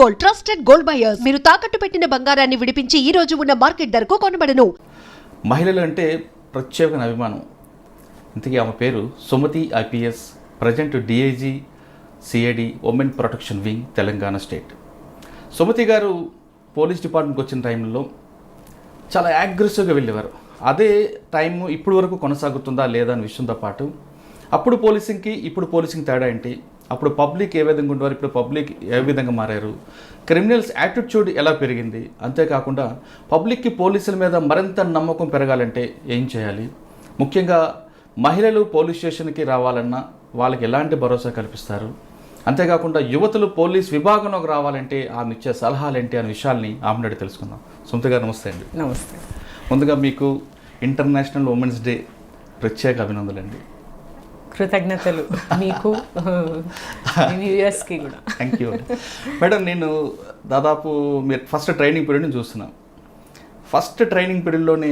Gold, trusted gold buyers. మీరు తాకట్టు పెట్టిన బంగారాన్ని విడిపించి ఈ రోజు ఉన్న మార్కెట్ ధరకు కొనబడను. మహిళలు అంటే ప్రత్యేక అభిమానం. ఇంతకీ ఆమె పేరు Sumathi IPS, present DIG CID women protection wing, Telangana state. Sumathi garu police డిపార్ట్మెంట్కి వచ్చిన టైంలో చాలా అగ్రెసివ్గా వెళ్ళేవారు. అదే టైం ఇప్పుడు వరకు కొనసాగుతుందా లేదా అనే విషయంతో పాటు అప్పుడు పోలీసింగ్కి ఇప్పుడు పోలీసింగ్ తేడా ఏంటి, అప్పుడు పబ్లిక్ ఏ విధంగా ఉండేవారు, ఇప్పుడు పబ్లిక్ ఏ విధంగా మారారు, క్రిమినల్స్ యాటిట్యూడ్ ఎలా పెరిగింది, అంతేకాకుండా పబ్లిక్కి పోలీసుల మీద మరింత నమ్మకం పెరగాలంటే ఏం చేయాలి, ముఖ్యంగా మహిళలు పోలీస్ స్టేషన్కి రావాలన్నా వాళ్ళకి ఎలాంటి భరోసా కల్పిస్తారు, అంతేకాకుండా యువతులు పోలీస్ విభాగంలోకి రావాలంటే ఆమె ఇచ్చే సలహాలు ఏంటి అనే విషయాల్ని ఆమె నాడి తెలుసుకుందాం. సుమతి గారు నమస్తే అండి. నమస్తే. ముందుగా మీకు ఇంటర్నేషనల్ ఉమెన్స్ డే ప్రత్యేక అభినందనలండి. కృతజ్ఞతలు మీకు, యూఎస్కి కూడా. Thank you madam. నేను దాదాపు మీరు ఫస్ట్ ట్రైనింగ్ పీరియడ్ని చూస్తున్నాను. ఫస్ట్ ట్రైనింగ్ పీరియడ్లోనే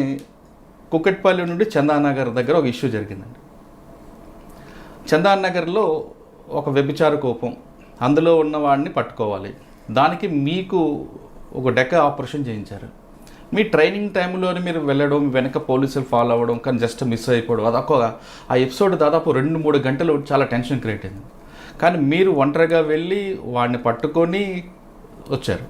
కుకట్పల్లి నుండి చందానగర్ దగ్గర ఒక ఇష్యూ జరిగిందండి. చందానగర్లో ఒక వ్యభిచార కోపం, అందులో ఉన్న వాడిని పట్టుకోవాలి, దానికి మీకు ఒక డెక్క ఆపరేషన్ చేయించారు. మీ ట్రైనింగ్ టైంలోనే మీరు వెళ్ళడం, వెనక పోలీసులు ఫాలో అవ్వడం, కానీ జస్ట్ మిస్ అయిపోవడం, అదొక ఆ ఎపిసోడ్ దాదాపు 2-3 గంటలు చాలా టెన్షన్ క్రియేట్ అయింది. కానీ మీరు ఒంటరిగా వెళ్ళి వాడిని పట్టుకొని వచ్చారు.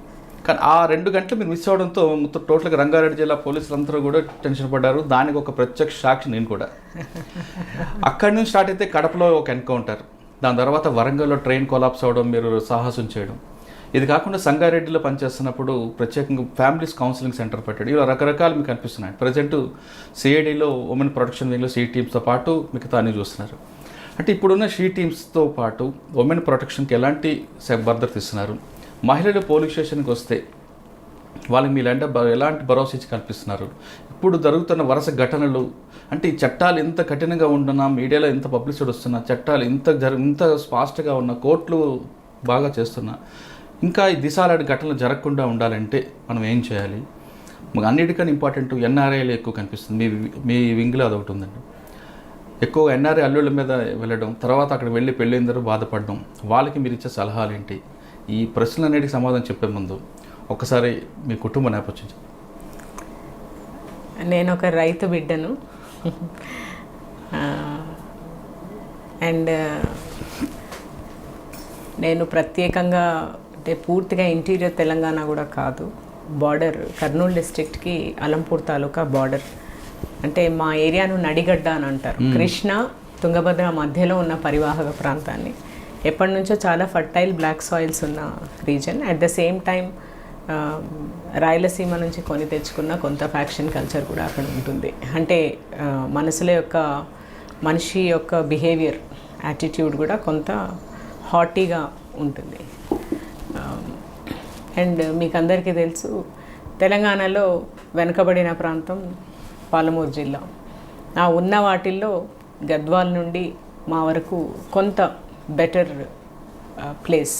కానీ ఆ 2 గంటలు మీరు మిస్ అవ్వడంతో మొత్తం టోటల్గా రంగారెడ్డి జిల్లా పోలీసులందరూ కూడా టెన్షన్ పడ్డారు. దానికి ఒక ప్రత్యక్ష సాక్షి నేను కూడా. అక్కడి నుంచి స్టార్ట్ అయితే కడపలో ఒక ఎన్కౌంటర్, దాని తర్వాత వరంగల్లో ట్రైన్ కొలాప్స్ అవ్వడం, మీరు సాహసం చేయడం. ఇది కాకుండా సంగారెడ్డిలో పనిచేస్తున్నప్పుడు ప్రత్యేకంగా ఫ్యామిలీస్ కౌన్సిలింగ్ సెంటర్ పెట్టాడు. ఇలా రకరకాలు మీకు కనిపిస్తున్నాయి. ప్రజెంట్ సిఐడిలో ఉమెన్ ప్రొటెక్షన్ వింగ్లో సీ టీమ్స్తో పాటు మిగతా అన్ని చూస్తున్నారు. అంటే ఇప్పుడున్న సీ టీమ్స్తో పాటు ఉమెన్ ప్రొటెక్షన్కి ఎలాంటి భద్రత ఇస్తున్నారు, మహిళలు పోలీస్ స్టేషన్కి వస్తే వాళ్ళకి మీరు ఎలాంటి భరోసా ఇచ్చి కల్పిస్తున్నారు, ఇప్పుడు జరుగుతున్న వరుస ఘటనలు, అంటే ఈ చట్టాలు ఎంత కఠినంగా ఉంటున్నా, మీడియాలో ఎంత పబ్లిసిటీ వస్తున్నా, చట్టాలు ఇంత ఫాస్ట్గా ఉన్న, కోర్టులు బాగా చేస్తున్నా, ఇంకా ఈ దిశాలాంటి ఘటనలు జరగకుండా ఉండాలంటే మనం ఏం చేయాలి? అన్నిటికన్నా ఇంపార్టెంట్ ఎన్ఆర్ఐలు ఎక్కువ కనిపిస్తుంది. మీ వింగ్లో అదొకటి ఉందండి. ఎక్కువ ఎన్ఆర్ఐ అల్లుళ్ళ మీద వెళ్ళడం, తర్వాత అక్కడ వెళ్ళి పెళ్ళైందరూ బాధపడడం, వాళ్ళకి మీరు ఇచ్చే సలహాలు ఏంటి? ఈ ప్రశ్నలు అన్నిటికీ సమాధానం చెప్పే ముందు ఒకసారి మీ కుటుంబ నేపథ్యం చెప్పండి. నేను ఒక రైతు బిడ్డను. అండ్ నేను ప్రత్యేకంగా అంటే పూర్తిగా ఇంటీరియర్ తెలంగాణ కూడా కాదు, బార్డర్ కర్నూలు డిస్ట్రిక్ట్కి అలంపూర్ తాలూకా బార్డర్. అంటే మా ఏరియాను నడిగడ్డ అని అంటారు. కృష్ణ తుంగభద్ర మధ్యలో ఉన్న పరివాహక ప్రాంతాన్ని, ఎప్పటి నుంచో చాలా ఫర్టైల్ బ్లాక్ సాయిల్స్ ఉన్న reason. At the same time Rayalaseema నుంచి కొని తెచ్చుకున్న కొంత ఫ్యాక్షన్ కల్చర్ కూడా అక్కడ ఉంటుంది. అంటే మనిషి యొక్క బిహేవియర్, యాటిట్యూడ్ కూడా కొంత హాటీగా ఉంటుంది. అండ్ మీకు అందరికీ తెలుసు, తెలంగాణలో వెనుకబడిన ప్రాంతం పాలమూరు జిల్లా. ఆ ఉన్న వాటిల్లో గద్వాల్ నుండి మా వరకు కొంత బెటర్ ప్లేస్.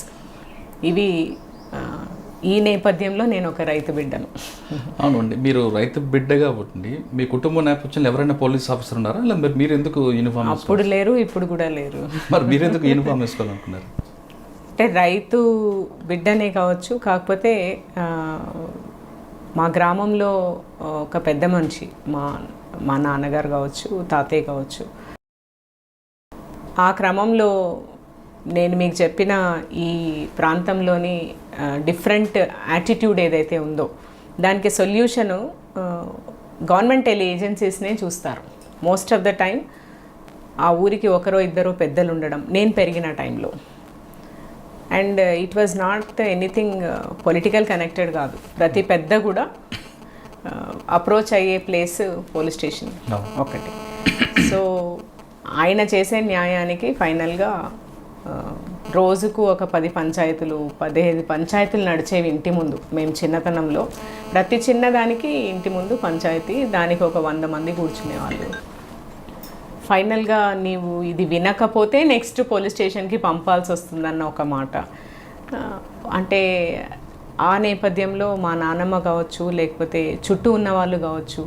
ఇవి ఈ నేపథ్యంలో నేను ఒక రైతు బిడ్డను. అవునండి, మీరు రైతు బిడ్డగా ఉండి మీ కుటుంబ నేపథ్యంలో ఎవరైనా పోలీస్ ఆఫీసర్ ఉన్నారా? ఇలా మీరు ఎందుకు యూనిఫామ్? అప్పుడు లేరు, ఇప్పుడు కూడా లేరు. మరి మీరు ఎందుకు యూనిఫామ్ వేసుకోవాలనుకున్నారు? అంటే రైతు బిడ్డనే కావచ్చు, కాకపోతే మా గ్రామంలో ఒక పెద్ద మనిషి, మా నాన్నగారు కావచ్చు, తాతయ్య కావచ్చు, ఆ క్రమంలో నేను మీకు చెప్పిన ఈ ప్రాంతంలోని డిఫరెంట్ యాటిట్యూడ్ ఏదైతే ఉందో దానికి సొల్యూషను గవర్నమెంట్ ఏజెన్సీస్నే చూస్తారు. మోస్ట్ ఆఫ్ ద టైం ఆ ఊరికి ఒకరో ఇద్దరు పెద్దలు ఉండడం నేను పెరిగిన టైంలో. And it was not anything political connected కాదు. ప్రతి పెద్ద కూడా అప్రోచ్ అయ్యే ప్లేస్ పోలీస్ స్టేషన్ ఒకటి. సో ఆయన చేసే న్యాయానికి ఫైనల్గా రోజుకు ఒక 10 పంచాయతీలు 15 పంచాయతీలు నడిచేవి ఇంటి ముందు. మేము చిన్నతనంలో ప్రతి చిన్నదానికి ఇంటి ముందు పంచాయతీ, దానికి ఒక 100 మంది కూర్చునేవాళ్ళు. ఫైనల్గా నీవు ఇది వినకపోతే నెక్స్ట్ పోలీస్ స్టేషన్కి పంపాల్సి వస్తుందన్న ఒక మాట. అంటే ఆ నేపథ్యంలో మా నాన్నమ్మ కావచ్చు, లేకపోతే చుట్టూ ఉన్న వాళ్ళు కావచ్చు,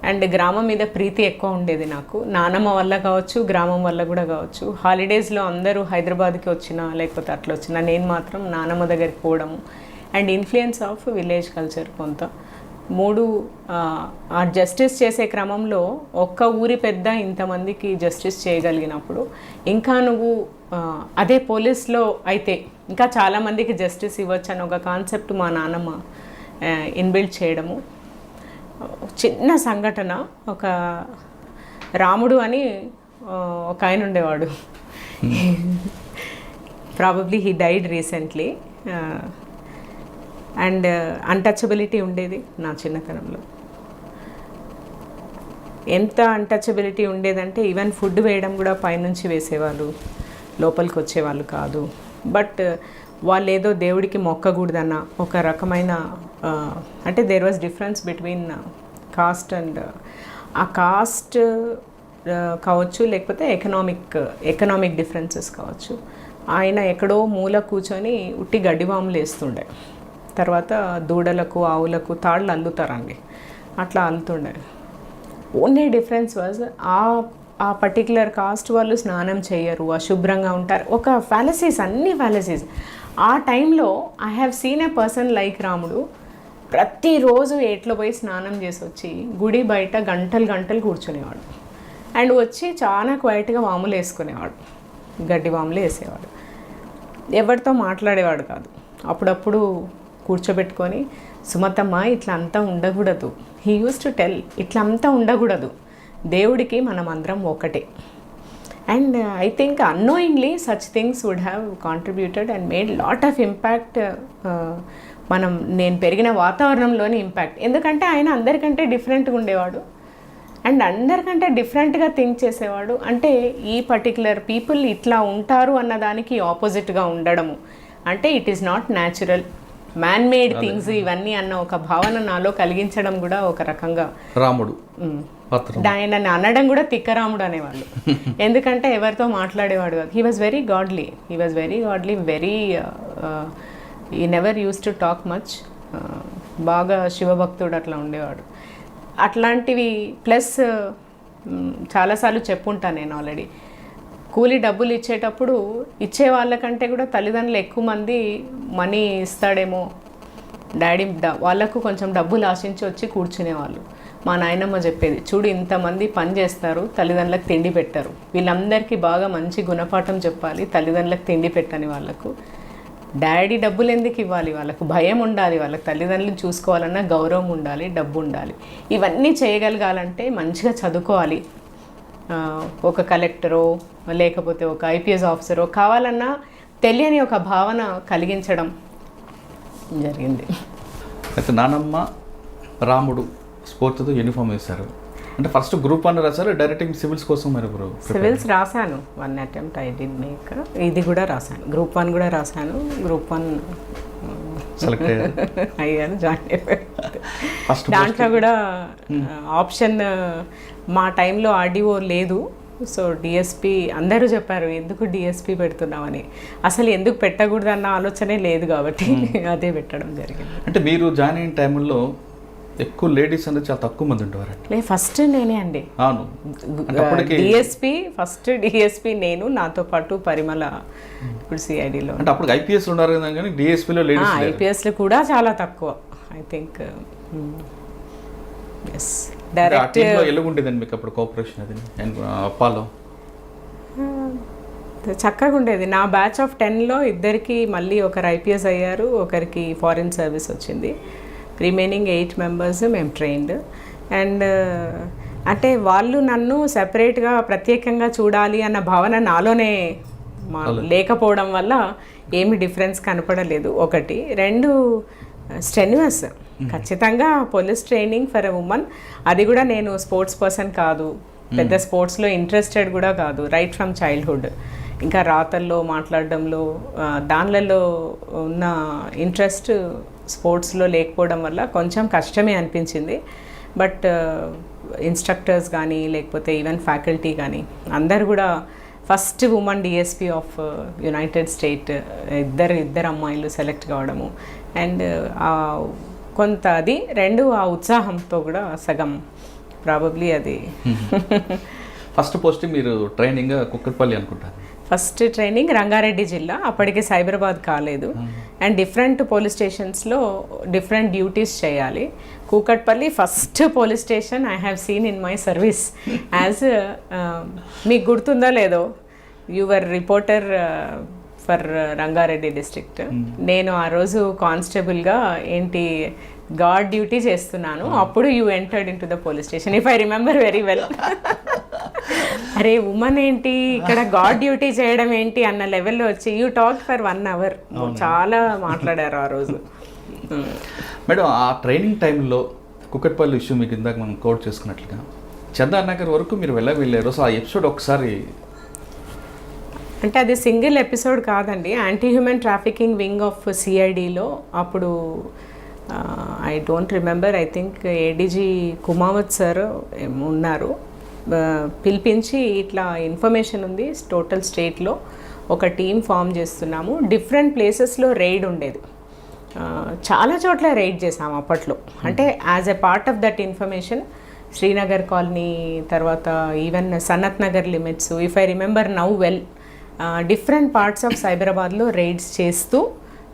అండ్ గ్రామం మీద ప్రీతి ఎక్కువ ఉండేది నాకు. నానమ్మ వల్ల కావచ్చు, గ్రామం వల్ల కూడా కావచ్చు. హాలిడేస్లో అందరూ హైదరాబాద్కి వచ్చినా లేకపోతే అట్లా వచ్చినా నేను మాత్రం నానమ్మ దగ్గరికి పోవడము. And influence of village culture కొంత. 3 ఆ జస్టిస్ చేసే క్రమంలో ఒక్క ఊరి పెద్ద ఇంతమందికి జస్టిస్ చేయగలిగినప్పుడు ఇంకా నువ్వు అదే పోలీస్లో అయితే ఇంకా చాలామందికి జస్టిస్ ఇవ్వచ్చు అని ఒక కాన్సెప్ట్ మా నాన్నమ్మ ఇన్బిల్డ్ చేయడము. చిన్న సంఘటన, ఒక రాముడు అని ఒక ఆయన ఉండేవాడు. Probably he died recently. And untouchability ఉండేది నా చిన్నతనంలో. ఎంత అన్టచబిలిటీ ఉండేదంటే ఈవెన్ ఫుడ్ వేయడం కూడా పైనుంచి వేసేవాళ్ళు, లోపలికి వచ్చేవాళ్ళు కాదు. బట్ వాళ్ళు ఏదో దేవుడికి మొక్కకూడదన్న ఒక రకమైన అంటే there was difference between caste and ఆ కాస్ట్ కావచ్చు, లేకపోతే ఎకనామిక్ డిఫరెన్సెస్ కావచ్చు. ఆయన ఎక్కడో మూల కూర్చొని ఉట్టి గడ్డివాములు వేస్తుండే. తర్వాత దూడలకు ఆవులకు తాళ్ళు అల్లుతారండి, అట్లా అల్లుతుండే. ఓన్లీ డిఫరెన్స్ వాజ్ ఆ పర్టికులర్ కాస్ట్ వాళ్ళు స్నానం చేయరు, అశుభ్రంగా ఉంటారు. ఒక ఫ్యాలసీస్, అన్ని ఫ్యాలసీస్. ఆ టైంలో I have seen a person like రాముడు ప్రతిరోజు ఏట్లో పోయి స్నానం చేసి వచ్చి గుడి బయట గంటలు కూర్చునేవాడు. అండ్ వచ్చి చాలా క్వైట్గా వాములు వేసుకునేవాడు, గడ్డి వాములు వేసేవాడు. ఎవరితో మాట్లాడేవాడు కాదు. అప్పుడప్పుడు కూర్చోబెట్టుకొని, సుమతమ్మ ఇట్లా అంతా ఉండకూడదు, హీ యూస్ టు టెల్, ఇట్లా అంతా ఉండకూడదు, దేవుడికి మనం అందరం ఒకటే. And I think annoyingly such things would have contributed and made lot of impact. నేను పెరిగిన వాతావరణంలోని ఇంపాక్ట్. ఎందుకంటే ఆయన అందరికంటే డిఫరెంట్గా ఉండేవాడు అండ్ అందరికంటే డిఫరెంట్గా థింక్ చేసేవాడు. అంటే ఈ పర్టికులర్ పీపుల్ ఇట్లా ఉంటారు అన్నదానికి ఆపోజిట్గా ఉండడము. అంటే it is not natural, man made things ఇవన్నీ అన్న ఒక భావన నాలో కలిగించడం కూడా ఒక రకంగా రాముడు ఆయన అనడం కూడా తిక్కరాముడు అనేవాళ్ళు. ఎందుకంటే ఎవరితో మాట్లాడేవాడు కాదు. He was very godly, very ఈ never used to talk much. బాగా శివభక్తుడు అట్లా ఉండేవాడు. అట్లాంటివి ప్లస్ చాలాసార్లు చెప్పుంటాను నేను ఆల్రెడీ. కూలీ డబ్బులు ఇచ్చేటప్పుడు ఇచ్చే వాళ్ళకంటే కూడా తల్లిదండ్రులు ఎక్కువ మంది మనీ ఇస్తాడేమో డాడీ, వాళ్ళకు కొంచెం డబ్బులు ఆశించి వచ్చి కూర్చునేవాళ్ళు. మా నాయనమ్మ చెప్పేది, చూడు ఇంతమంది పని చేస్తారు, తల్లిదండ్రులకు తిండి పెట్టరు, వీళ్ళందరికీ బాగా మంచి గుణపాఠం చెప్పాలి, తల్లిదండ్రులకు తిండి పెట్టని వాళ్ళకు డాడీ డబ్బులు ఎందుకు ఇవ్వాలి, వాళ్ళకు భయం ఉండాలి, వాళ్ళకి తల్లిదండ్రులను చూసుకోవాలన్నా గౌరవం ఉండాలి, డబ్బు ఉండాలి. ఇవన్నీ చేయగలగాలంటే మంచిగా చదువుకోవాలి, ఒక కలెక్టరో లేకపోతే ఒక ఐపీఎస్ ఆఫీసరో కావాలన్నా తెలియని ఒక భావన కలిగించడం జరిగింది. అయితే నానమ్మ రాముడు స్ఫూర్తితో యూనిఫామ్ వేశారు. అంటే ఫస్ట్ గ్రూప్ 1 రాశారు, డైరెక్ట్ సివిల్స్ కోసం మరి సివిల్స్ రాశాను, 1 అటెంప్ట్ ఐ డిడ్ మేక్. ఇది కూడా రాశాను, గ్రూప్ 1 కూడా రాశాను. గ్రూప్ 1 సెలెక్ట్ అయ్యాను, జాయిన్ అయిపోయాను. దాంట్లో కూడా ఆప్షన్ మా టైంలో ఆర్డీఓ లేదు. సో డిఎస్పి అందరూ చెప్పారు ఎందుకు డిఎస్పి పెడుతున్నామని. అసలు ఎందుకు పెట్టకూడదు అన్న ఆలోచనే లేదు కాబట్టి అదే పెట్టడం జరిగింది. అంటే మీరు జాయిన్ అయిన టైంలో ఎక్కువ లేడీస్ అనేది చాలా తక్కువ మంది ఉండేవారు. లేదు, ఫస్ట్ నేనే అండి. అవును, డిఎస్పి ఫస్ట్ డిఎస్పి నేను, నాతో పాటు పరిమళ ఇప్పుడు సిఐడిలో. అంటే అప్పుడు ఐపీఎస్ ఉన్నారు కదా, కానీ డిఎస్పిలో లేడీస్ ఐపీఎస్లో కూడా చాలా తక్కువ. ఐ థింక్ ఎస్ డైరెక్ట్ ఎలాగుండేదండి మీకు అప్పుడు కోఆపరేషన్ అది అప్పాలో? చక్కగా ఉండేది. నా బ్యాచ్ ఆఫ్ 10లో ఇద్దరికి మళ్ళీ ఒకరు ఐపీఎస్ అయ్యారు, ఒకరికి ఫారిన్ సర్వీస్ వచ్చింది. రిమైనింగ్ 8 మెంబర్స్ మేము ట్రైన్డ్. అండ్ అంటే వాళ్ళు నన్ను సెపరేట్గా ప్రత్యేకంగా చూడాలి అన్న భావన నాలోనే లేకపోవడం వల్ల ఏమి డిఫరెన్స్ కనపడలేదు. 1, 2 స్టెన్యూస్ ఖచ్చితంగా police training for a women. అది కూడా నేను స్పోర్ట్స్ పర్సన్ కాదు, పెద్ద స్పోర్ట్స్లో ఇంట్రెస్టెడ్ కూడా కాదు రైట్ ఫ్రమ్ చైల్డ్హుడ్. ఇంకా రాతల్లో మాట్లాడడంలో దానిలలో ఉన్న ఇంట్రెస్ట్ స్పోర్ట్స్లో లేకపోవడం వల్ల కొంచెం కష్టమే అనిపించింది. బట్ ఇన్స్ట్రక్టర్స్ కానీ లేకపోతే ఈవెన్ ఫ్యాకల్టీ కానీ అందరు కూడా first women DSP of United state ఇద్దరు అమ్మాయిలు సెలెక్ట్ కావడము. అండ్ కొంత అది 2 ఆ ఉత్సాహంతో కూడా సగం ప్రాబబ్లీ అది ఫస్ట్ పోస్టింగ్ మీరు ట్రైనింగ్ కుక్కట్పల్లి అనుకుంటారు. ఫస్ట్ ట్రైనింగ్ రంగారెడ్డి జిల్లా, అప్పటికి సైబరాబాద్ కాలేదు. అండ్ డిఫరెంట్ పోలీస్ స్టేషన్స్లో డిఫరెంట్ డ్యూటీస్ చేయాలి. Kukatpally first police station I have seen in my service as, మీకు గుర్తుందో లేదో, your reporter for Rangareddy district. నేను ఆ రోజు కానిస్టేబుల్గా ఏంటి గార్డ్ డ్యూటీ చేస్తున్నాను, అప్పుడు you entered in to the police station, if I remember very well. అరే ఉమెన్ ఏంటి ఇక్కడ గార్డ్ డ్యూటీ చేయడం ఏంటి అన్న లెవెల్లో వచ్చి యూ టాక్ ఫర్ 1 hour, చాలా మాట్లాడారు ఆ రోజు. మేడం, ఆ ట్రైనింగ్ టైంలో కుక్కట్పల్లి ఇష్యూ మీకు ఇందాక మనం కోట్ చేసుకున్నట్లుగా చందానగర్ వరకు మీరు వెళ్ళారు. సో ఆ ఎపిసోడ్ ఒకసారి, అంటే అది సింగిల్ ఎపిసోడ్ కాదండి, anti human trafficking wing of సిఐడిలో అప్పుడు I don't remember, I think ADG Kumawat sir ఉన్నారు. పిలిపించి ఇట్లా ఇన్ఫర్మేషన్ ఉంది టోటల్ స్టేట్లో, ఒక టీం ఫామ్ చేస్తున్నాము, డిఫరెంట్ ప్లేసెస్లో రైడ్ ఉండేది, చాలా చోట్ల రైడ్ చేసాము అప్పట్లో. అంటే as a part of that information Srinagar colony, తర్వాత even Sanath Nagar limits, if I remember now well, different parts of సైబరాబాద్లో రైడ్స్ చేస్తూ,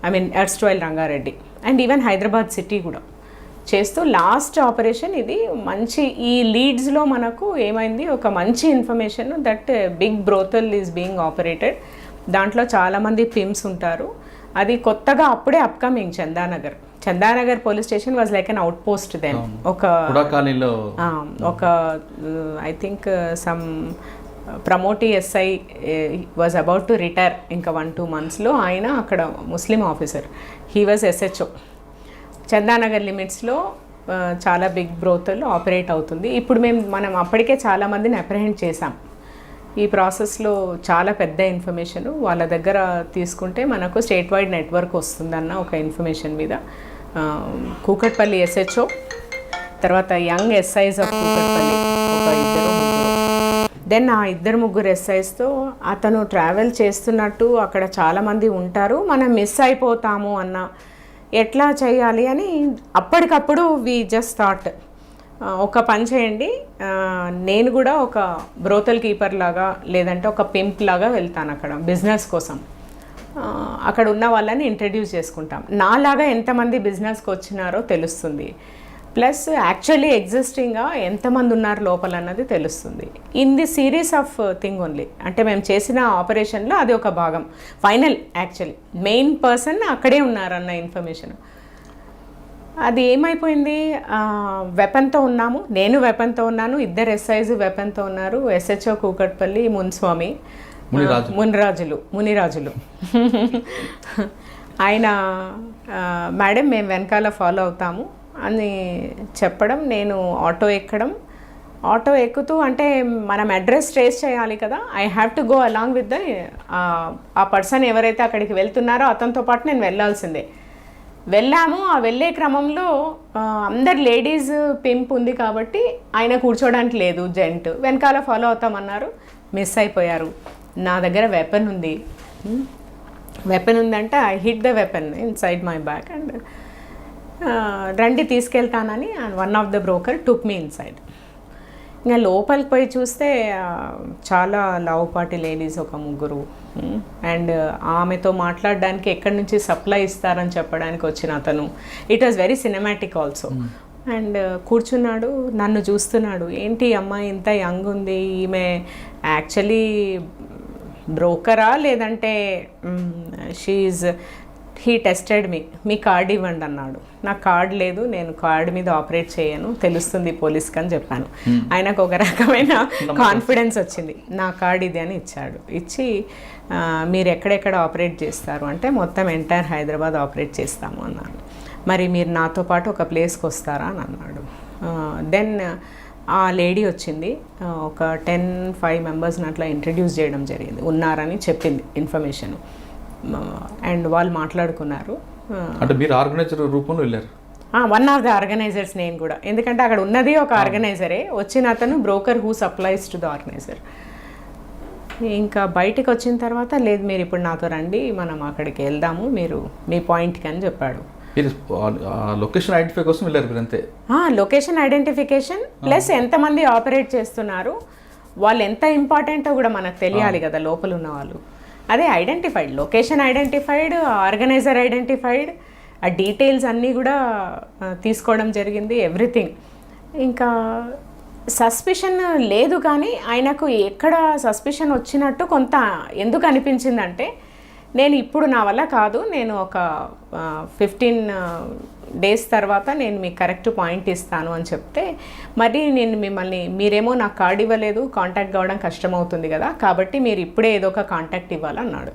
I mean erstwhile Rangareddy and even Hyderabad city కూడా చేస్తూ, లాస్ట్ ఆపరేషన్ ఇది మంచి, ఈ లీడ్స్లో మనకు ఏమైంది, ఒక మంచి information that big brothel is being operated, దాంట్లో చాలామంది పిమ్స్ ఉంటారు. అది కొత్తగా అప్పుడే upcoming Chandanagar police station was like an outpost then. ఒక I think some promotee SI was about to retire, ఇంకా 1-2 monthsలో ఆయన అక్కడ ముస్లిం officer, he was SHO. Chandanagar లిమిట్స్లో చాలా బిగ్ బ్రోతల్ ఆపరేట్ అవుతుంది. ఇప్పుడు మనం అప్పటికే చాలామందిని అప్రహెండ్ చేసాం. ఈ ప్రాసెస్లో చాలా పెద్ద ఇన్ఫర్మేషన్ వాళ్ళ దగ్గర తీసుకుంటే మనకు స్టేట్ వైడ్ నెట్వర్క్ వస్తుందన్న ఒక ఇన్ఫర్మేషన్ మీద కూకట్పల్లి ఎస్హెచ్ఓ, తర్వాత యంగ్ ఎస్ఐస్ ఆఫ్ కూకట్పల్లి ఒక 2-3, దెన్ ఆ 2-3 ఎస్ఐస్తో అతను ట్రావెల్ చేస్తున్నట్టు అక్కడ చాలామంది ఉంటారు, మనం మిస్ అయిపోతాము అన్న, ఎట్లా చేయాలి అని అప్పటికప్పుడు వి జస్ట్ థాట్, ఒక పని చేయండి, నేను కూడా ఒక బ్రోతల్ కీపర్ లాగా లేదంటే ఒక పింప్ లాగా వెళ్తాను అక్కడ బిజినెస్ కోసం, అక్కడ ఉన్న వాళ్ళని ఇంట్రడ్యూస్ చేసుకుంటాం, నాలాగా ఎంతమంది బిజినెస్కి వచ్చినారో తెలుస్తుంది, ప్లస్ యాక్చువల్లీ ఎగ్జిస్టింగ్గా ఎంతమంది ఉన్నారు లోపల అన్నది తెలుస్తుంది. In the series of thing only, అంటే మేము చేసిన ఆపరేషన్లో అది ఒక భాగం. ఫైనల్ యాక్చువల్లీ మెయిన్ పర్సన్ అక్కడే ఉన్నారన్న ఇన్ఫర్మేషన్. అది ఏమైపోయింది, వెపన్తో ఉన్నాము, నేను వెపన్తో ఉన్నాను, 2 ఎస్ఐస్ వెపన్తో ఉన్నారు, ఎస్హెచ్ఓ కూకట్పల్లి మునిరాజులు ఆయన, మేడం మేము వెనకాల ఫాలో అవుతాము అని చెప్పడం, నేను ఆటో ఎక్కుతూ, అంటే మనం అడ్రస్ ట్రేస్ చేయాలి కదా, I have to go along with ఆ పర్సన్ ఎవరైతే అక్కడికి వెళ్తున్నారో అతనితో పాటు నేను వెళ్ళాల్సిందే. వెళ్ళాము. ఆ వెళ్ళే క్రమంలో అందరు లేడీస్ పింప్ ఉంది కాబట్టి ఆయన కూర్చోడానికి లేదు, జెంట్ వెనకాల ఫాలో అవుతామన్నారు, మిస్ అయిపోయారు. నా దగ్గర వెపన్ ఉందంటే I hid the weapon inside my back and రండి తీసుకెళ్తానని one of the broker took me inside. ఇంకా లోపలికి పోయి చూస్తే చాలా లావుపాటి లేడీస్, ఒక 3, అండ్ ఆమెతో మాట్లాడడానికి ఎక్కడి నుంచి సప్లై ఇస్తారని చెప్పడానికి వచ్చిన అతను. It was very cinematic also. And కూర్చున్నాడు, నన్ను చూస్తున్నాడు, ఏంటి అమ్మాయి ఇంత యంగ్ ఉంది, ఈమె యాక్చువల్లీ బ్రోకరా లేదంటే హీ టెస్టెడ్ మీ కార్డ్ ఇవ్వండి అన్నాడు. నాకు కార్డ్ లేదు, నేను కార్డ్ మీద ఆపరేట్ చేయను, తెలుస్తుంది పోలీస్కి అని చెప్పాను. ఆయనకు ఒక రకమైన కాన్ఫిడెన్స్ వచ్చింది. నా కార్డ్ ఇది అని ఇచ్చాడు. ఇచ్చి మీరు ఎక్కడెక్కడ ఆపరేట్ చేస్తారు అంటే మొత్తం ఎంటైర్ హైదరాబాద్ ఆపరేట్ చేస్తాము అన్నాను. మరి మీరు నాతో పాటు ఒక ప్లేస్కి వస్తారా అని అన్నాడు. దెన్ ఆ లేడీ వచ్చింది, ఒక 10-5 మెంబర్స్ని అట్లా ఇంట్రడ్యూస్ చేయడం జరిగింది, ఉన్నారని చెప్పింది ఇన్ఫర్మేషన్. అండ్ వాళ్ళు మాట్లాడుకున్నారు. అంటే మీరు ఆర్గనైజర్ రూపంలో వెళ్ళారు? వన్ ఆఫ్ ద ఆర్గనైజర్స్ నేను కూడా, ఎందుకంటే అక్కడ ఉన్నది ఒక ఆర్గనైజరే, వచ్చిన అతను broker who supplies to the organiser. ఇంకా బయటకు వచ్చిన తర్వాత లేదు మీరు ఇప్పుడు నాతో రండి, మనం అక్కడికి వెళ్దాము, మీరు మీ పాయింట్కి అని చెప్పాడు. మీరు లొకేషన్ ఐడెంటిఫై కోసం వెళ్ళారు మీరు అంతే. లొకేషన్ ఐడెంటిఫికేషన్ ప్లస్ ఎంతమంది ఆపరేట్ చేస్తున్నారు, వాళ్ళు ఎంత ఇంపార్టెంటో కూడా మనకు తెలియాలి కదా లోపల ఉన్న వాళ్ళు. అదే identified, location identified, organiser identified, ఆ డీటెయిల్స్ అన్నీ కూడా తీసుకోవడం జరిగింది, ఎవ్రీథింగ్. ఇంకా సస్పిషన్ లేదు, కానీ ఆయనకు ఎక్కడ సస్పిషన్ వచ్చినట్టు కొంత ఎందుకు అనిపించిందంటే, నేను ఇప్పుడు నా వల్ల కాదు, నేను ఒక 15 days తర్వాత నేను మీకు కరెక్ట్ పాయింట్ ఇస్తాను అని చెప్తే, మరి నేను మిమ్మల్ని, మీరేమో నాకు కార్డ్ ఇవ్వలేదు, కాంటాక్ట్ కావడం కష్టమవుతుంది కదా, కాబట్టి మీరు ఇప్పుడే ఏదో ఒక కాంటాక్ట్ ఇవ్వాలన్నాడు.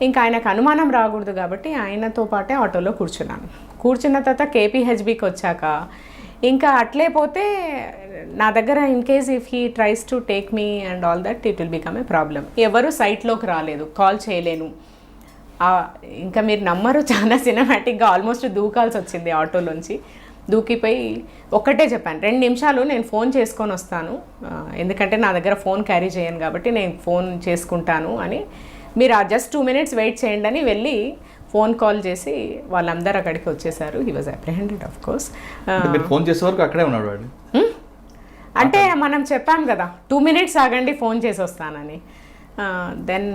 ఇంకా ఆయనకు అనుమానం రాకూడదు కాబట్టి ఆయనతో పాటే ఆటోలో కూర్చున్నాను. కూర్చున్న తర్వాత కేపీహెచ్బికి వచ్చాక ఇంకా అట్లే పోతే నా దగ్గర in case if he tries to take me and all that it will become a problem. ఎవరు సైట్లోకి రాలేదు, కాల్ చేయలేను. ఇంకా మీరు నమ్మరు, చాలా సినిమాటిక్గా ఆల్మోస్ట్ దూకాల్సి వచ్చింది ఆటోలోంచి. దూకిపోయి ఒక్కటే చెప్పాను, 2 నిమిషాలు నేను ఫోన్ చేసుకొని వస్తాను, ఎందుకంటే నా దగ్గర ఫోన్ క్యారీ చేయను కాబట్టి నేను ఫోన్ చేసుకుంటాను అని, మీరు జస్ట్ 2 minutes వెయిట్ చేయండి అని వెళ్ళి ఫోన్ కాల్ చేసి వాళ్ళందరూ అక్కడికి వచ్చేసారు. He was apprehended of course. Phone చేసే వరకు అక్కడే ఉన్నాడు వాడు. అంటే మనం చెప్పాం కదా 2 minutes ఆగండి ఫోన్ చేసి వస్తానని. దెన్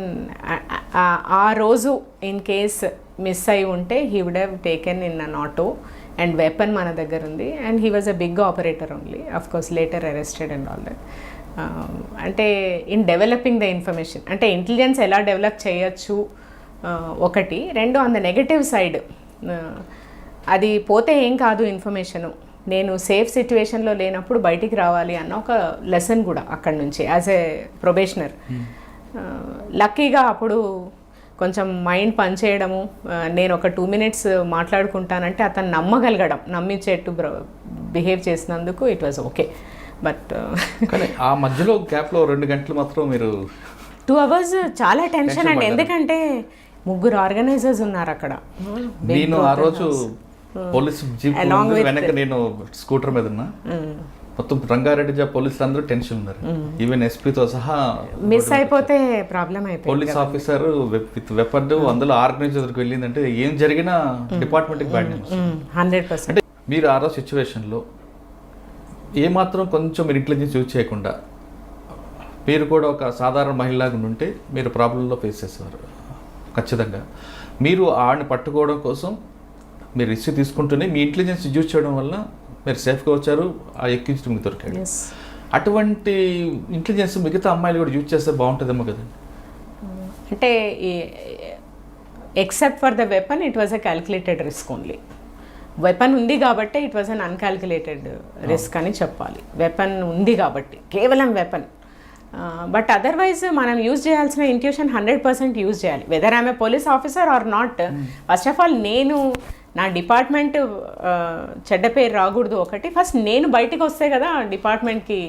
ఆ రోజు ఇన్ కేస్ మిస్ అయి ఉంటే he would have taken in an auto and weapon మన దగ్గర ఉంది, and he was a big operator only, of course later arrested and all that. అంటే ఇన్ డెవలపింగ్ ద ఇన్ఫర్మేషన్, అంటే intelligence ఎలా develop చేయొచ్చు ఒకటి, 2 ఆన్ ద నెగటివ్ సైడ్ అది పోతే ఏం కాదు ఇన్ఫర్మేషను, నేను సేఫ్ సిచ్యువేషన్లో లేనప్పుడు బయటికి రావాలి అన్న ఒక లెసన్ కూడా అక్కడి నుంచి యాజ్ ఏ ప్రొబేషనర్. లక్కీగా అప్పుడు కొంచెం మైండ్ పనిచేయడము, నేను ఒక 2 minutes మాట్లాడుకుంటానంటే అతను నమ్మగలగడం, నమ్మించేట్టు బిహేవ్ చేసినందుకు ఇట్ వాజ్ ఓకే. బట్ కానీ ఆ మధ్యలో గ్యాప్లో 2 గంటలు మాత్రం మీరు 2 hours చాలా టెన్షన్ అండి, ఎందుకంటే 3 ఆర్గనైజర్స్ ఉన్నారు అక్కడ. నేను ఆ రోజు పోలీస్ జీప్ వెనక నేను స్కూటర్ మీద ఉన్నా, మొత్తం రంగారెడ్డి పోలీసులు అందరూ టెన్షన్ ఉన్నారు, ఈవెన్ ఎస్పీతో సహా. మిస్ అయిపోతే ప్రాబ్లం అయిపోయింది. పోలీస్ ఆఫీసర్ విత్ వెపన్ అందులో ఆర్గనైజర్కి వెళ్ళిందంటే ఏం జరిగినా డిపార్ట్మెంట్కి బ్యాడ్ న్యూస్ 100%. అంటే మీరు ఆ రోజు సిచ్యువేషన్లో ఏమాత్రం కొంచెం మీరు ఇంటెలిజెన్స్ యూజ్ చేయకుండా మీరు కూడా ఒక సాధారణ మహిళలాగా ఉంటే మీరు ప్రాబ్లంలో ఫేస్ చేసేవారు ఖచ్చితంగా. మీరు ఆడిని పట్టుకోవడం కోసం మీరు రిస్క్ తీసుకుంటూనే మీ ఇంటెలిజెన్స్ యూజ్ చేయడం వల్ల మీరు సేఫ్గా వచ్చారు, ఆ ఎక్కించి మీకు దొరికాడు. అటువంటి ఇంటెలిజెన్స్ మిగతా అమ్మాయిలు కూడా యూజ్ చేస్తే బాగుంటుందేమో కదా. అంటే except for the weapon it was a calculated risk only. Weapon ఉంది కాబట్టి it was an uncalculated risk అని చెప్పాలి. వెపన్ ఉంది కాబట్టి, కేవలం వెపన్. బట్ అదర్వైజ్ మనం యూజ్ చేయాల్సిన ఇంట్యూషన్ 100% యూజ్ చేయాలి, whether I'm a police officer or not. First of all నేను నా డిపార్ట్మెంట్ చెడ్డ పేరు రాకూడదు ఒకటి, ఫస్ట్ నేను బయటకు వస్తే కదా డిపార్ట్మెంట్కి.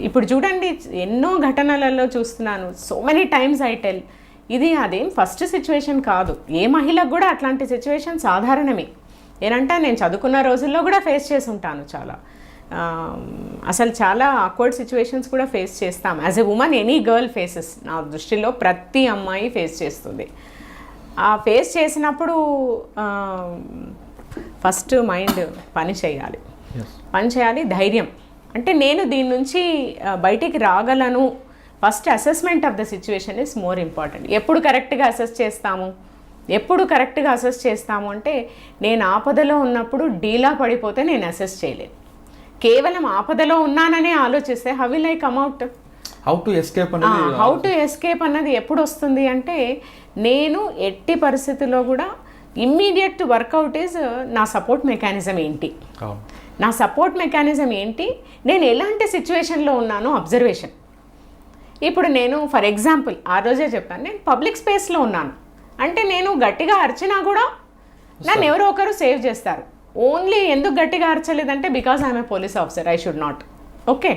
ఇప్పుడు చూడండి ఎన్నో ఘటనలలో చూస్తున్నాను, so many times I tell, ఇది అదేం ఫస్ట్ సిచ్యువేషన్ కాదు, ఏ మహిళకు కూడా అట్లాంటి సిచ్యువేషన్ సాధారణమే. ఏంటంటే నేను చదువుకున్న రోజుల్లో కూడా ఫేస్ చేసి ఉంటాను చాలా, అసలు చాలా ఆక్వర్డ్ సిచ్యువేషన్స్ కూడా ఫేస్ చేస్తాం. As a women any girl faces, నా దృష్టిలో ప్రతి అమ్మాయి ఫేస్ చేస్తుంది. ఆ ఫేస్ చేసినప్పుడు ఫస్ట్ మైండ్ పని చేయాలి, ధైర్యం. అంటే నేను దీని నుంచి బయటికి రాగలను, first assessment of the situation is more important. ఎప్పుడు కరెక్ట్గా అసెస్ చేస్తాము అంటే నేను ఆపదలో ఉన్నప్పుడు డీలా పడిపోతే నేను అసెస్ చేయలేను. కేవలం ఆపదలో ఉన్నాననే ఆలోచిస్తే how will I come out, how to escape అన్నది ఎప్పుడు వస్తుంది అంటే, నేను ఎట్టి పరిస్థితుల్లో కూడా ఇమ్మీడియట్ వర్కౌట్ ఈజ్ నా సపోర్ట్ మెకానిజం ఏంటి, నేను ఎలాంటి సిచ్యువేషన్లో ఉన్నానో అబ్జర్వేషన్. ఇప్పుడు నేను ఫర్ ఎగ్జాంపుల్ ఆ రోజే చెప్పాను, నేను పబ్లిక్ స్పేస్లో ఉన్నాను అంటే నేను గట్టిగా అరిచినా కూడా నన్ను ఎవరో ఒకరు సేవ్ చేస్తారు. ఓన్లీ ఎందుకు గట్టిగా అరచలేదంటే because I'm a police officer, I should not, okay.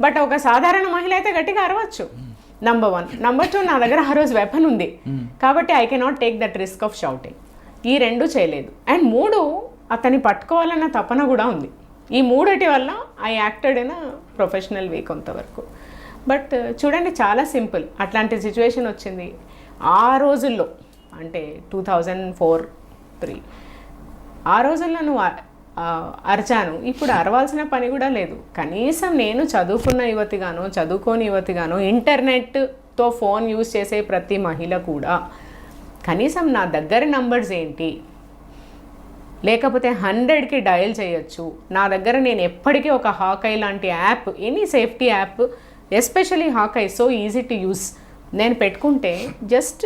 But ఒక సాధారణ మహిళ అయితే గట్టిగా అరవచ్చు, నంబర్ 1. నంబర్ 2, నా దగ్గర ఆ రోజు వెపన్ ఉంది కాబట్టి I cannot take that risk of shouting. ఈ 2 చేయలేదు. అండ్ 3, అతన్ని పట్టుకోవాలన్న తపన కూడా ఉంది. ఈ 3 వల్ల ఐ యాక్టెడ్ ఇన్ ప్రొఫెషనల్ వే కొంతవరకు. బట్ చూడండి చాలా సింపుల్, అట్లాంటి సిచ్యువేషన్ వచ్చింది. ఆ రోజుల్లో అంటే 2004-03 ఆ రోజుల్లో నువ్వు అరిచాను, ఇప్పుడు అరవాల్సిన పని కూడా లేదు. కనీసం నేను చదువుకున్న యువతిగానో చదువుకోని యువతిగానో ఇంటర్నెట్తో ఫోన్ యూజ్ చేసే ప్రతి మహిళ కూడా కనీసం నా దగ్గర నంబర్స్ ఏంటి, లేకపోతే 100కి డయల్ చేయొచ్చు. నా దగ్గర నేను ఎప్పటికీ ఒక హాకై లాంటి app, any safety app, especially Hawkeye so easy to use, నేను పెట్టుకుంటే జస్ట్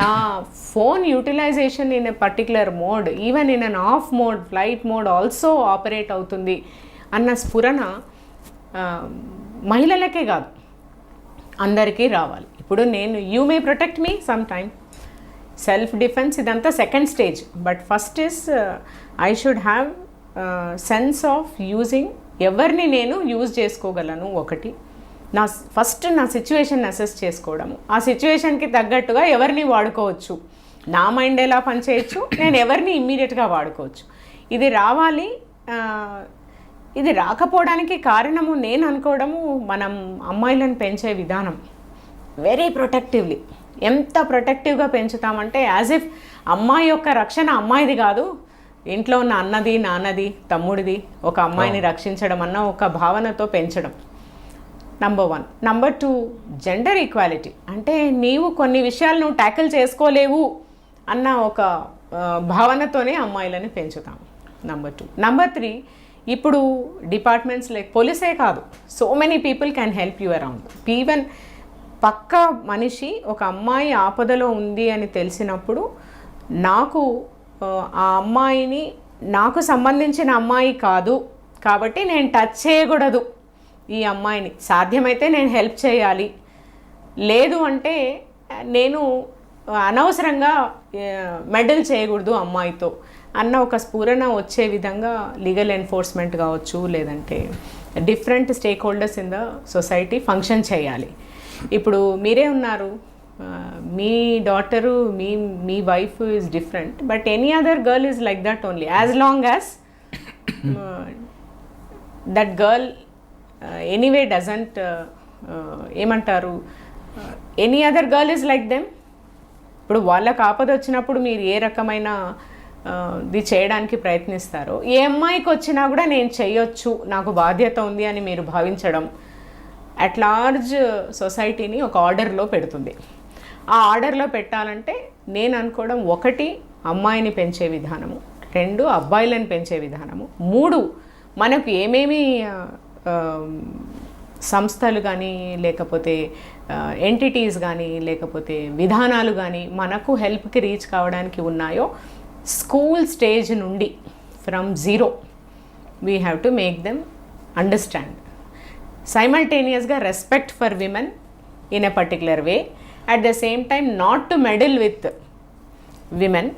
నా phone utilization in a particular mode, even in an off mode, flight mode also operate అవుతుంది అన్న స్ఫురణ మహిళలకే కాదు అందరికీ రావాలి. ఇప్పుడు నేను you may protect me some time, self defence ఇదంతా second stage, but first is I should have sense of using, ఎవరిని నేను యూజ్ చేసుకోగలను. ఒకటి ఫస్ట్ నా సిచ్యువేషన్ అసెస్ చేసుకోవడము, ఆ సిచ్యువేషన్కి తగ్గట్టుగా ఎవరిని వాడుకోవచ్చు, నా మైండ్ ఎలా పనిచేయచ్చు, నేను ఎవరిని ఇమ్మీడియట్గా వాడుకోవచ్చు. ఇది రావాలి. ఇది రాకపోవడానికి కారణము నేను అనుకోవడము మనం అమ్మాయిలను పెంచే విధానం వెరీ ప్రొటెక్టివ్లీ. ఎంత ప్రొటెక్టివ్గా పెంచుతామంటే యాజ్ ఇఫ్ అమ్మాయి యొక్క రక్షణ అమ్మాయిది కాదు, ఇంట్లో ఉన్న అన్నది, నాన్నది, తమ్ముడిది, ఒక అమ్మాయిని రక్షించడం అన్న ఒక భావనతో పెంచడం. నంబర్ 1. Number 2, gender equality. అంటే నీవు కొన్ని విషయాలు నువ్వు ట్యాకిల్ చేసుకోలేవు అన్న ఒక భావనతోనే అమ్మాయిలని పెంచుతాం. నంబర్ 2. నంబర్ 3, ఇప్పుడు డిపార్ట్మెంట్స్ లైక్ పోలీసే కాదు, so many people can help you around. Even పక్క మనిషి ఒక అమ్మాయి ఆపదలో ఉంది అని తెలిసినప్పుడు నాకు ఆ అమ్మాయిని నాకు సంబంధించిన అమ్మాయి కాదు కాబట్టి నేను టచ్ చేయకూడదు ఈ అమ్మాయిని, సాధ్యమైతే నేను హెల్ప్ చేయాలి, లేదు అంటే నేను అనవసరంగా మెడల్ చేయకూడదు అమ్మాయితో అన్న ఒక స్ఫురణ వచ్చే విధంగా లీగల్ ఎన్ఫోర్స్మెంట్ కావచ్చు, లేదంటే different stakeholders in the society function చేయాలి. ఇప్పుడు మీరే ఉన్నారు, మీ డాటరు, మీ wife is different, but any other girl is like that only, as long as that girl anyway doesn't ఏమంటారు, any other girl is like them. ఇప్పుడు వాళ్ళకి ఆపద వచ్చినప్పుడు మీరు ఏ రకమైన ఇది చేయడానికి ప్రయత్నిస్తారో, ఏ అమ్మాయికి వచ్చినా కూడా నేను చేయొచ్చు, నాకు బాధ్యత ఉంది అని మీరు భావించడం అట్ లార్జ్ సొసైటీని ఒక ఆర్డర్లో పెడుతుంది. ఆ ఆర్డర్లో పెట్టాలంటే నేను అనుకోవడం, 1 అమ్మాయిని పెంచే విధానము, 2 అబ్బాయిలను పెంచే విధానము, 3 మనకు ఏమేమి సంస్థలు కానీ లేకపోతే ఎంటిటీస్ కానీ లేకపోతే విధానాలు కానీ మనకు హెల్ప్కి రీచ్ కావడానికి ఉన్నాయో, స్కూల్ స్టేజ్ నుండి from 0 we have to make them understand. సైమల్టేనియస్గా respect for women in a particular way, at the same time not to meddle with women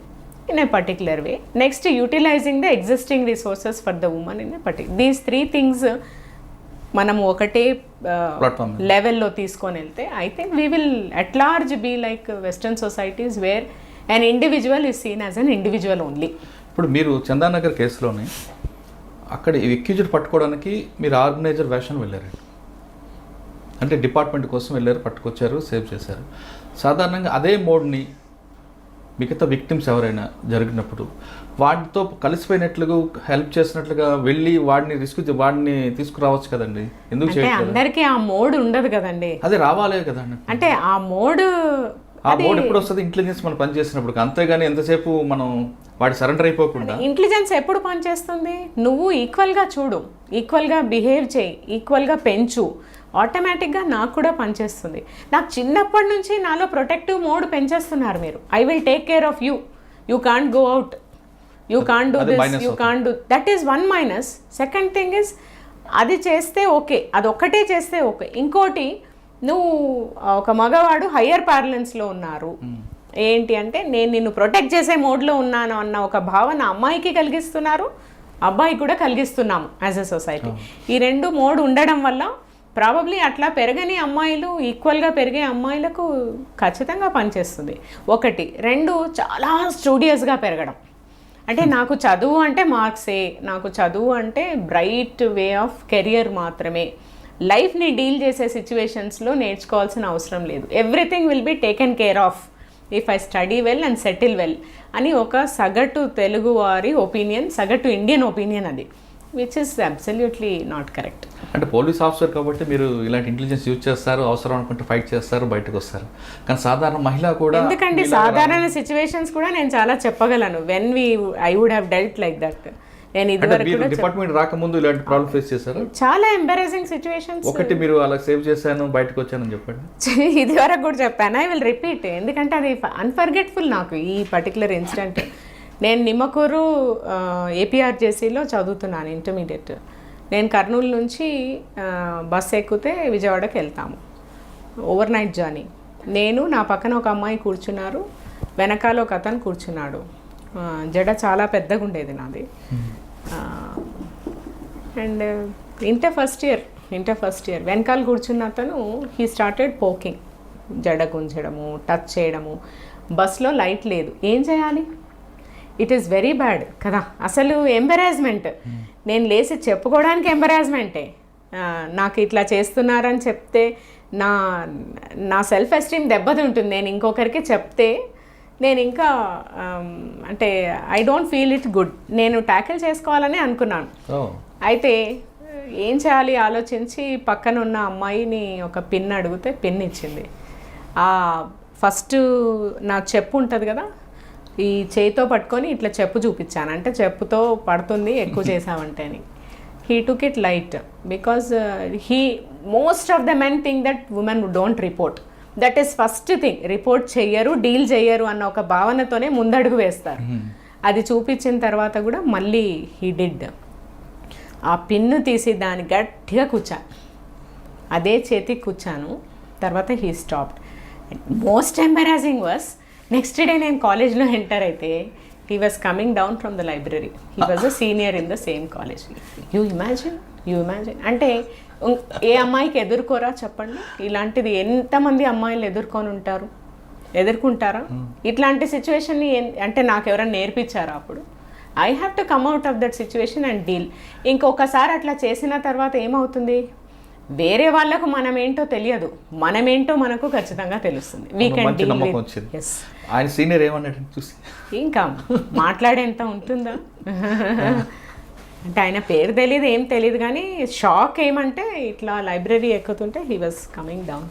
in a particular way. Next, utilizing the existing resources for the woman in a particular. These 3 things మనం ఒకటే లెవెల్లో తీసుకొని వెళ్తే I think we will at large be like western societies where an individual is seen as an individual only. ఇప్పుడు మీరు చందానగర్ కేసులోని అక్కడ accused పట్టుకోవడానికి మీరు ఆర్గనైజర్ వేషన్ వెళ్ళారు, అంటే డిపార్ట్మెంట్ కోసం వెళ్ళారు, పట్టుకొచ్చారు, సేవ్ చేశారు. సాధారణంగా అదే మోడ్ని మిగతా విక్టిమ్స్ ఎవరైనా జరిగినప్పుడు వాటితో కలిసిపోయినట్లుగా హెల్ప్ చేసినట్లుగా వెళ్ళి వాడిని తీసుకురావచ్చు కదండి, ఎందుకు చేయట్లేదు? అందరికీ ఆ మోడ్ ఉండదు కదండి, అది రావాలే కదండి. అంటే ఆ మోడ్ ఎప్పుడు వస్తుంది? ఇంటెలిజెన్స్ మనం పనిచేసినప్పుడు, అంతేగాని ఎంతసేపు మనం వాడి సరెండర్ అయిపోకుండా. ఇంటెలిజెన్స్ ఎప్పుడు పనిచేస్తుంది? నువ్వు ఈక్వల్గా చూడు, ఈక్వల్గా బిహేవ్ చేయి, ఈక్వల్గా పెంచు, ఆటోమేటిక్గా నాకు కూడా పనిచేస్తుంది. నాకు చిన్నప్పటి నుంచి నాలో ప్రొటెక్టివ్ మోడ్ పెంచేస్తున్నారు మీరు. I will take care of you, you can't go out, you can't do this, you can't do that is one minus. Second thing is అది చేస్తే ఓకే, అది ఒక్కటే చేస్తే ఓకే. ఇంకోటి, నువ్వు ఒక మగవాడు హయ్యర్ ప్యారలెన్స్లో ఉన్నారు, ఏంటి అంటే నేను నిన్ను ప్రొటెక్ట్ చేసే మోడ్లో ఉన్నాను అన్న ఒక భావన అమ్మాయికి కలిగిస్తున్నారు, అబ్బాయికి కూడా కలిగిస్తున్నాము యాజ్ ఎ సొసైటీ. ఈ 2 మోడ్ ఉండడం వల్ల ప్రాబబ్లీ అట్లా పెరగని అమ్మాయిలు, ఈక్వల్గా పెరిగే అమ్మాయిలకు ఖచ్చితంగా పనిచేస్తుంది. 1. 2, చాలా స్టూడియస్గా పెరగడం. అంటే నాకు చదువు అంటే మార్క్సే, నాకు చదువు అంటే బ్రైట్ వే ఆఫ్ కెరియర్ మాత్రమే, లైఫ్ని డీల్ చేసే సిచ్యువేషన్స్లో నేర్చుకోవాల్సిన అవసరం లేదు. Everything will be taken care of if I study well and settle well అని ఒక సగటు తెలుగు వారి ఒపీనియన్, సగటు ఇండియన్ ఒపీనియన్ అది, which is absolutely not correct. అంటే పోలీస్ ఆఫీసర్ కాబట్టి మీరు ఇలాంటి ఇంటెలిజెన్స్ యూజ్ చేస్తారు, అవసరం అనుకుంటే ఫైట్ చేస్తారు, బయటకు వస్తారు. కానీ సాధారణ మహిళ కూడా ఎందుకంటే సాధారణ సిచ్యువేషన్స్ కూడా నేను చాలా చెప్పగలను. When I would have dealt like that. నేను ఇదివరకు డిపార్ట్మెంట్ రాకముందు ఇలాంటి ప్రాబ్లమ్ ఫేస్ చేశారు. చాలా ఎంబారసింగ్ సిచ్యువేషన్స్. ఒకటి మీరు అలా సేవ్ చేశాను, బయటకు వచ్చానని చెప్పండి. ఇదివరకు కూడా చెప్పాను. ఐ విల్ రిపీట్, ఎందుకంటే అది అన్ఫర్గెట్ఫుల్ నాకు ఈ పర్టికులర్ ఇన్సిడెంట్. నేను నిమ్మకూరు ఏపీఆర్జేసీలో చదువుతున్నాను ఇంటర్మీడియట్. నేను కర్నూలు నుంచి బస్ ఎక్కితే విజయవాడకి వెళ్తాము, ఓవర్ నైట్ జర్నీ. నేను, నా పక్కన ఒక అమ్మాయి కూర్చున్నారు, వెనకాల ఒక అతను కూర్చున్నాడు. జడ చాలా పెద్దగా ఉండేది నాది. అండ్ ఇంటర్ ఫస్ట్ ఇయర్ వెనకాల కూర్చున్న అతను హీ స్టార్టెడ్ పోకింగ్, జడ గుంజడము, టచ్ చేయడము. బస్లో లైట్ లేదు, ఏం చేయాలి? ఇట్ ఈస్ వెరీ బ్యాడ్ కదా. అసలు ఎంబరాస్మెంట్, నేను లేచి చెప్పుకోవడానికి ఎంబరాస్మెంటే. నాకు ఇట్లా చేస్తున్నారని చెప్తే నా సెల్ఫ్ ఎస్టీమ్ దెబ్బతింటుంది. నేను ఇంకొకరికి చెప్తే నేను ఇంకా అంటే I don't feel it good. నేను ట్యాకిల్ చేసుకోవాలని అనుకున్నాను. అయితే ఏం చేయాలి ఆలోచించి పక్కన ఉన్న అమ్మాయిని ఒక పిన్ అడిగితే పిన్ ఇచ్చింది. ఫస్ట్ నా చెప్పు ఉంటుంది కదా, ఈ చేయితో పట్టుకొని ఇట్లా చెప్పు చూపించాను, అంటే చెప్పుతో పడుతుంది ఎక్కువ చేసావంటే అని. He took it light because most of the men think that women don't report. That is first thing. Report చెయ్యరు, డీల్ చెయ్యరు అన్న ఒక భావనతోనే ముందడుగు వేస్తారు. అది చూపించిన తర్వాత కూడా మళ్ళీ హీ డిడ్. ఆ పిన్ను తీసి దాన్ని గట్టిగా కూర్చాను, అదే చేతికి కూర్చాను. తర్వాత he stopped. Most embarrassing was next day నేను కాలేజ్లో ఎంటర్ అయితే he was coming down from the library. He was a senior in the same college. You imagine అంటే ఏ అమ్మాయికి ఎదుర్కోరా చెప్పండి? ఇలాంటిది ఎంతమంది అమ్మాయిలు ఎదుర్కొంటారా? ఇట్లాంటి సిచ్యువేషన్ని అంటే నాకు ఎవరైనా నేర్పించారా? అప్పుడు I have to come out of that situation and deal. ఇంకొకసారి అట్లా చేసిన తర్వాత ఏమవుతుంది, వేరే వాళ్ళకు మనమేంటో తెలియదు, మనమేంటో మనకు ఖచ్చితంగా తెలుస్తుంది. We can deal with. yes. ఆయన సీనియర్ ఏమన్నాడు చూసి ఇంకా మాట్లాడేంత ఉంటుందా? అంటే ఆయన పేరు తెలియదు, ఏం తెలియదు, కానీ షాక్ ఏమంటే ఇట్లా లైబ్రరీ ఎక్కుతుంటే హీ వాజ్ కమింగ్ డౌన్.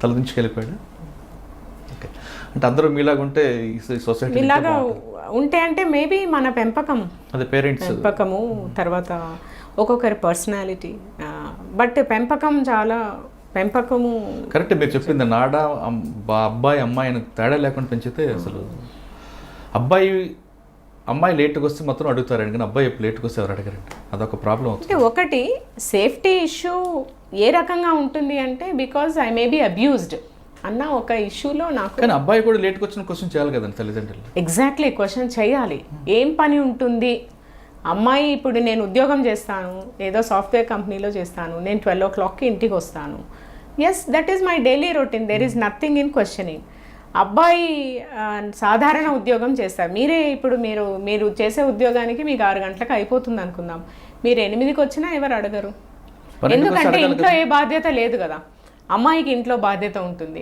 తలదించుకెళ్ళిపోయాడు. ఓకే, అంటే అందరూ మీలాగా ఉంటే సొసైటీ మీలాగా ఉంటే అంటే మేబీ మన పెంపకం, అదే పేరెంట్స్ పెంపకము, తర్వాత ఒక్కొక్కరి పర్సనాలిటీ. But పెంపకము correct. మీరు చెప్పింది నాడ అబ్బాయి అమ్మాయిని తేడా లేకుండా పెంచితే అసలు అమ్మాయి లేట్కి వస్తే మొత్తం అడుగుతారండి, కానీ అబ్బాయి ఎప్పుడు లేట్కి వస్తే ఎవరు అడగరండి. అదొక ప్రాబ్లం అవుతుంది. అంటే ఒకటి సేఫ్టీ ఇష్యూ ఏ రకంగా ఉంటుంది అంటే because I may be abused అన్న ఒక ఇష్యూలో నాకు. కానీ అబ్బాయి కూడా లేట్కి వచ్చిన క్వశ్చన్ చేయాలి కదండి తల్లిదండ్రులు. ఎగ్జాక్ట్లీ, క్వశ్చన్ చేయాలి. ఏం పని ఉంటుంది? అమ్మాయి ఇప్పుడు నేను ఉద్యోగం చేస్తాను, ఏదో సాఫ్ట్వేర్ కంపెనీలో చేస్తాను, నేను 12 o'clockకి ఇంటికి వస్తాను. Yes, that is my daily routine. There is nothing in questioning. అబ్బాయి సాధారణ ఉద్యోగం చేస్తారు. ఇప్పుడు మీరు చేసే ఉద్యోగానికి మీకు 6 గంటలకు అయిపోతుంది అనుకుందాం. మీరు 8కి వచ్చినా ఎవరు అడగరు, ఎందుకంటే ఇంట్లో ఏ బాధ్యత లేదు కదా. అమ్మాయికి ఇంట్లో బాధ్యత ఉంటుంది.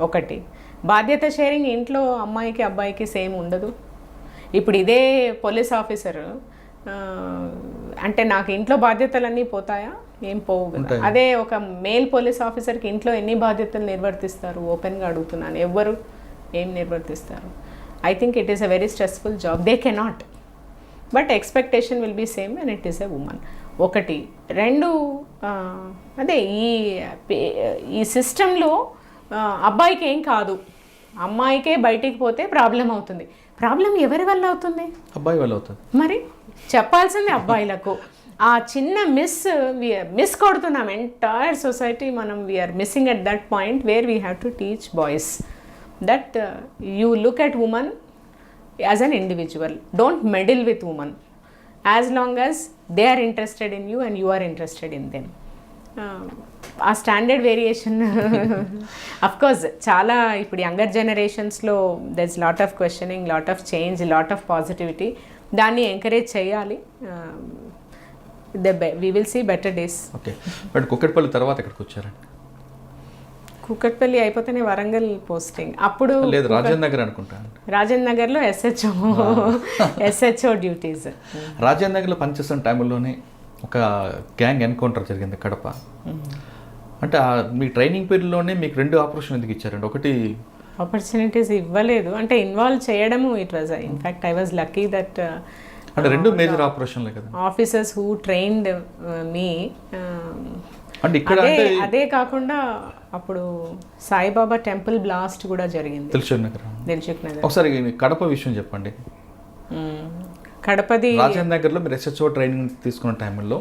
ఒకటి బాధ్యత షేరింగ్ ఇంట్లో అమ్మాయికి అబ్బాయికి సేమ్ ఉండదు. ఇప్పుడు ఇదే పోలీస్ ఆఫీసర్ అంటే నాకు ఇంట్లో బాధ్యతలన్నీ పోతాయా? ఏం పోవు కదా. అదే ఒక మేల్ పోలీస్ ఆఫీసర్కి ఇంట్లో ఎన్ని బాధ్యతలు నిర్వర్తిస్తారు? ఓపెన్గా అడుగుతున్నాను, ఎవ్వరు ఏం నిర్వర్తిస్తారు? I think it is a very stressful job. They cannot, but expectation will be same and it is a women. ఒకటి. రెండు, అదే ఈ సిస్టంలో అబ్బాయికి ఏం కాదు, అమ్మాయికే బయటికి పోతే ప్రాబ్లం అవుతుంది. ప్రాబ్లం ఎవరి వల్ల అవుతుంది? అబ్బాయి వల్ల అవుతుంది. మరి చెప్పాల్సింది అబ్బాయిలకు. ఆ చిన్న మిస్ కొడుతున్నాం ఎంటైర్ సొసైటీ. మనం we are missing at that point where we have to teach boys that you look at women as an individual. Don't meddle with women as long as they are interested in you and you are interested in them. ఆ standard variation of course చాలా ఇప్పుడు younger జనరేషన్స్లో there is lot of questioning, lot of change, lot of positivity. దాన్ని encourage చేయాలి. We will see better days. Okay, but Kukatpally తర్వాత ఎక్కడికి వచ్చారండి? Kukatpally అయిపోతేనే Warangal posting. అప్పుడు లేదు, రాజేంద్ర నగర్ అనుకుంటాను. రాజేంద్ర నగర్లో ఎస్హెచ్ఓ డ్యూటీస్. రాజేంద్ర నగర్లో పనిచేస్తున్న టైంలోనే ఒక గ్యాంగ్ ఎన్కౌంటర్ జరిగింది కడప. అంటే మీ ట్రైనింగ్ పీరియడ్లోనే మీకు 2 ఆపరేషన్ ఎందుకు ఇచ్చారండి? ఒకటి ఆపర్చునిటీస్ ఇవ్వలేదు, అంటే ఇన్వాల్వ్ చేయడము. It was in fact I was lucky that అంటే 2 మేజర్ ఆపరేషన్లే కదా. ఆఫీసర్స్ హూ ట్రైన్డ్ మీ. అంటే ఇక్కడ అదే కాకుండా అప్పుడు సాయిబాబా టెంపుల్ బ్లాస్ట్ కూడా జరిగింది దిల్సుఖ్ నగర్. నగర్. ఒకసారి కడప విషయం చెప్పండి. కడపది రాజేంద్ర నగర్లో మీరు ఎస్హెచ్ఓ ట్రైనింగ్ తీసుకున్న టైంలో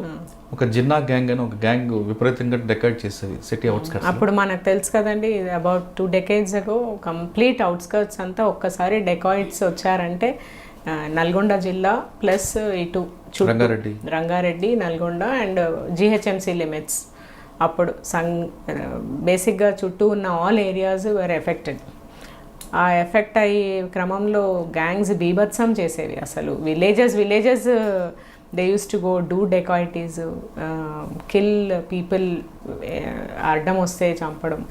ఒక జిన్నా గ్యాంగ్ అని ఒక గ్యాంగ్ విపరీతంగా డెకైడ్ చేసేది సిటీ అవుట్స్కట్స్. అప్పుడు మనకు తెలుసు కదండి, about 2 decades ago complete outskirts అంతా ఒక్కసారి డెకాయిడ్స్ వచ్చారంటే నల్గొండ జిల్లా ప్లస్ ఇటు Rangareddy, Nalgonda and GHMC limits. అప్పుడు బేసిక్గా చుట్టూ ఉన్న ఆల్ ఏరియాస్ వర్ ఎఫెక్టెడ్. ఆ ఎఫెక్ట్ అయ్యే క్రమంలో గ్యాంగ్స్ బీభత్సం చేసేవి. అసలు villages they use to go do dacoities, kill people, అడ్డం వస్తే చంపడం.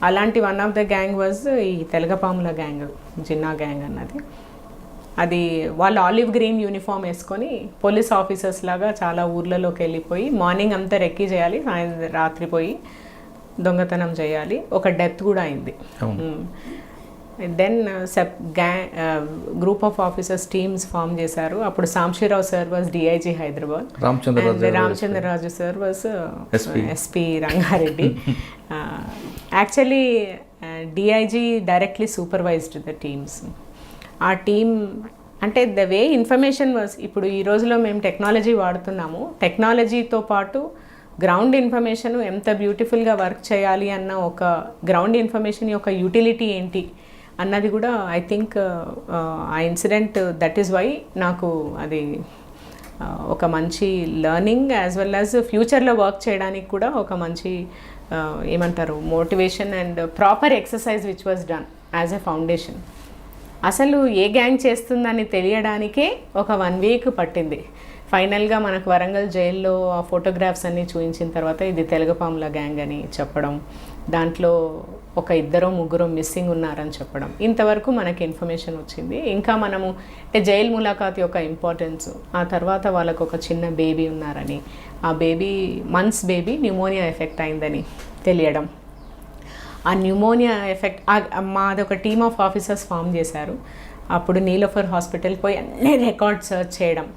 అలాంటి one of the gang was ఈ తెలగపాముల గ్యాంగ్, జిన్నా గ్యాంగ్ అన్నది. అది వాళ్ళు ఆలివ్ గ్రీన్ యూనిఫామ్ వేసుకొని పోలీస్ ఆఫీసర్స్ లాగా చాలా ఊర్లలోకి వెళ్ళిపోయి మార్నింగ్ అంతా రెక్కీ చేయాలి, రాత్రి పోయి దొంగతనం చేయాలి. ఒక డెత్ కూడా అయింది. Then group of officers teams form చేశారు. అప్పుడు Samshirao sir was DIG Hyderabad, Ramachandraraju sir was SP Rangareddy. Actually DIG directly supervised the teams. ఆ టీమ్ అంటే ద వే ఇన్ఫర్మేషన్ వాజ్, ఇప్పుడు ఈ రోజులో మేము టెక్నాలజీ వాడుతున్నాము, టెక్నాలజీతో పాటు గ్రౌండ్ ఇన్ఫర్మేషన్ ఎంత బ్యూటిఫుల్గా వర్క్ చేయాలి అన్న ఒక గ్రౌండ్ ఇన్ఫర్మేషన్ యొక్క యూటిలిటీ ఏంటి అన్నది కూడా ఐ థింక్ ఆ ఇన్సిడెంట్ దట్ ఈస్ వై నాకు అది ఒక మంచి లెర్నింగ్ యాజ్ వెల్ యాజ్ ఫ్యూచర్లో వర్క్ చేయడానికి కూడా ఒక మంచి ఏమంటారు motivation and proper exercise which was done as a foundation. అసలు ఏ గ్యాంగ్ చేస్తుందని తెలియడానికే ఒక 1 week పట్టింది. ఫైనల్గా మనకు వరంగల్ జైల్లో ఆ ఫోటోగ్రాఫ్స్ అన్నీ చూపించిన తర్వాత ఇది తెలగపాముల గ్యాంగ్ అని చెప్పడం, దాంట్లో ఒక 2-3 మిస్సింగ్ ఉన్నారని చెప్పడం, ఇంతవరకు మనకి ఇన్ఫర్మేషన్ వచ్చింది. ఇంకా మనము అంటే జైల్ ములాఖాత్ యొక్క ఇంపార్టెన్స్, ఆ తర్వాత వాళ్ళకు ఒక చిన్న బేబీ ఉన్నారని, ఆ baby months baby pneumonia effect అయిందని తెలియడం, ఆ న్యూమోనియా ఎఫెక్ట్ మాది ఒక టీమ్ ఆఫ్ ఆఫీసర్స్ ఫామ్ చేశారు. అప్పుడు నీలోఫర్ హాస్పిటల్ పోయి అన్ని రికార్డ్ సర్చ్ చేయడం,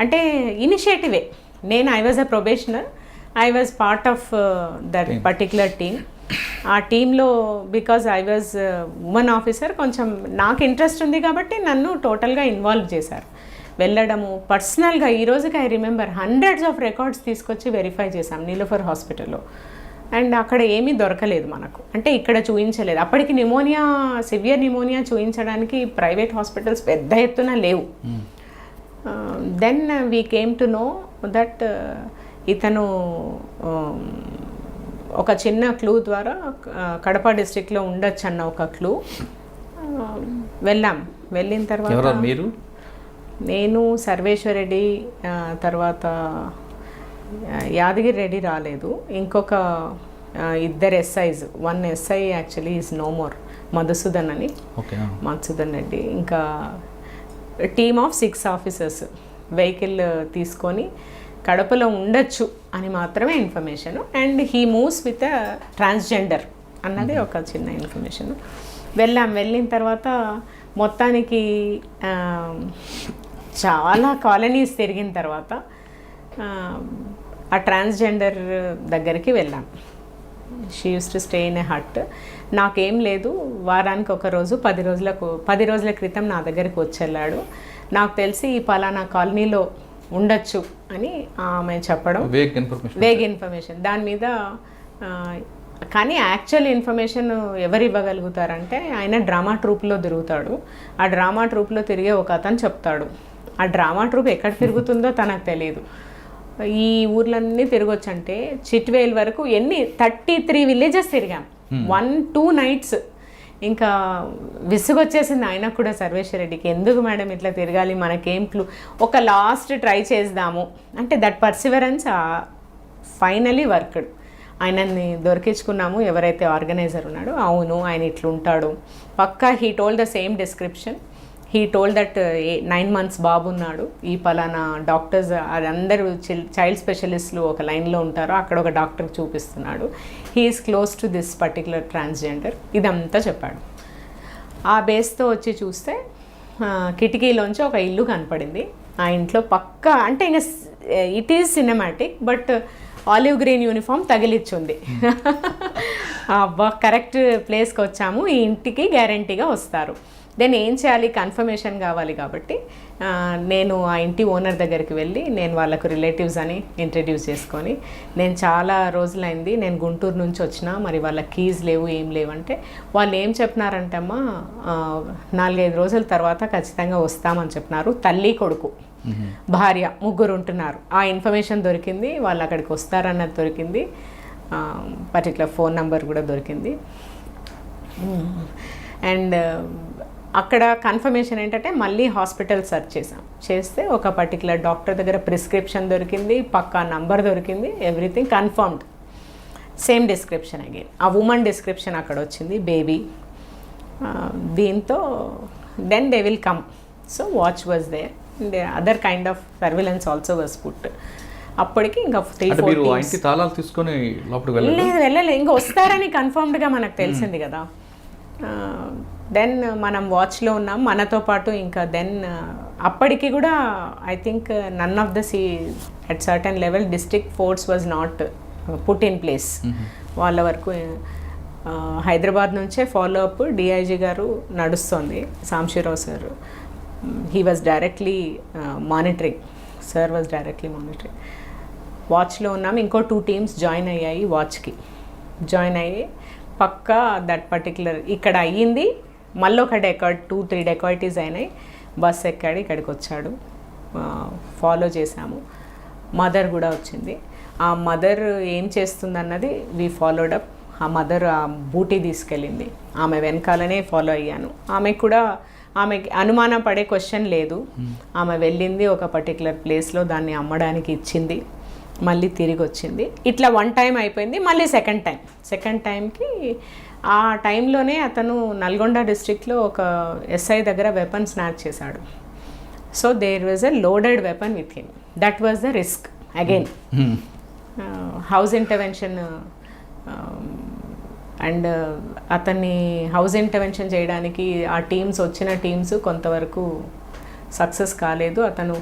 అంటే ఇనిషియేటివే. నేను I was a probationer, I was part of that particular team. ఆ టీంలో because I was women officer, కొంచెం నాకు ఇంట్రెస్ట్ ఉంది కాబట్టి నన్ను టోటల్గా ఇన్వాల్వ్ చేశారు. వెళ్ళడము పర్సనల్గా ఈ రోజుకి I remember hundreds of records తీసుకొచ్చి వెరిఫై చేశాం నీలోఫర్ హాస్పిటల్లో. అండ్ అక్కడ ఏమీ దొరకలేదు మనకు, అంటే ఇక్కడ చూపించలేదు. అప్పటికి న్యూమోనియా, సివియర్ న్యూమోనియా చూపించడానికి ప్రైవేట్ హాస్పిటల్స్ పెద్ద ఎత్తున లేవు. Then we came to know that ఇతను ఒక చిన్న క్లూ ద్వారా కడప డిస్ట్రిక్ట్లో ఉండొచ్చు అన్న ఒక క్లూ. వెళ్ళిన తర్వాత మీరు, నేను, సర్వేశ్వరరెడ్డి, తర్వాత యాదగిరి రెడ్డి రాలేదు, ఇంకొక 2 SIs, 1 SI actually is no more, Madhusudan అని, మధుసూదన్ రెడ్డి, ఇంకా టీమ్ ఆఫ్ 6 ఆఫీసర్స్ వెహికల్ తీసుకొని కడపలో ఉండొచ్చు అని మాత్రమే information. And he moves with transgender అన్నది ఒక చిన్న ఇన్ఫర్మేషన్. వెళ్ళిన తర్వాత మొత్తానికి చాలా కాలనీస్ తిరిగిన తర్వాత ఆ ట్రాన్స్జెండర్ దగ్గరికి వెళ్ళాం. She use to stay in a hut. నాకేం లేదు, వారానికి ఒక రోజు 10 రోజుల క్రితం నా దగ్గరికి వచ్చేళ్ళాడు. నాకు తెలిసి ఈ పలానా కాలనీలో ఉండొచ్చు అని ఆమె చెప్పడం, వేగ్ ఇన్ఫర్మేషన్. దాని మీద కానీ యాక్చువల్ ఇన్ఫర్మేషన్ ఎవరు ఇవ్వగలుగుతారంటే ఆయన డ్రామా ట్రూప్లో తిరుగుతాడు. ఆ డ్రామా ట్రూప్లో తిరిగే ఒక అతను చెప్తాడు. ఆ డ్రామా ట్రూప్ ఎక్కడ తిరుగుతుందో తనకు తెలియదు. ఈ ఊర్లన్నీ తిరగొచ్చంటే చిట్వేల్ వరకు 33 విలేజెస్ తిరిగాం, 1-2 nights. ఇంకా విసుగొచ్చేసింది ఆయనకు కూడా, సర్వేశ్వరరెడ్డికి. ఎందుకు మేడం ఇట్లా తిరగాలి, మనకేం ఒక లాస్ట్ ట్రై చేద్దాము అంటే దట్ పర్సివరెన్స్ ఫైనలీ వర్క్డ్. ఆయనని దొరికించుకున్నాము, ఎవరైతే ఆర్గనైజర్ ఉన్నాడో. అవును, ఆయన ఇట్లుంటాడు పక్కా. He told the same description. He told that 9 months బాబు ఉన్నాడు, ఈ పలానా డాక్టర్స్ అది అందరూ చైల్డ్ స్పెషలిస్టులు ఒక లైన్లో ఉంటారో అక్కడ ఒక డాక్టర్ చూపిస్తున్నాడు, he is close to this particular transgender. ఇదంతా చెప్పాడు. ఆ బేస్తో వచ్చి చూస్తే కిటికీలోంచి ఒక ఇల్లు కనపడింది. ఆ ఇంట్లో పక్కా అంటే ఇంకా it is cinematic, but olive green uniform తగిలిచ్చుంది. అబ్బా, కరెక్ట్ ప్లేస్కి వచ్చాము, ఈ ఇంటికి గ్యారంటీగా వస్తారు. దెన్ ఏం చేయాలి, కన్ఫర్మేషన్ కావాలి కాబట్టి నేను ఆ ఇంటి ఓనర్ దగ్గరికి వెళ్ళి నేను వాళ్ళకు రిలేటివ్స్ అని ఇంట్రడ్యూస్ చేసుకొని, నేను చాలా రోజులైంది, నేను గుంటూరు నుంచి వచ్చిన, మరి వాళ్ళ కీస్ లేవు ఏం లేవంటే వాళ్ళు ఏం చెప్పినారంటమ్మా, 4-5 రోజుల తర్వాత ఖచ్చితంగా వస్తామని చెప్పినారు. తల్లి కొడుకు భార్య ముగ్గురు ఉంటున్నారు. ఆ ఇన్ఫర్మేషన్ దొరికింది, వాళ్ళు అక్కడికి వస్తారన్నది దొరికింది, పర్టికులర్ ఫోన్ నెంబర్ కూడా దొరికింది. అండ్ అక్కడ కన్ఫర్మేషన్ ఏంటంటే మళ్ళీ హాస్పిటల్ సెర్చ్ చేస్తే ఒక పర్టికులర్ డాక్టర్ దగ్గర ప్రిస్క్రిప్షన్ దొరికింది, పక్కా నంబర్ దొరికింది, everything confirmed. Same description again, ఆ ఉమెన్ డిస్క్రిప్షన్ అక్కడ వచ్చింది, బేబీ. దీంతో then they will come. So watch was there, other kind of surveillance also was put. అప్పటికి ఇంకా 3-4 తాళాలు తీసుకొని లోపలికి వెళ్ళలేదు, ఇంకా వస్తారని కన్ఫర్మ్డ్గా మనకు తెలిసింది కదా. దెన్ మనం వాచ్లో ఉన్నాం మనతో పాటు. ఇంకా దెన్ అప్పటికి కూడా I think none of the at certain level district force was not put in place. వాళ్ళ వరకు హైదరాబాద్ నుంచే ఫాలో అప్ డిఐజీ గారు నడుస్తుంది, Samshirao sir. He was directly monitoring, sir was directly monitoring. వాచ్లో ఉన్నాం, ఇంకో 2 teams జాయిన్ అయ్యాయి, వాచ్కి జాయిన్ అయ్యి పక్కా దట్ పర్టికులర్ ఇక్కడ అయ్యింది. మళ్ళీ ఒక 2-3 డెకాయిటీస్ అయినాయి. బస్ ఎక్కాడు, ఇక్కడికి వచ్చాడు, ఫాలో చేశాము. మదర్ కూడా వచ్చింది. ఆ మదర్ ఏం చేస్తుందన్నది వీ ఫాలోడ్ అప్. ఆ మదర్ ఆ బూటీ తీసుకెళ్ళింది, ఆమె వెనకాలనే ఫాలో అయ్యాను. ఆమెకి అనుమానం పడే క్వశ్చన్ లేదు. ఆమె వెళ్ళింది ఒక పర్టికులర్ ప్లేస్లో, దాన్ని అమ్మడానికి ఇచ్చింది, మళ్ళీ తిరిగి వచ్చింది. ఇట్లా 1 time అయిపోయింది. మళ్ళీ సెకండ్ టైంకి ఆ టైంలోనే అతను నల్గొండ డిస్ట్రిక్ట్లో ఒక ఎస్ఐ దగ్గర వెపన్ స్నాచ్ చేశాడు. So there was a loaded weapon with him. That was the risk again. House intervention and అతన్ని హౌస్ ఇంటర్వెన్షన్ చేయడానికి ఆ వచ్చిన టీమ్స్ కొంతవరకు సక్సెస్ కాలేదు. అతను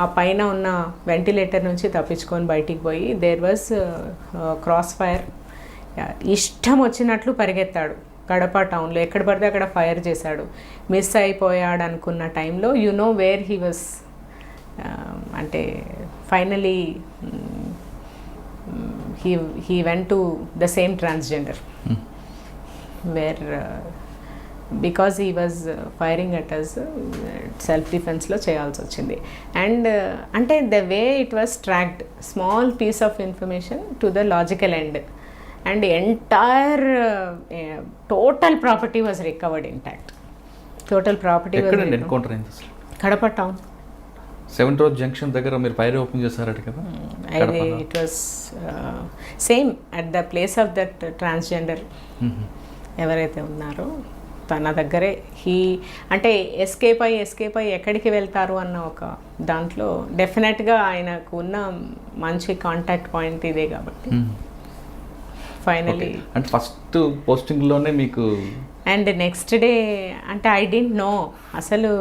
ఆ పైన ఉన్న వెంటిలేటర్ నుంచి తప్పించుకొని బయటికి పోయి దేర్ వాజ్ క్రాస్ ఫైర్. ఇష్టం వచ్చినట్లు పరిగెత్తాడు కడప టౌన్లో, ఎక్కడ పడితే అక్కడ ఫైర్ చేశాడు. మిస్ అయిపోయాడు అనుకున్న టైంలో you know where he was, అంటే finally he went to the same transgender where because he was firing at us, self defense lo cheyalsi vachindi. And ante the way it was tracked, small piece of information to the logical end, and the entire total property was recovered intact. Total property was encounter అయింది అసలు Kadapa town 7th Road junction దగ్గర మీరు fire open చేశారట కదా. It was same at the place of that transgender ఎవరైతే ఉన్నారో తన దగ్గరే అంటే ఎస్కేప్ అయ్యి ఎక్కడికి వెళ్తారు అన్న ఒక దాంట్లో డెఫినెట్గా ఆయనకు ఉన్న మంచి కాంటాక్ట్ పాయింట్ ఇదే కాబట్టి ఫైనలీ అంటే ఫస్ట్ పోస్టింగ్లోనే మీకు. అండ్ నెక్స్ట్ డే అంటే ఐ డింట్ నో అసలు.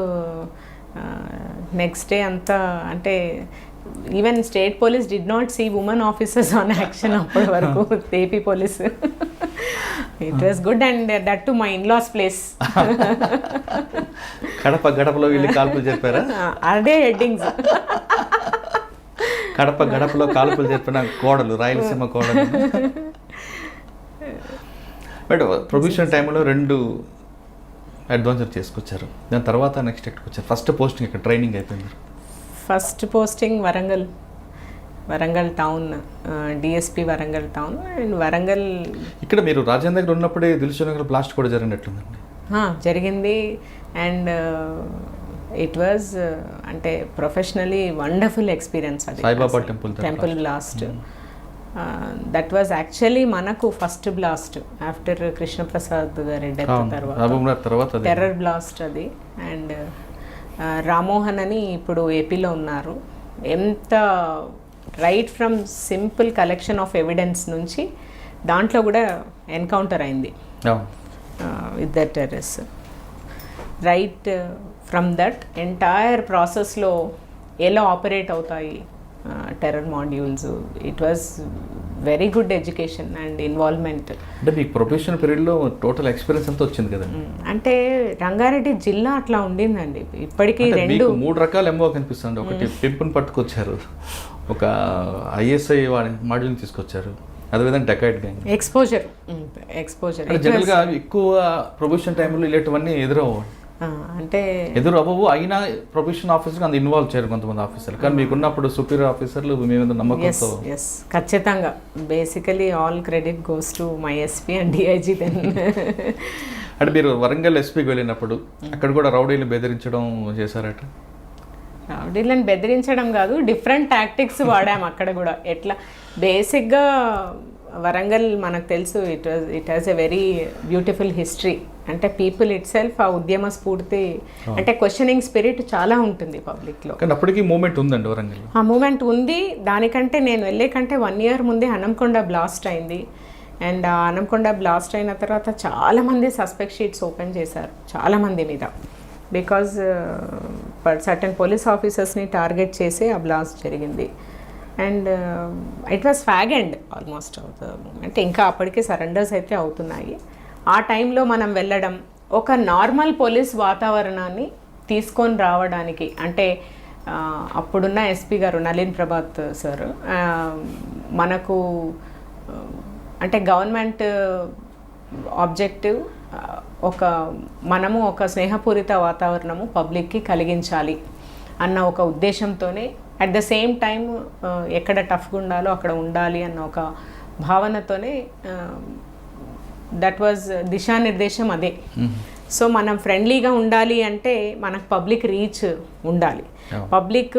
నెక్స్ట్ డే అంతా అంటే even state police did not see women officers on action అప్పటి వరకు. AP police, it was good. And that to my in laws place. గడపలో వీళ్ళు కాల్పులు చెప్పారా? అదే హెడ్డింగ్స్. గడపలో కాల్పులు చెప్పిన కోడలు, రాయలసీమ కోడలు. బట్ ప్రొఫెషనల్ టైంలో 2 అడ్వాన్సర్ చేసుకొచ్చారు. దాని తర్వాత నెక్స్ట్ ఎక్కడికి వచ్చారు? ఫస్ట్ పోస్టింగ్ ఇక్కడ ట్రైనింగ్ అయిపోయింది. First posting Warangal town, DSP Warangal town. And Warangal ఇక్కడ మీరు రాజేంద్ర దగ్గర ఉన్నప్పుడే దిల్సుఖ్నగర్ బ్లాస్ట్ కూడా జరిగినట్లుందండి. జరిగింది. అండ్ ఇట్ వాజ్ అంటే ప్రొఫెషనలీ వండర్ఫుల్ ఎక్స్పీరియన్స్. అది Saibaba temple blast. That was actually మనకు ఫస్ట్ బ్లాస్ట్ ఆఫ్టర్ కృష్ణప్రసాద్ గారి డెత్ తర్వాత టెర్రర్ బ్లాస్ట్ అది. అండ్ రామ్మోహన్ అని ఇప్పుడు ఏపీలో ఉన్నారు. ఎంత right from simple collection of evidence నుంచి దాంట్లో కూడా ఎన్కౌంటర్ అయింది ఇద్దరు terrorist. Right from that entire ప్రాసెస్లో ఎలా ఆపరేట్ అవుతాయి terror modules, it was very good education and involvement. అంటే మీకు ప్రొఫెషనల్ పీరియడ్లో టోటల్ ఎక్స్పీరియన్స్ అంతా వచ్చింది కదా? అంటే రంగారెడ్డి జిల్లా అట్లా ఉండిందండి. ఇప్పటికీ 3 రకాల ఎంఓ కనిపిస్తుంది. ఒకటి పెంపుని పట్టుకొచ్చారు, ఒక ఐఎస్ఐ మాడ్యూల్ తీసుకొచ్చారు, అదేవిధంగా డెకాయిట్ గ్యాంగ్, ఎక్స్పోజర్. జనరల్గా ఎక్కువ ప్రొఫెషన్ టైంలో ఇలాంటివన్నీ అంటే అవ్వవు. అయినా ప్రొఫెషన్ ఆఫీసర్ అంత ఇన్వాల్వ్ చేయరు కొంతమంది ఆఫీసర్లు, కానీ మీకున్నప్పుడు సుపీరియర్ ఆఫీసర్లు మీ మీద నమ్మకంతో. ఖచ్చితంగా basically all credit goes to my SP and DIG then. అంటే మీరు వరంగల్ ఎస్పీకి వెళ్ళినప్పుడు అక్కడ కూడా రౌడీలు బెదిరించడం చేశారట? రౌడీలను బెదిరించడం కాదు, డిఫరెంట్ టాక్టిక్స్ వాడాము అక్కడ కూడా. ఎట్లా బేసిక్గా వరంగల్ మనకు తెలుసు, it has a very beautiful history. అంటే పీపుల్ ఇట్ సెల్ఫ్ ఆ ఉద్యమ స్ఫూర్తి, అంటే క్వశ్చనింగ్ స్పిరిట్ చాలా ఉంటుంది పబ్లిక్లో. కానీ అప్పటికి మూమెంట్ ఉందండి వరంగల్? ఆ మూమెంట్ ఉంది. దానికంటే నేను వెళ్ళే కంటే 1 year ముందే హనంకొండ బ్లాస్ట్ అయింది. అండ్ ఆ హనంకొండ బ్లాస్ట్ అయిన తర్వాత చాలామంది సస్పెక్ట్ షీట్స్ ఓపెన్ చేశారు చాలామంది మీద, బికాజ్ సర్టన్ పోలీస్ ఆఫీసర్స్ని టార్గెట్ చేసి ఆ బ్లాస్ట్ జరిగింది. And it was fag and almost of the moment. ఇంకా అప్పటికే సరెండర్స్ అయితే అవుతున్నాయి. ఆ టైంలో మనం వెళ్ళడం, ఒక నార్మల్ పోలీస్ వాతావరణాన్ని తీసుకొని రావడానికి, అంటే అప్పుడున్న ఎస్పీ గారు నలిన్ ప్రభాత్ సార్ మనకు అంటే గవర్నమెంట్ ఆబ్జెక్టివ్ మనము ఒక స్నేహపూరిత వాతావరణము పబ్లిక్కి కలిగించాలి అన్న ఒక ఉద్దేశంతోనే, అట్ ద సేమ్ టైం ఎక్కడ టఫ్గా ఉండాలో అక్కడ ఉండాలి అన్న ఒక భావనతోనే దట్ వాజ్ దిశానిర్దేశం అదే. సో మనం ఫ్రెండ్లీగా ఉండాలి అంటే మనకు పబ్లిక్ రీచ్ ఉండాలి. పబ్లిక్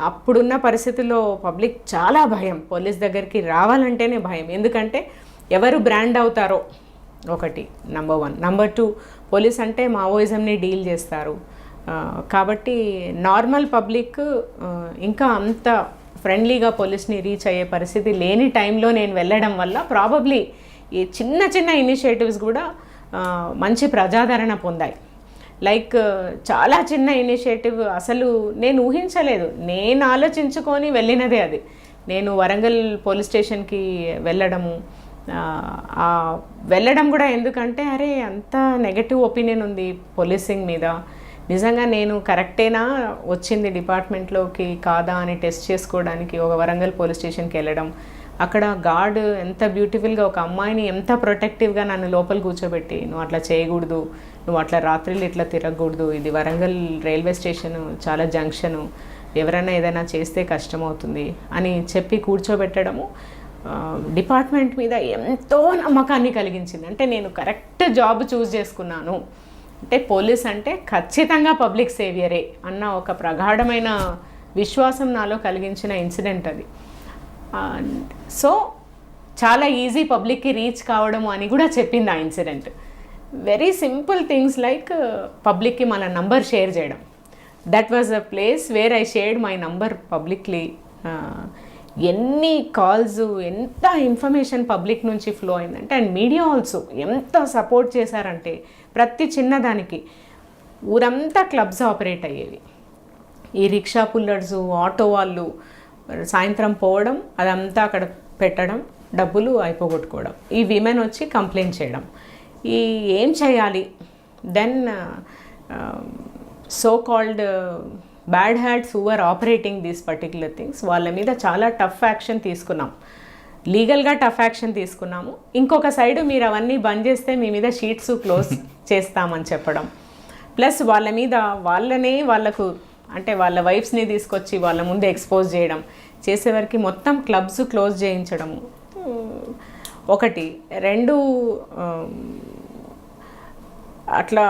అప్పుడున్న పరిస్థితుల్లో పబ్లిక్ చాలా భయం, పోలీస్ దగ్గరికి రావాలంటేనే భయం. ఎందుకంటే ఎవరు బ్రాండ్ అవుతారో ఒకటి, నెంబర్ 1. నెంబర్ 2, పోలీస్ అంటే మావోయిజంని డీల్ చేస్తారు. కాబట్టి నార్మల్ పబ్లిక్ ఇంకా అంత ఫ్రెండ్లీగా పోలీస్ని రీచ్ అయ్యే పరిస్థితి లేని టైంలో నేను వెళ్ళడం వల్ల ప్రాబబ్లీ ఈ చిన్న చిన్న ఇనిషియేటివ్స్ కూడా మంచి ప్రజాదరణ పొందాయి. లైక్ చాలా చిన్న ఇనిషియేటివ్ అసలు నేను ఊహించలేదు, నేను ఆలోచించుకొని వెళ్ళినదే అది. నేను వరంగల్ పోలీస్ స్టేషన్కి వెళ్ళడం కూడా ఎందుకంటే అరే అంత నెగటివ్ ఒపీనియన్ ఉంది పోలీసింగ్ మీద, నిజంగా నేను కరెక్టేనా వచ్చింది డిపార్ట్మెంట్లోకి కాదా అని టెస్ట్ చేసుకోవడానికి ఒక వరంగల్ పోలీస్ స్టేషన్కి వెళ్ళడం. అక్కడ గార్డ్ ఎంత బ్యూటిఫుల్గా ఒక అమ్మాయిని ఎంత ప్రొటెక్టివ్గా నన్ను లోపల కూర్చోబెట్టి, నువ్వు అట్లా చేయకూడదు, నువ్వు అట్లా రాత్రిళ్ళు ఇట్లా తిరగకూడదు, ఇది వరంగల్ రైల్వే స్టేషను, చాలా జంక్షను, ఎవరైనా ఏదైనా చేస్తే కష్టమవుతుంది అని చెప్పి కూర్చోబెట్టడము డిపార్ట్మెంట్ మీద ఎంతో నమ్మకాన్ని కలిగించింది. అంటే నేను కరెక్ట్ జాబ్ చూస్ చేసుకున్నాను, అంటే పోలీస్ అంటే ఖచ్చితంగా పబ్లిక్ సేవియరే అన్న ఒక ప్రగాఢమైన విశ్వాసం నాలో కలిగించిన ఇన్సిడెంట్ అది. సో చాలా ఈజీ పబ్లిక్కి రీచ్ కావడము అని కూడా చెప్పింది ఆ incident. Very simple things like పబ్లిక్కి మన నంబర్ షేర్ చేయడం. That was a place where I shared my number publicly. ఎన్ని కాల్స్, ఎంత ఇన్ఫర్మేషన్ పబ్లిక్ నుంచి ఫ్లో అయిందంటే, అండ్ మీడియా ఆల్సో ఎంత సపోర్ట్ చేశారంటే ప్రతి చిన్నదానికి. ఊరంతా క్లబ్స్ ఆపరేట్ అయ్యేవి. ఈ రిక్షా పుల్లర్స్, ఆటో వాళ్ళు సాయంత్రం పోవడం, అదంతా అక్కడ పెట్టడం, డబ్బులు అయిపోగొట్టుకోవడం, ఈ విమెన్ వచ్చి కంప్లైంట్ చేయడం, ఈ ఏం చేయాలి. Then so called bad hats who are operating these particular things, వాళ్ళ మీద చాలా టఫ్ యాక్షన్ తీసుకున్నాం, లీగల్గా టఫ్ యాక్షన్ తీసుకున్నాము. ఇంకొక సైడు మీరు అవన్నీ బంద్ చేస్తే మీ మీద షీట్స్ క్లోజ్ చేస్తామని చెప్పడం, ప్లస్ వాళ్ళ మీద వాళ్ళకు అంటే వాళ్ళ వైఫ్స్ని తీసుకొచ్చి వాళ్ళ ముందు ఎక్స్పోజ్ చేయడం, చేసేవరకు మొత్తం క్లబ్స్ క్లోజ్ చేయించడము ఒకటి. 2 అట్లా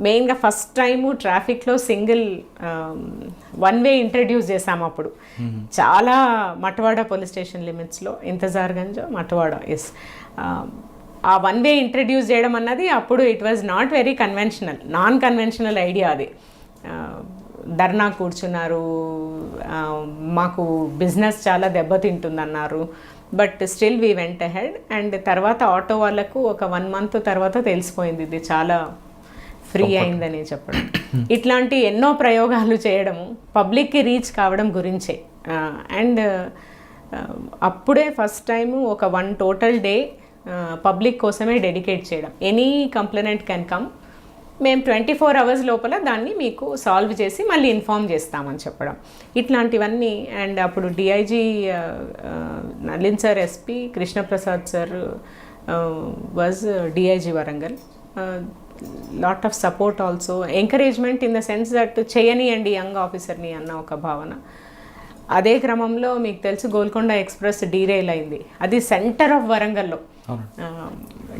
మెయిన్గా ఫస్ట్ టైము ట్రాఫిక్లో సింగిల్ వన్ వే ఇంట్రడ్యూస్ చేసాము అప్పుడు. చాలా మటవాడ పోలీస్ స్టేషన్ లిమిట్స్లో, ఇంతజార్గంజ్ మటవాడ, ఎస్. ఆ వన్ వే ఇంట్రడ్యూస్ చేయడం అన్నది అప్పుడు it was not very conventional, non conventional idea అది. ధర్నా కూర్చున్నారు, మాకు బిజినెస్ చాలా దెబ్బతింటుందన్నారు. But still we went ahead. And తర్వాత ఆటో వాళ్ళకు ఒక 1 month తర్వాత తెలిసిపోయింది ఇది చాలా ఫ్రీ అయిందని చెప్పడం. ఇట్లాంటి ఎన్నో ప్రయోగాలు చేయడము పబ్లిక్కి రీచ్ కావడం గురించే. అండ్ అప్పుడే ఫస్ట్ టైము ఒక 1 total day పబ్లిక్ కోసమే డెడికేట్ చేయడం. ఎనీ కంప్లైంట్ కెన్ కమ్, మేము 24 hours లోపల దాన్ని మీకు సాల్వ్ చేసి మళ్ళీ ఇన్ఫామ్ చేస్తామని చెప్పడం, ఇట్లాంటివన్నీ. అండ్ అప్పుడు DIG Nalin sir, SP Krishnaprasad sir was DIG Warangal. Lot of support also, encouragement in the sense that చేయనియండి యంగ్ ఆఫీసర్ని అన్న ఒక భావన. అదే క్రమంలో మీకు తెలుసు గోల్కొండ ఎక్స్ప్రెస్ డీరైల్ అయింది. అది సెంటర్ ఆఫ్ వరంగల్లో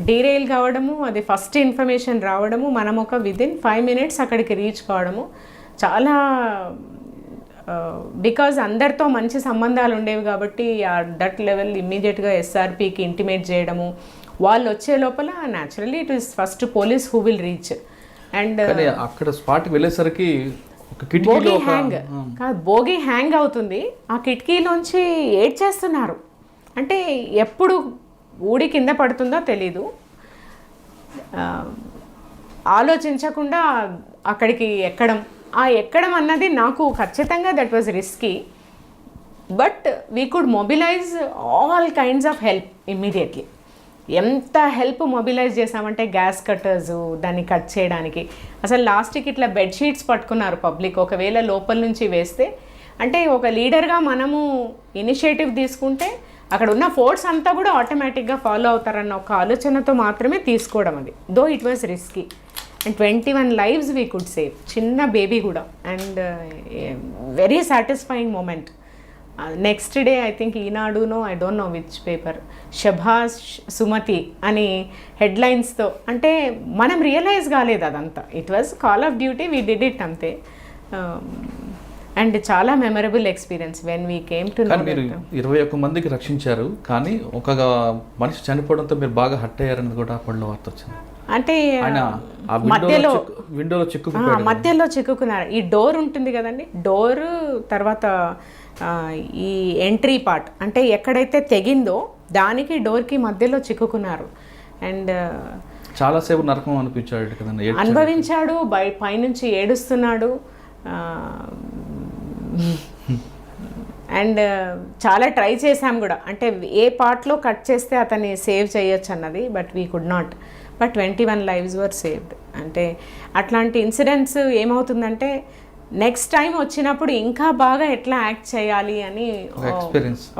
డీరైల్ కావడము, అది ఫస్ట్ ఇన్ఫర్మేషన్ రావడము, మనం ఒక విదిన్ 5 minutes అక్కడికి రీచ్ కావడము చాలా, బికాజ్ అందరితో మంచి సంబంధాలు ఉండేవి కాబట్టి దట్ లెవెల్ ఇమ్మీడియట్గా ఎస్ఆర్పికి ఇంటిమేట్ చేయడము, వాళ్ళు వచ్చే లోపల naturally it is first police who will reach. And అక్కడ స్పాట్కి వెళ్ళేసరికి బోగీ హ్యాంగ్ కాదు, బోగీ హ్యాంగ్ అవుతుంది. ఆ కిటికీలోంచి ఏడ్చేస్తున్నారు. అంటే ఎప్పుడు ఊడి కింద పడుతుందో తెలీదు. ఆలోచించకుండా అక్కడికి ఎక్కడం, ఆ ఎక్కడం అన్నది నాకు ఖచ్చితంగా that was risky. But we could mobilise all kinds of help immediately. ఎంత హెల్ప్ మొబిలైజ్ చేసామంటే గ్యాస్ కట్టర్స్ దాన్ని కట్ చేయడానికి, అసలు లాస్ట్కి ఇట్లా బెడ్షీట్స్ పట్టుకున్నారు పబ్లిక్ ఒకవేళ లోపల నుంచి వేస్తే. అంటే ఒక లీడర్గా మనము ఇనిషియేటివ్ తీసుకుంటే అక్కడ ఉన్న ఫోర్స్ అంతా కూడా ఆటోమేటిక్గా ఫాలో అవుతారన్న ఒక ఆలోచనతో మాత్రమే తీసుకోవడం అది. Though it was risky. And 21 lives we could save, చిన్న బేబీ కూడా. And very satisfying moment. Next day I think ఈనాడునో I don't know which paper, శభాష్ సుమతి అని హెడ్లైన్స్తో, అంటే మనం రియలైజ్ కాలేదు అదంతా. It was call of duty, we did it అంతే. అండ్ చాలా memorable experience when we came to. మీరు 21 మందికి రక్షించారు, కానీ ఒక మనిషి చనిపోవడంతో మీరు బాగా హట్ అయ్యారని కూడా అప్పట్లో వార్త వచ్చింది. అంటే మధ్యలో చిక్కుకున్నారు. ఈ డోర్ ఉంటుంది కదండి, డోర్ తర్వాత ఈ ఎంట్రీ పార్ట్, అంటే ఎక్కడైతే తెగిందో దానికి డోర్కి మధ్యలో చిక్కుకున్నారు. అండ్ చాలాసేపు నరకం అనిపించాడు కదండి, అనుభవించాడు, పైనుంచి ఏడుస్తున్నాడు. అండ్ చాలా ట్రై చేసాం కూడా, అంటే ఏ పార్ట్లో కట్ చేస్తే అతన్ని సేవ్ చేయొచ్చు అన్నది, but we could not. But 21 lives were saved. అంటే అట్లాంటి ఇన్సిడెంట్స్ ఏమవుతుందంటే నెక్స్ట్ టైం వచ్చినప్పుడు ఇంకా బాగా ఎట్లా యాక్ట్ చేయాలి అని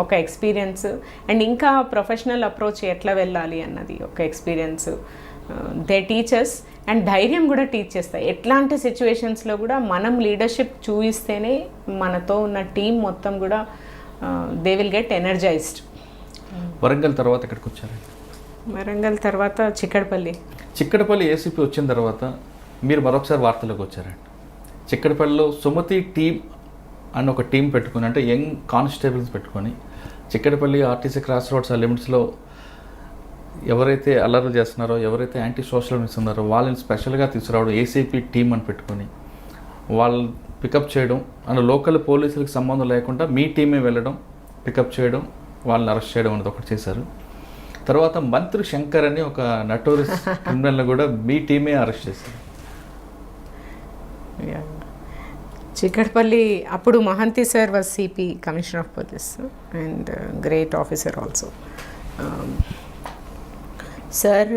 ఒక ఎక్స్పీరియన్స్, అండ్ ఇంకా ప్రొఫెషనల్ అప్రోచ్ ఎట్లా వెళ్ళాలి అన్నది ఒక ఎక్స్పీరియన్స్. దే టీచర్స్ అండ్ ధైర్యం కూడా టీచ్ చేస్తాయి. ఎట్లాంటి సిచ్యువేషన్స్లో కూడా మనం లీడర్షిప్ చూపిస్తేనే మనతో ఉన్న టీం మొత్తం కూడా they will get energised. Warangal తర్వాత ఎక్కడికి వచ్చారు? వరంగల్ తర్వాత చిక్కడపల్లి ఏసీపీ వచ్చిన తర్వాత మీరు మరొకసారి వార్తలకు వచ్చారండి. చిక్కడపల్లిలో సుమతి టీం అని ఒక టీం పెట్టుకుని, అంటే యంగ్ కానిస్టేబుల్స్ పెట్టుకొని చిక్కడపల్లి ఆర్టీసీ క్రాస్ రోడ్స్ ఆ లిమిట్స్లో ఎవరైతే అల్లర్లు చేస్తున్నారో, ఎవరైతే యాంటీ సోషల్ ఉన్నారో వాళ్ళని స్పెషల్గా తీసుకురావడం, ఏసీపీ టీం అని పెట్టుకొని వాళ్ళు పికప్ చేయడం, అండ్ లోకల్ పోలీసులకు సంబంధం లేకుండా మీ టీమే వెళ్ళడం, పికప్ చేయడం, వాళ్ళని అరెస్ట్ చేయడం అనేది ఒకటి చేశారు. తర్వాత మంత్రి శంకర్ అని ఒక నటోరియస్ క్రిమినల్ని కూడా మీ టీమే అరెస్ట్ చేశారు. చిక్కడపల్లి అప్పుడు Mahanti sir was CP, commissioner of police, and great officer also. Sir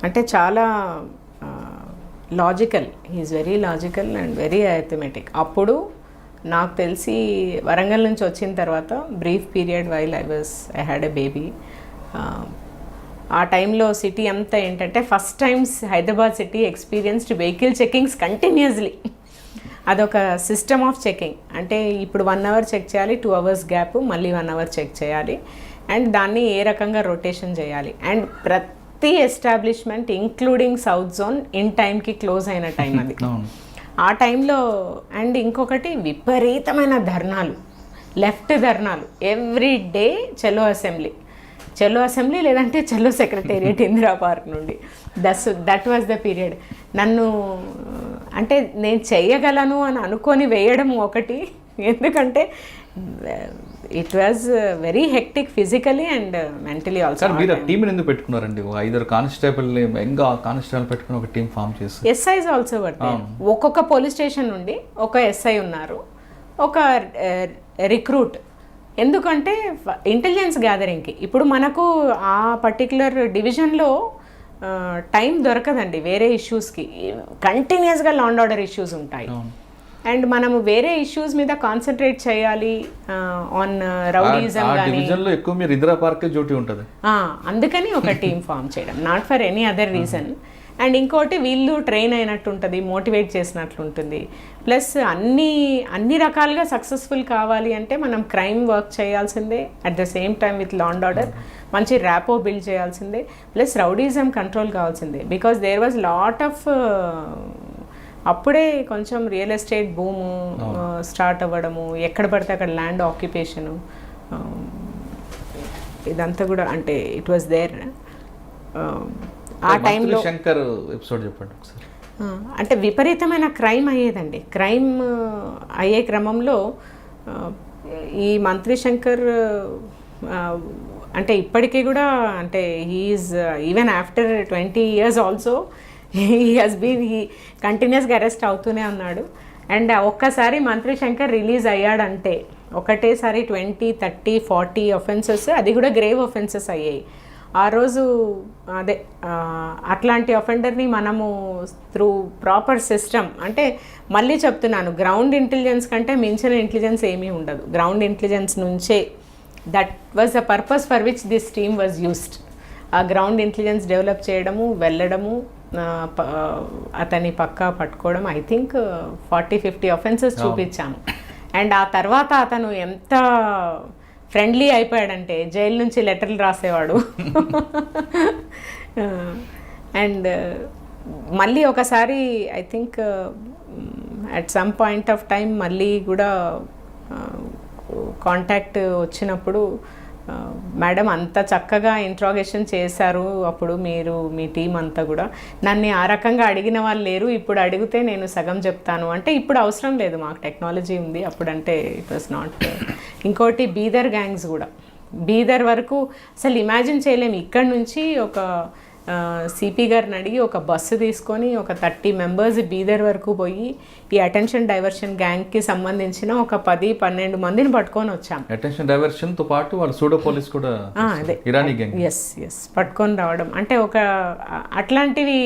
అంటే చాలా logical, he is very logical and very arithmetic. అప్పుడు నాకు తెలిసి వరంగల్ నుంచి వచ్చిన తర్వాత brief period while I had a baby, ఆ టైంలో సిటీ అంతా ఏంటంటే first times Hyderabad city experienced vehicle checkings continuously. అదొక సిస్టమ్ ఆఫ్ చెకింగ్. అంటే ఇప్పుడు 1 hour చెక్ చేయాలి, 2 hours గ్యాప్, మళ్ళీ 1 hour చెక్ చేయాలి, అండ్ దాన్ని ఏ రకంగా రొటేషన్ చేయాలి. అండ్ ప్రతి establishment including south zone in టైంకి క్లోజ్ అయిన టైం అది. ఆ టైంలో అండ్ ఇంకొకటి విపరీతమైన ధర్నాలు, లెఫ్ట్ ధర్నాలు ఎవ్రీ డే. చలో అసెంబ్లీ లేదంటే చలో సెక్రటేరియట్ ఇందిరా పార్క్ నుండి. That was the period. నన్ను అంటే నేను చెయ్యగలను అని అనుకొని వేయడం ఒకటి, ఎందుకంటే it was very hectic physically and mentally also. మీరు టీంని ఎందుకు పెట్టుకున్నారండి? 5 కానిస్టేబుల్ని యంగ్ కానిస్టేబుల్ పెట్టుకుని ఒక టీం ఫామ్ చేసి. ఎస్ఐస్ ఆల్సో పడతాయి. ఒక్కొక్క పోలీస్ స్టేషన్ నుండి ఒక ఎస్ఐ ఉన్నారు, ఒక రిక్రూట్. ఎందుకంటే ఇంటెలిజెన్స్ గ్యాదరింగ్కి ఇప్పుడు మనకు ఆ పర్టిక్యులర్ డివిజన్లో టైం దొరకదండి వేరే ఇష్యూస్కి. కంటిన్యూస్గా లా అండ్ ఆర్డర్ ఇష్యూస్ ఉంటాయి అండ్ మనము వేరే ఇష్యూస్ మీద కాన్సన్ట్రేట్ చేయాలి. ఆన్ రౌడీజం కానీ ఎక్కువ మీరు ఇందిరా పార్క్ డ్యూటీ ఉంటుంది, అందుకని ఒక టీమ్ ఫామ్ చేయడం, not for any other reason. And ఇంకోటి వీళ్ళు ట్రైన్ అయినట్టు ఉంటుంది, మోటివేట్ చేసినట్లు ఉంటుంది. ప్లస్ అన్ని రకాలుగా సక్సెస్ఫుల్ కావాలి అంటే మనం క్రైమ్ వర్క్ చేయాల్సిందే, at the same time with law and order మంచి ర్యాపో బిల్డ్ చేయాల్సిందే, ప్లస్ రౌడీజం కంట్రోల్ కావాల్సిందే. Because there was lot of అప్పుడే కొంచెం రియల్ ఎస్టేట్ బూము స్టార్ట్ అవ్వడము, ఎక్కడ పడితే అక్కడ ల్యాండ్ ఆక్యుపేషను, ఇదంతా కూడా అంటే ఇట్ వాజ్ దేర్. ఆ టైంలో శంకర్ ఎపిసోడ్ చెప్పండి ఒకసారి. అంటే విపరీతమైన క్రైమ్ అయ్యేదండి. క్రైమ్ అయ్యే క్రమంలో ఈ మంత్రి శంకర్ అంటే ఇప్పటికీ కూడా అంటే he is even after 20 years also he కంటిన్యూస్గా అరెస్ట్ అవుతూనే ఉన్నాడు. అండ్ ఒక్కసారి మంత్రి శంకర్ రిలీజ్ అయ్యాడంటే ఒకటేసారి 20, 30, 40 offenses, అది కూడా గ్రేవ్ offenses అయ్యాయి ఆ రోజు. అదే అట్లాంటి అఫెండర్ని మనము త్రూ ప్రాపర్ సిస్టమ్, అంటే మళ్ళీ చెప్తున్నాను, గ్రౌండ్ ఇంటెలిజెన్స్ కంటే మించిన ఇంటెలిజెన్స్ ఏమీ ఉండదు. గ్రౌండ్ ఇంటెలిజెన్స్ నుంచే that was the purpose for which this team was used. ఆ గ్రౌండ్ ఇంటెలిజెన్స్ డెవలప్ చేయడము, వెళ్ళడము, అతని పక్కా పట్టుకోవడం. ఐ థింక్ 40-50 offenses చూపించాము. అండ్ ఆ తర్వాత అతను ఎంత ఫ్రెండ్లీ అయిపోయాడంటే జైలు నుంచి లెటర్లు రాసేవాడు. అండ్ మళ్ళీ ఒకసారి I think at some point of time మళ్ళీ కూడా కాంటాక్ట్ వచ్చినప్పుడు, మేడం అంత చక్కగా ఇంట్రాగేషన్ చేశారు అప్పుడు మీరు, మీ టీం అంతా కూడా, నన్ను ఆ రకంగా అడిగిన వాళ్ళు లేరు, ఇప్పుడు అడిగితే నేను సగం చెప్తాను అంటే ఇప్పుడు అవసరం లేదు, మాకు టెక్నాలజీ ఉంది, అప్పుడంటే ఇట్ వాస్ నాట్. ఇంకోటి బీదర్ గ్యాంగ్స్ కూడా, బీదర్ వరకు అసలు ఇమాజిన్ చేయలేము. ఇక్కడ నుంచి ఒక సిపి గారిని అడిగి ఒక బస్సు తీసుకొని ఒక 30 members బీదర్ వరకు పోయి ఈ అటెన్షన్ డైవర్షన్ గ్యాంగ్కి సంబంధించిన ఒక 10-12 మందిని పట్టుకొని వచ్చాం. అటెన్షన్ డైవర్షన్ తో పాటు వాళ్ళు సూడో పోలీస్ కూడా, అదే ఇరానీ గ్యాంగ్, ఎస్ పట్టుకొని రావడం అంటే ఒక అట్లాంటివి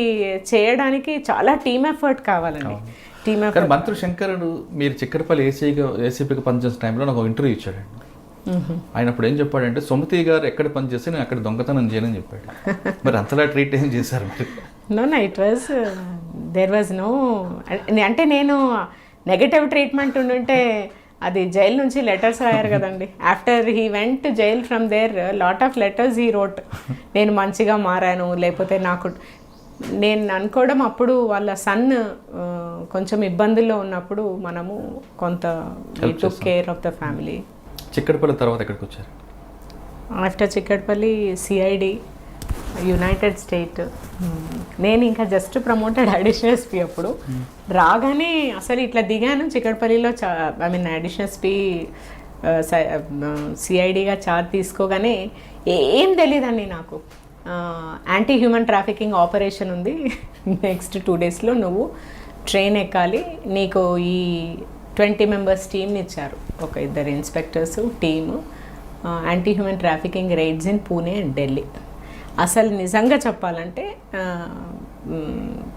చేయడానికి చాలా టీమ్ ఎఫర్ట్ కావాలండి. Team effort. మంత్రి శంకర్ మీరు చిక్కడపల్లి ఏసీపీగా పనిచేసిన టైంలో నాకు ఇంటర్వ్యూ ఇచ్చాడండి. ఆయన అప్పుడు ఏం చెప్పాడంటే, సుమతి గారు ఎక్కడ పనిచేస్తే నేను అక్కడ దొంగతనం చేయనని చెప్పాడు. మరి అంతలా ట్రీట్ ఏం చేశారు? No it was there was no, అంటే నేను నెగటివ్ ట్రీట్మెంట్ ఉండుంటే అది జైలు నుంచి లెటర్స్ రాయారు కదండి. After he went jail from there lot of letters he wrote, నేను మంచిగా మారాను, లేకపోతే నాకు, నేను అనుకోవడం అప్పుడు వాళ్ళ సన్ కొంచెం ఇబ్బందుల్లో ఉన్నప్పుడు మనము కొంత took care of the family. Chikkadpally తర్వాత ఎక్కడికి వచ్చారు? After Chikkadpally CID, united state. నేను ఇంకా జస్ట్ ప్రమోటెడ్ అడిషనల్ ఎస్పీ. అప్పుడు రాగానే అసలు ఇట్లా దిగాను చిక్కడపల్లిలో, ఐ మీన్ అడిషనల్ ఎస్పీ సిఐడిగా చార్జ్ తీసుకోగానే ఏం తెలియదండి నాకు. యాంటీ హ్యూమన్ ట్రాఫికింగ్ ఆపరేషన్ ఉంది, నెక్స్ట్ 2 daysలో నువ్వు ట్రైన్ ఎక్కాలి, నీకు ఈ 20 members టీమ్ని ఇచ్చారు, ఒక 2 inspectors team, anti human trafficking rides in Pune and Delhi. అసలు నిజంగా చెప్పాలంటే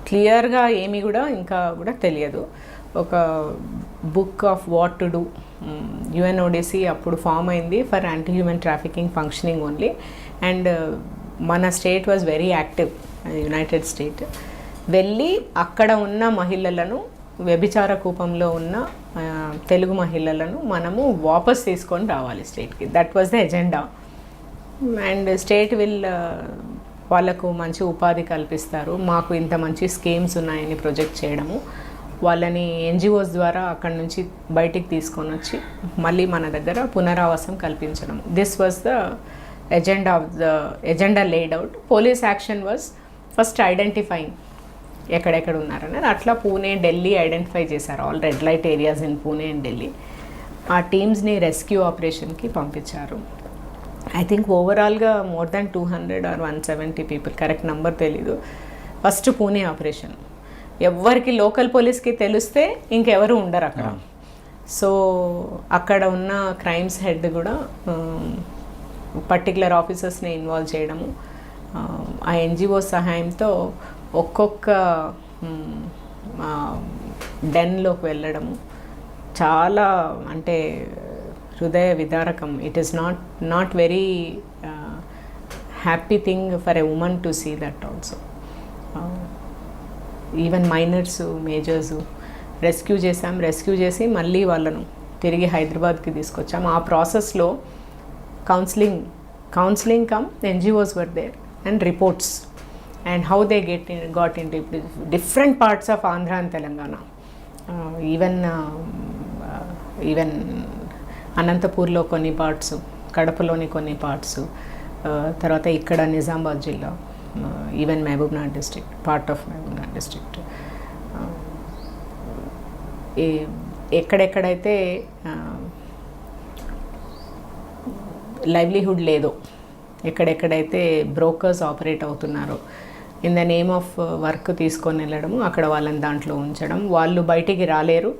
క్లియర్గా ఏమీ కూడా ఇంకా కూడా తెలియదు. ఒక book of what to do, UNODC అప్పుడు ఫామ్ అయింది for anti human trafficking functioning only. And మన state was very active, united state. వెళ్ళి అక్కడ ఉన్న మహిళలను, వ్యభిచార కూపంలో ఉన్న తెలుగు మహిళలను మనము వాపస్ తీసుకొని రావాలి స్టేట్కి. That was the agenda. And state will వాళ్ళకు మంచి ఉపాధి కల్పిస్తారు. మాకు ఇంత మంచి స్కీమ్స్ ఉన్నాయని ప్రొజెక్ట్ చేయడము, వాళ్ళని ఎన్జిఓస్ ద్వారా అక్కడి నుంచి బయటికి తీసుకొని వచ్చి మళ్ళీ మన దగ్గర పునరావాసం కల్పించడం. This was the agenda laid out. Police action was first identifying ఎక్కడెక్కడ ఉన్నారని. అట్లా పూణే, ఢిల్లీ ఐడెంటిఫై చేశారు, all red light areas in Pune and Delhi. ఆ టీమ్స్ని రెస్క్యూ ఆపరేషన్కి పంపించారు. ఐ థింక్ ఓవరాల్గా more than 200 or 170 people, correct number తెలీదు. First Pune operation. ఎవరికి లోకల్ పోలీస్కి తెలిస్తే ఇంకెవరు ఉండరు అక్కడ. సో అక్కడ ఉన్న క్రైమ్స్ హెడ్ కూడా పర్టికులర్ ఆఫీసర్స్ని ఇన్వాల్వ్ చేయడము, ఆ ఎన్జిఓ సహాయంతో ఒక్కొక్క డెన్లోకి వెళ్ళడము చాలా అంటే హృదయ విదారకం. It is not very happy thing for a woman to see that also. Even minors, majors rescue చేసి మళ్ళీ వాళ్ళను తిరిగి హైదరాబాద్కి తీసుకొచ్చాం. ఆ ప్రాసెస్లో counselling cum NGOs were there and reports and how they got into different parts of Andhra and Telangana. Even అనంతపూర్లో కొన్ని పార్ట్స్, కడపలోని కొన్ని పార్ట్స్, తర్వాత ఇక్కడ నిజామాబాద్ జిల్లా, even Mahabubnagar district, part of Mahabubnagar district, ఎక్కడెక్కడైతే లైవ్లీహుడ్ లేదో, ఎక్కడెక్కడైతే బ్రోకర్స్ ఆపరేట్ అవుతున్నారో, in the name of work తీసుకొని వెళ్ళడము, అక్కడ వాళ్ళని దాంట్లో ఉంచడం, వాళ్ళు బయటికి రాలేరు.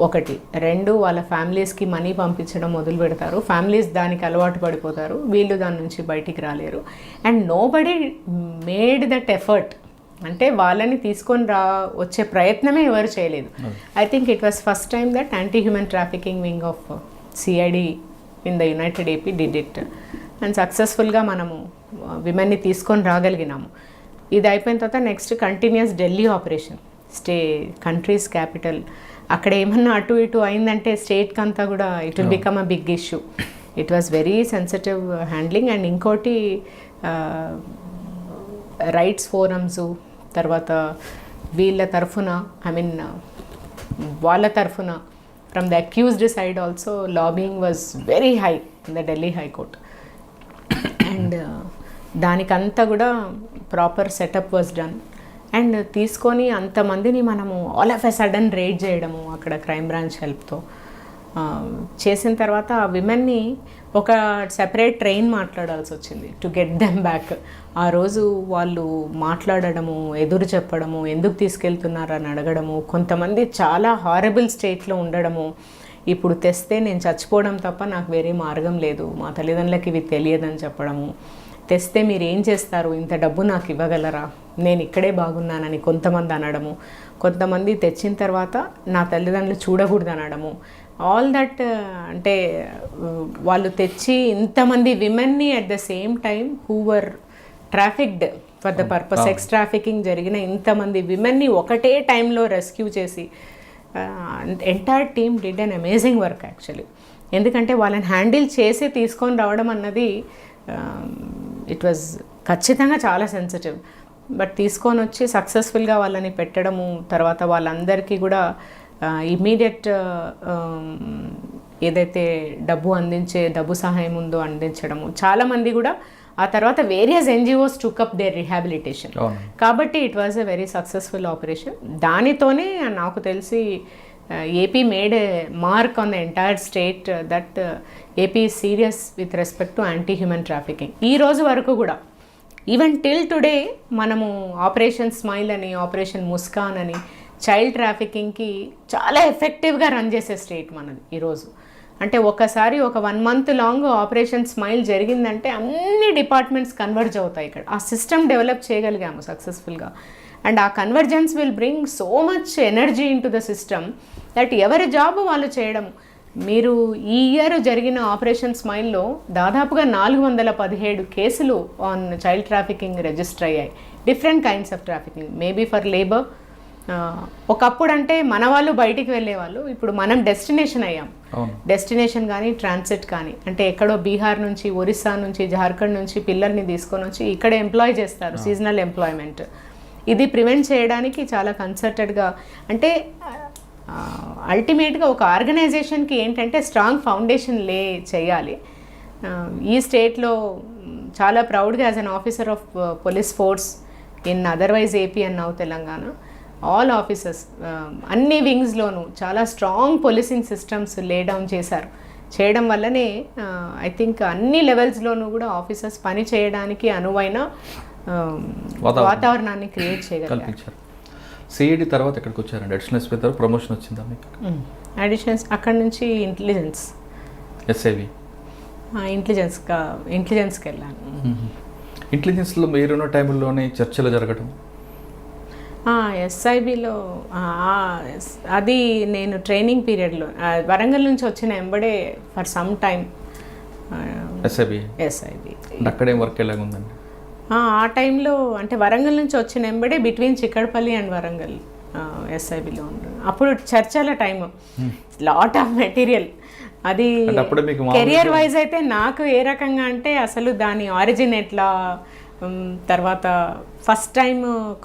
1, 2 వాళ్ళ ఫ్యామిలీస్కి మనీ పంపించడం మొదలు పెడతారు, ఫ్యామిలీస్ దానికి అలవాటు పడిపోతారు, వీళ్ళు దాని నుంచి బయటికి రాలేరు. And nobody made that effort, అంటే వాళ్ళని తీసుకొని వచ్చే ప్రయత్నమే ఎవరు చేయలేదు. I think it was first time that anti human trafficking wing of CID in the united AP did it. And సక్సెస్ఫుల్గా మనము విమెన్ని తీసుకొని రాగలిగినాము. ఇది అయిపోయిన తర్వాత next continues Delhi operation, countries capital. అక్కడ ఏమన్నా అటు ఇటు అయిందంటే స్టేట్కి అంతా కూడా it will become a big issue. It was very sensitive handling. And ఇంకోటి రైట్స్ ఫోరమ్స్, తర్వాత వీళ్ళ తరఫున, వాళ్ళ తరఫున from the accused side also lobbying was very high in the Delhi high court. And దానికంతా కూడా proper setup was done. And తీసుకొని అంతమందిని మనము all of a sudden raid చేయడము అక్కడ క్రైమ్ బ్రాంచ్ హెల్ప్తో చేసిన తర్వాత ఆ విమెన్ని ఒక సెపరేట్ ట్రైన్ మాట్లాడాల్సి వచ్చింది టు గెట్ దెమ్ బ్యాక్. ఆ రోజు వాళ్ళు మాట్లాడడము, ఎదురు చెప్పడము, ఎందుకు తీసుకెళ్తున్నారని అడగడము, కొంతమంది చాలా హారబుల్ స్టేట్లో ఉండడము, ఇప్పుడు తెస్తే నేను చచ్చిపోవడం తప్ప నాకు వేరే మార్గం లేదు, మా తల్లిదండ్రులకి ఇవి తెలియదని చెప్పడము, తెస్తే మీరు ఏం చేస్తారు, ఇంత డబ్బు నాకు ఇవ్వగలరా, నేను ఇక్కడే బాగున్నానని కొంతమంది అనడము, కొంతమంది తెచ్చిన తర్వాత నా తల్లిదండ్రులు చూడకూడదు అనడము. ఆల్ దట్ అంటే వాళ్ళు తెచ్చి ఇంతమంది విమెన్ని at the same time who were trafficked for the purpose, sex trafficking జరిగిన ఇంతమంది విమెన్ని ఒకటే టైంలో రెస్క్యూ చేసి entire team did an amazing work actually. ఎందుకంటే వాళ్ళని హ్యాండిల్ చేసి తీసుకొని రావడం అన్నది ఇట్ వాజ్ ఖచ్చితంగా చాలా సెన్సిటివ్. బట్ తీసుకొని వచ్చి సక్సెస్ఫుల్గా వాళ్ళని పెట్టడము, తర్వాత వాళ్ళందరికీ కూడా ఇమ్మీడియట్ ఏదైతే డబ్బు సహాయం ఉందో అందించడము. చాలామంది కూడా ఆ తర్వాత various NGOs took up their rehabilitation. కాబట్టి it was a very successful operation. దానితోనే నాకు తెలిసి AP made a mark on the entire state that AP is serious with respect to anti-human trafficking. ఈ రోజు వరకు కూడా ఈవెన్ టిల్ టుడే మనము operation smile అని, ఆపరేషన్ ముస్కాన్ అని చైల్డ్ ట్రాఫికింగ్కి చాలా ఎఫెక్టివ్గా రన్ చేసే స్టేట్ మనది ఈరోజు. అంటే ఒకసారి ఒక 1 month లాంగ్ ఆపరేషన్ స్మైల్ జరిగిందంటే అన్ని డిపార్ట్మెంట్స్ కన్వర్జ్ అవుతాయి ఇక్కడ. ఆ సిస్టమ్ డెవలప్ చేయగలిగాము సక్సెస్ఫుల్గా. అండ్ ఆ convergence will bring so much energy in to the system that ఎవరి జాబ్ వాళ్ళు చేయడం. మీరు ఈ ఇయర్ జరిగిన ఆపరేషన్ స్మైల్లో దాదాపుగా 417 కేసులు ఆన్ చైల్డ్ ట్రాఫికింగ్ రిజిస్టర్ అయ్యాయి. Different kinds of trafficking, maybe for labour. ఒకప్పుడు అంటే మన వాళ్ళు బయటికి వెళ్ళేవాళ్ళు, ఇప్పుడు మనం డెస్టినేషన్ అయ్యాం. అవును. డెస్టినేషన్ కానీ ట్రాన్సిట్ కానీ, అంటే ఎక్కడో బీహార్ నుంచి, ఒరిస్సా నుంచి, జార్ఖండ్ నుంచి పిల్లల్ని తీసుకొని వచ్చి ఇక్కడ ఎంప్లాయ్ చేస్తారు, సీజనల్ ఎంప్లాయ్మెంట్. ఇది ప్రివెంట్ చేయడానికి చాలా కన్సర్టెడ్గా, అంటే అల్టిమేట్గా ఒక ఆర్గనైజేషన్కి ఏంటంటే స్ట్రాంగ్ ఫౌండేషన్ చేయాలి. ఈ స్టేట్లో చాలా ప్రౌడ్గా as an officer of police force in otherwise AP and now Telangana, all officers అన్ని వింగ్స్లోనూ చాలా స్ట్రాంగ్ పోలీసింగ్ సిస్టమ్స్ డౌన్ చేయడం వల్లనే ఐ థింక్ అన్ని లెవెల్స్లోనూ కూడా ఆఫీసర్స్ పని చేయడానికి అనువైన వాతావరణాన్ని క్రియేట్ చేయగలిగారు. సిఐడి తర్వాత ఎక్కడికి వచ్చారండి? అడిషనల్ ఎస్పీ తర్వాత ప్రమోషన్ వచ్చిందా మీకు? అడిషనల్స్ అక్కడ నుంచి ఇంటెలిజెన్స్, ఎస్ఐవి ఇంటెలిజెన్స్కి వెళ్ళాను. ఇంటెలిజెన్స్లో మీరున్న టైంలోనే చర్చలు జరగడం, ఎస్ఐబిలో అది నేను ట్రైనింగ్ పీరియడ్లో వరంగల్ నుంచి వచ్చిన ఎంబడే ఫర్ సమ్ టైమ్ ఎస్ఐబి అక్కడేం వర్క్ ఎలాగ ఉందండి? ఆ టైంలో అంటే వరంగల్ నుంచి వచ్చిన ఎంబడే బిట్వీన్ చిక్కడపల్లి అండ్ వరంగల్ ఎస్ఐబిలో ఉన్నాను. అప్పుడు చర్చల టైం, లాట్ ఆఫ్ మెటీరియల్. అది కెరియర్ వైజ్ అయితే నాకు ఏ రకంగా అంటే అసలు దాని ఆరిజిన్ ఎట్లా, తర్వాత ఫస్ట్ టైం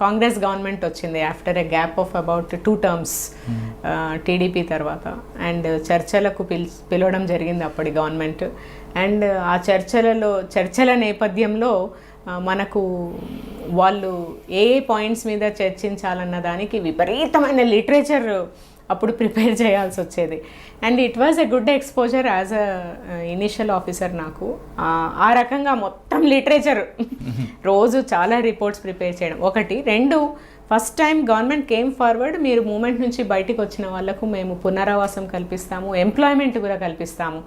కాంగ్రెస్ గవర్నమెంట్ వచ్చింది after a gap of about 2 terms TDP తర్వాత, అండ్ చర్చలకు పిలవడం జరిగింది అప్పటి గవర్నమెంట్. అండ్ ఆ చర్చల నేపథ్యంలో మనకు వాళ్ళు ఏ పాయింట్స్ మీద చర్చించాలన్న దానికి విపరీతమైన లిటరేచర్ అప్పుడు ప్రిపేర్ చేయాల్సి వచ్చేది. And it was a good exposure as a initial officer. నాకు ఆ రకంగా మొత్తం లిటరేచర్ రోజు చాలా రిపోర్ట్స్ ప్రిపేర్ చేయడం ఒకటి. 2, first time government came forward, మీరు మూమెంట్ నుంచి బయటికి వచ్చిన వాళ్ళకు మేము పునరావాసం కల్పిస్తాము, ఎంప్లాయ్మెంట్ కూడా కల్పిస్తాము,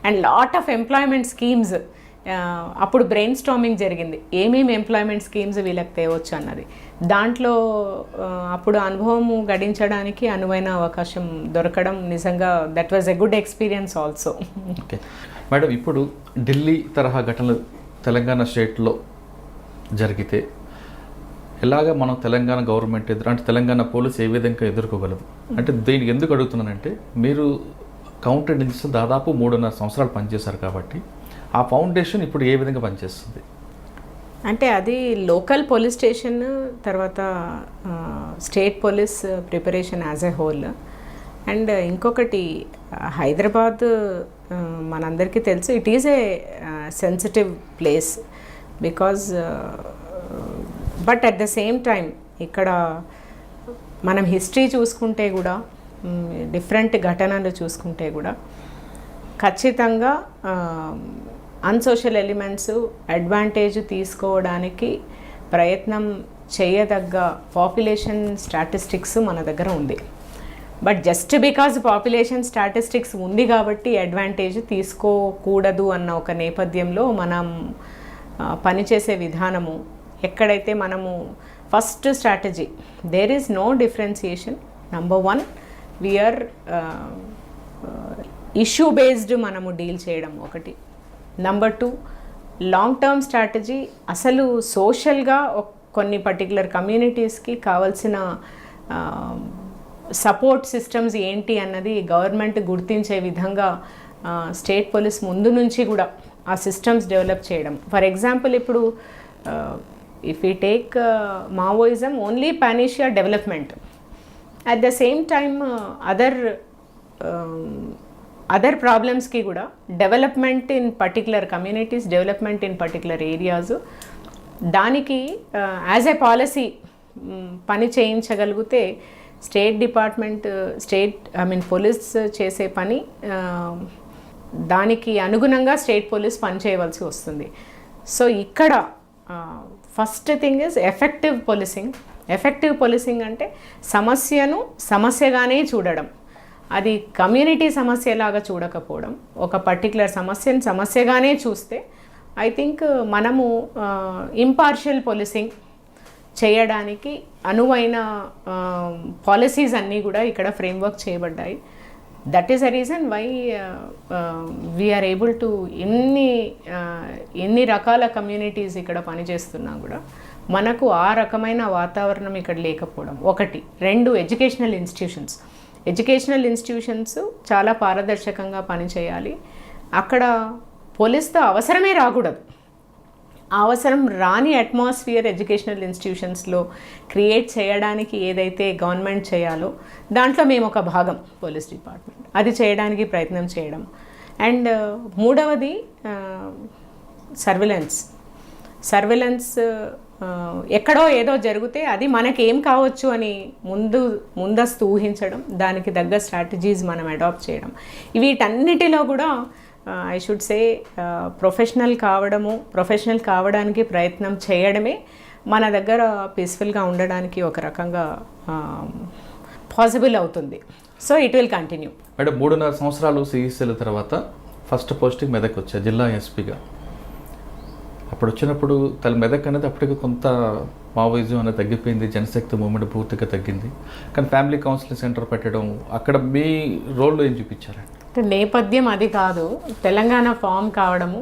and lot of employment schemes. అప్పుడు బ్రెయిన్ స్టార్మింగ్ జరిగింది, ఏమేమి ఎంప్లాయ్మెంట్ స్కీమ్స్ వీళ్ళకి తేవచ్చు అన్నది. దాంట్లో అప్పుడు అనుభవం గడించడానికి అనువైన అవకాశం దొరకడం నిజంగా that was a good experience also. Okay madam, ఇప్పుడు ఢిల్లీ తరహా ఘటనలు తెలంగాణ స్టేట్లో జరిగితే ఎలాగ మనం తెలంగాణ గవర్నమెంట్ అంటే తెలంగాణ పోలీసు ఏ విధంగా ఎదుర్కోగలదు అంటే దీనికి ఎందుకు అడుగుతున్నానంటే, మీరు కౌంటర్ ఇంటెలిజెన్స్ దాదాపు 3.5 సంవత్సరాలు పనిచేశారు కాబట్టి ఆ ఫౌండేషన్ ఇప్పుడు ఏ విధంగా పనిచేస్తుంది? అంటే అది లోకల్ పోలీస్ స్టేషన్, తర్వాత state police preparation as a whole. And ఇంకొకటి హైదరాబాద్ మనందరికీ తెలుసు, it is a sensitive place because, but at the same time ఇక్కడ మనం హిస్టరీ చూసుకుంటే కూడా, డిఫరెంట్ ఘటనలు చూసుకుంటే కూడా ఖచ్చితంగా అన్సోషల్ ఎలిమెంట్స్ అడ్వాంటేజ్ తీసుకోవడానికి ప్రయత్నం చేయదగ్గ పాపులేషన్ స్టాటిస్టిక్స్ మన దగ్గర ఉంది. But just because population statistics ఉంది కాబట్టి అడ్వాంటేజ్ తీసుకోకూడదు అన్న ఒక నేపథ్యంలో మనం పనిచేసే విధానము, ఎక్కడైతే మనము first strategy there is no differentiation. Number 1 we are issue based మనము డీల్ చేయడం ఒకటి. నంబర్ 2 లాంగ్ టర్మ్ స్ట్రాటజీ, అసలు సోషల్గా కొన్ని పర్టికులర్ కమ్యూనిటీస్కి కావాల్సిన సపోర్ట్ సిస్టమ్స్ ఏంటి అన్నది గవర్నమెంట్ గుర్తించే విధంగా స్టేట్ పోలీస్ ముందు నుంచి కూడా ఆ సిస్టమ్స్ డెవలప్ చేయడం. ఫర్ ఎగ్జాంపుల్ ఇప్పుడు if you take Maoism, only panacea development, at the same time other ప్రాబ్లమ్స్కి కూడా development in particular communities, development in particular areas, దానికి యాజ్ ఎ పాలసీ పని చేయించగలిగితే స్టేట్ డిపార్ట్మెంట్, పోలీస్ చేసే పని దానికి అనుగుణంగా స్టేట్ పోలీస్ పని చేయవలసి వస్తుంది. సో ఇక్కడ first thing is effective policing. Effective policing అంటే సమస్యను సమస్యగానే చూడడం, అది కమ్యూనిటీ సమస్యలాగా చూడకపోవడం. ఒక పర్టికులర్ సమస్యను సమస్యగానే చూస్తే ఐ థింక్ మనము ఇంపార్షియల్ పోలీసింగ్ చేయడానికి అనువైన పాలసీస్ అన్నీ కూడా ఇక్కడ ఫ్రేమ్వర్క్ చేయబడ్డాయి. That is a reason why we are able to ఎన్ని రకాల కమ్యూనిటీస్ ఇక్కడ పనిచేస్తున్నా కూడా మనకు ఆ రకమైన వాతావరణం ఇక్కడ లేకపోవడం ఒకటి. 2 ఎడ్యుకేషనల్ ఇన్స్టిట్యూషన్స్. ఎడ్యుకేషనల్ ఇన్స్టిట్యూషన్స్ చాలా పారదర్శకంగా పనిచేయాలి. అక్కడ పోలీస్తో అవసరమే రాకూడదు. అవసరం రాని అట్మాస్ఫియర్ ఎడ్యుకేషనల్ ఇన్స్టిట్యూషన్స్లో క్రియేట్ చేయడానికి ఏదైతే గవర్నమెంట్ చేయాలో దాంట్లో మేము ఒక భాగం పోలీస్ డిపార్ట్మెంట్ అది చేయడానికి ప్రయత్నం చేయడం. అండ్ మూడవది సర్వేలెన్స్ ఎక్కడో ఏదో జరిగితే అది మనకేం కావచ్చు అని ముందస్తు ఊహించడం, దానికి తగ్గ స్ట్రాటజీస్ మనం అడాప్ట్ చేయడం. వీటన్నిటిలో కూడా ఐ షుడ్ సే ప్రొఫెషనల్ కావడానికి ప్రయత్నం చేయడమే మన దగ్గర పీస్ఫుల్గా ఉండడానికి ఒక రకంగా పాసిబుల్ అవుతుంది. So it will continue. Madam 3.5 సంవత్సరాలు సిఈసీల తర్వాత ఫస్ట్ పోస్టింగ్ మెదక్ వచ్చా జిల్లా ఎస్పీగా. అప్పుడు వచ్చినప్పుడు మెదక్ అనేది అప్పటికి కొంత మావోయిజం అనేది తగ్గిపోయింది, జనశక్తి మూవ్మెంట్ పూర్తిగా తగ్గింది. కానీ ఫ్యామిలీ కౌన్సిలింగ్ సెంటర్ పెట్టడం, అక్కడ మీ రోల్లో ఏం చూపించారండి? నేపథ్యం అది కాదు, తెలంగాణ ఫామ్ కావడము,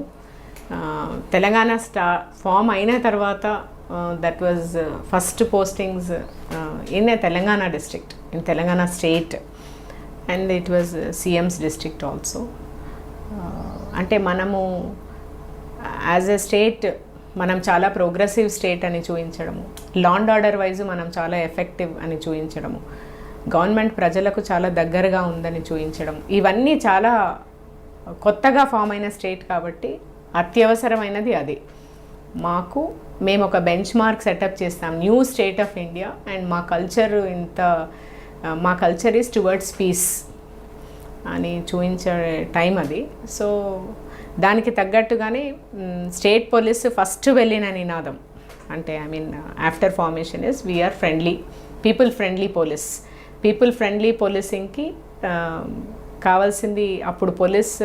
తెలంగాణ ఫామ్ అయిన తర్వాత that was first postings in a Telangana district, in Telangana state, and it was CMs district also. అంటే మనము యాజ్ ఎ స్టేట్ మనం చాలా ప్రోగ్రెసివ్ స్టేట్ అని చూపించడము, లా అండ్ ఆర్డర్ వైజ్ మనం చాలా ఎఫెక్టివ్ అని చూపించడము, గవర్నమెంట్ ప్రజలకు చాలా దగ్గరగా ఉందని చూపించడం, ఇవన్నీ చాలా కొత్తగా ఫామ్ అయిన స్టేట్ కాబట్టి అత్యవసరమైనది అది. మేము ఒక బెంచ్ మార్క్ సెటప్ చేస్తాం, new state of India, and మా కల్చర్ ఈజ్ టువర్డ్స్ పీస్ అని చూపించే టైం అది. సో దానికి తగ్గట్టుగానే స్టేట్ పోలీస్ ఫస్ట్ వెళ్ళిన నినాదం అంటే after formation is we are friendly, people friendly పోలీసింగ్కి కావాల్సింది. అప్పుడు పోలీస్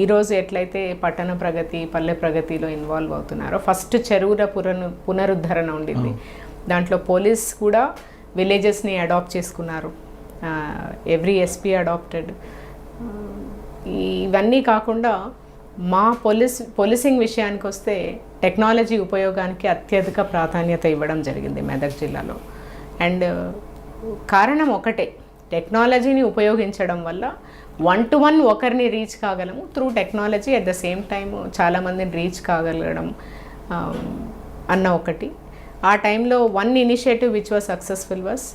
ఈరోజు ఎట్లయితే పట్టణ ప్రగతి, పల్లె ప్రగతిలో ఇన్వాల్వ్ అవుతున్నారో, ఫస్ట్ చెరువుల పునరుద్ధరణ ఉండింది, దాంట్లో పోలీస్ కూడా విలేజెస్ని అడాప్ట్ చేసుకున్నారు, ఎవ్రీ ఎస్పీ అడాప్టెడ్. ఇవన్నీ కాకుండా మా పోలీసింగ్ విషయానికి వస్తే టెక్నాలజీ ఉపయోగానికి అత్యధిక ప్రాధాన్యత ఇవ్వడం జరిగింది మెదక్ జిల్లాలో. అండ్ కారణం ఒకటే, టెక్నాలజీని ఉపయోగించడం వల్ల 1-to-1 ఒకరిని రీచ్ కాగలము through technology, at the same time చాలామందిని రీచ్ కాగలగడం అన్న ఒకటి. ఆ టైంలో one initiative which was successful was,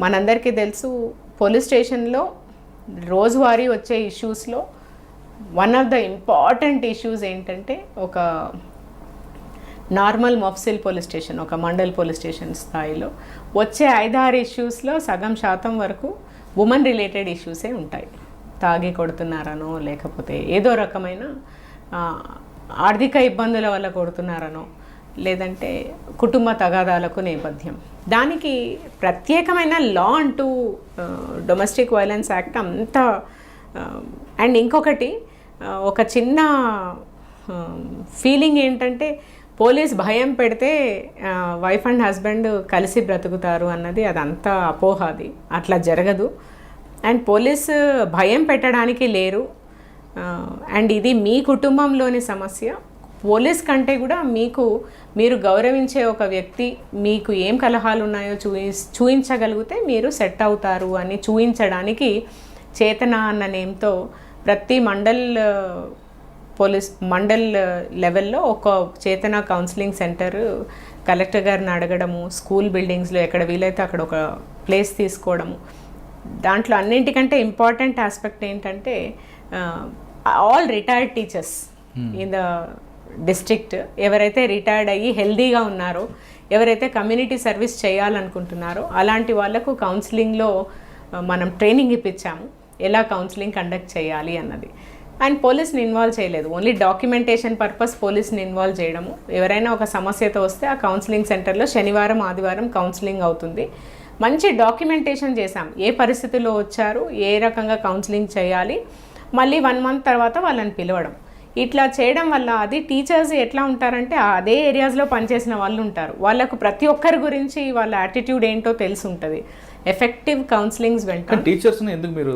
మనందరికీ తెలుసు పోలీస్ స్టేషన్లో రోజువారీ వచ్చే ఇష్యూస్లో one of the important issues ఏంటంటే, ఒక నార్మల్ మఫ్సిల్ పోలీస్ స్టేషన్, ఒక మండల్ పోలీస్ స్టేషన్ స్థాయిలో వచ్చే 5-6 ఇష్యూస్లో సగం శాతం వరకు ఉమెన్ రిలేటెడ్ ఇష్యూసే ఉంటాయి. తాగి కొడుతున్నారనో, లేకపోతే ఏదో రకమైన ఆర్థిక ఇబ్బందుల వల్ల కొడుతున్నారనో, లేదంటే కుటుంబ తగాదాలకు నేపథ్యం. దానికి ప్రత్యేకమైన లా అంటూ డొమెస్టిక్ వైలెన్స్ యాక్ట్ అంతా. అండ్ ఇంకొకటి, ఒక చిన్న ఫీలింగ్ ఏంటంటే, పోలీస్ భయం పెడితే వైఫ్ అండ్ హస్బెండ్ కలిసి బ్రతుకుతారు అన్నది అదంతా అపోహ, అది అట్లా జరగదు. అండ్ పోలీసు భయం పెట్టడానికి లేరు. అండ్ ఇది మీ కుటుంబంలోని సమస్య. పోలీస్ కంటే కూడా మీరు గౌరవించే ఒక వ్యక్తి మీకు ఏం కలహాలు ఉన్నాయో చూయించగలిగితే మీరు సెట్ అవుతారు అని చూయించడానికి చేతన అన్న నేమ్తో ప్రతి మండల్ లెవెల్లో ఒక చేతన కౌన్సిలింగ్ సెంటర్ కలెక్టర్ గారిని అడగడము, స్కూల్ బిల్డింగ్స్లో ఎక్కడ వీలైతే అక్కడ ఒక ప్లేస్ తీసుకోవడము. దాంట్లో అన్నింటికంటే ఇంపార్టెంట్ ఆస్పెక్ట్ ఏంటంటే, all retired teachers in the district, ఎవరైతే రిటైర్డ్ అయ్యి హెల్దీగా ఉన్నారో, ఎవరైతే కమ్యూనిటీ సర్వీస్ చేయాలనుకుంటున్నారో అలాంటి వాళ్ళకు కౌన్సిలింగ్లో మనం ట్రైనింగ్ ఇప్పించాము, ఎలా కౌన్సిలింగ్ కండక్ట్ చేయాలి అన్నది. అండ్ పోలీస్ని ఇన్వాల్వ్ చేయలేదు, ఓన్లీ డాక్యుమెంటేషన్ పర్పస్ పోలీస్ని ఇన్వాల్వ్ చేయడము. ఎవరైనా ఒక సమస్యతో వస్తే ఆ కౌన్సిలింగ్ సెంటర్లో శనివారం ఆదివారం కౌన్సిలింగ్ అవుతుంది. మంచి డాక్యుమెంటేషన్ చేశాం, ఏ పరిస్థితుల్లో వచ్చారు, ఏ రకంగా కౌన్సిలింగ్ చేయాలి, మళ్ళీ 1 month తర్వాత వాళ్ళని పిలవడం. ఇట్లా చేయడం వల్ల అది టీచర్స్ ఎట్లా ఉంటారంటే, అదే ఏరియాస్లో పనిచేసిన వాళ్ళు ఉంటారు, వాళ్ళకు ప్రతి ఒక్కరి గురించి వాళ్ళ యాటిట్యూడ్ ఏంటో తెలిసి ఉంటుంది. ఎఫెక్టివ్ కౌన్సిలింగ్స్ వెంట టీచర్స్ని ఎందుకు మీరు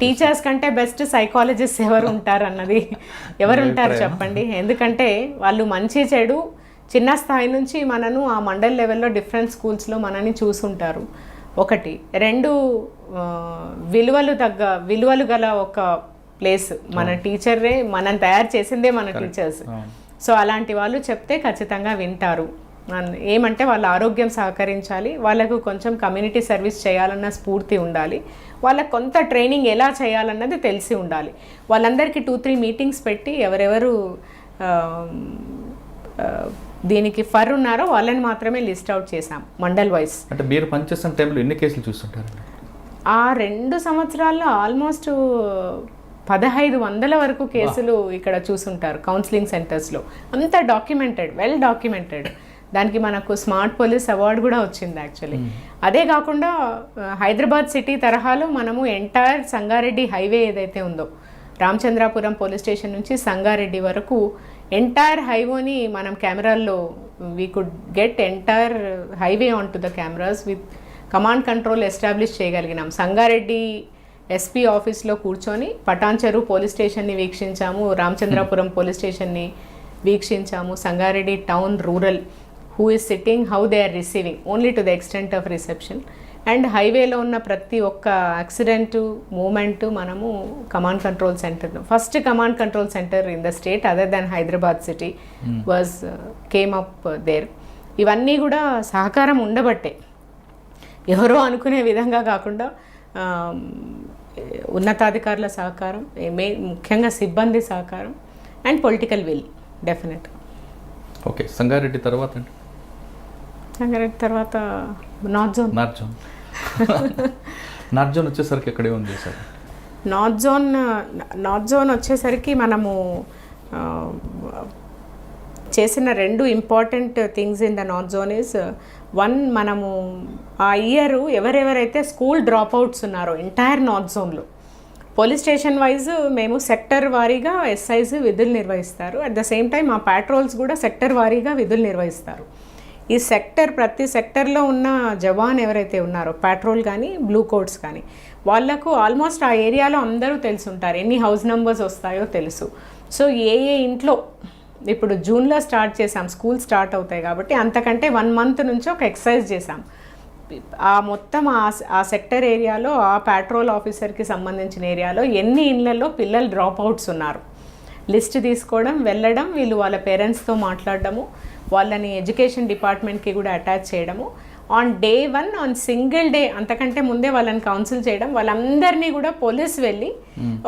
టీచర్స్ కంటే బెస్ట్ సైకాలజిస్ట్ ఎవరు ఉంటారు అన్నది ఎవరు ఉంటారు చెప్పండి. ఎందుకంటే వాళ్ళు మంచి చెడు చిన్న స్థాయి నుంచి మనను ఆ మండల్ లెవెల్లో డిఫరెంట్ స్కూల్స్లో మనని చూసుంటారు. ఒకటి. రెండు, విలువలు గల ఒక ప్లేస్. మన టీచరే మనం తయారు చేసిందే మన టీచర్స్. సో అలాంటి వాళ్ళు చెప్తే ఖచ్చితంగా వింటారు. ఏమంటే వాళ్ళ ఆరోగ్యం సహకరించాలి, వాళ్ళకు కొంచెం కమ్యూనిటీ సర్వీస్ చేయాలన్న స్ఫూర్తి ఉండాలి, వాళ్ళకు కొంత ట్రైనింగ్ ఎలా చేయాలన్నది తెలిసి ఉండాలి. వాళ్ళందరికీ 2-3 మీటింగ్స్ పెట్టి ఎవరెవరు దీనికి ఫర్ ఉన్నారో వాళ్ళని మాత్రమే లిస్ట్ అవుట్ చేశాం మండల్ వైజ్. అంటే మీరు పనిచేస్తున్న టైంలో ఎన్ని కేసులు చూస్తుంటారు? ఆ 2 సంవత్సరాల్లో ఆల్మోస్ట్ 1500 వరకు కేసులు ఇక్కడ చూసుంటారు కౌన్సిలింగ్ సెంటర్స్లో. అంతా డాక్యుమెంటెడ్, వెల్ డాక్యుమెంటెడ్. దానికి మనకు స్మార్ట్ పోలీస్ అవార్డు కూడా వచ్చింది యాక్చువల్లీ. అదే కాకుండా హైదరాబాద్ సిటీ తరహాలో మనము ఎంటైర్ సంగారెడ్డి హైవే ఏదైతే ఉందో, రామచంద్రాపురం పోలీస్ స్టేషన్ నుంచి సంగారెడ్డి వరకు ఎంటైర్ హైవేని మనం కెమెరాల్లో we could get entire highway on to the cameras with command control establish చేయగలిగినాం. సంగారెడ్డి ఎస్పీ ఆఫీస్లో కూర్చొని పటాన్చెరు పోలీస్ స్టేషన్ని వీక్షించాము, రామచంద్రాపురం పోలీస్ స్టేషన్ని వీక్షించాము, Sangareddy town rural who is sitting, how they are receiving, only to the extent of reception. And హైవేలో ఉన్న ప్రతి ఒక్క యాక్సిడెంట్ మూమెంట్ మనము command control centre, first command control centre in the state other than Hyderabad city was came up there. ఇవన్నీ కూడా సహకారం ఉండబట్టే, ఎవరో అనుకునే విధంగా కాకుండా ఉన్నతాధికారుల సహకారం, ముఖ్యంగా సిబ్బంది సహకారం and political will definite. Okay, Sangareddy తర్వాత అండి? సంగారెడ్డి తర్వాత నార్త్ జోన్. నార్త్ జోన్ వచ్చేసరికి ఎక్కడే ఉంది సార్? నార్త్ జోన్ వచ్చేసరికి మనము చేసిన 2 important things in the north zone is, 1, మనము ఆ ఇయర్ ఎవరెవరైతే స్కూల్ డ్రాప్ అవుట్స్ ఉన్నారో ఎంటైర్ నార్త్ జోన్లో పోలీస్ స్టేషన్ వైజ్ మేము సెక్టర్ వారీగా ఎస్ఐస్ విధులు నిర్వహిస్తారు. అట్ ద సేమ్ టైం మా పాట్రోల్స్ కూడా సెక్టర్ వారీగా విధులు నిర్వహిస్తారు. ఈ ప్రతి సెక్టర్లో ఉన్న జవాన్ ఎవరైతే ఉన్నారో, పాట్రోల్ కానీ బ్లూ కోట్స్ కానీ, వాళ్ళకు ఆల్మోస్ట్ ఆ ఏరియాలో అందరూ తెలుసుంటారు, ఎన్ని హౌస్ నెంబర్స్ వస్తాయో తెలుసు. సో ఏ ఇంట్లో ఇప్పుడు జూన్లో స్టార్ట్ చేసాం, స్కూల్ స్టార్ట్ అవుతాయి కాబట్టి అంతకంటే 1 month నుంచి ఒక ఎక్సర్సైజ్ చేసాం. ఆ మొత్తం ఆ సెక్టర్ ఏరియాలో, ఆ పాట్రోల్ ఆఫీసర్కి సంబంధించిన ఏరియాలో ఎన్ని ఇళ్లలో పిల్లలు డ్రాప్ అవుట్స్ ఉన్నారు లిస్ట్ తీసుకోవడం, వెళ్ళడం, వీళ్ళు వాళ్ళ పేరెంట్స్తో మాట్లాడడము, వాళ్ళని ఎడ్యుకేషన్ డిపార్ట్మెంట్కి కూడా అటాచ్ చేయడము, on day 1 on single day, అంతకంటే ముందే వాళ్ళని కౌన్సిల్ చేయడం. వాళ్ళందరినీ కూడా పోలీస్ వెళ్ళి,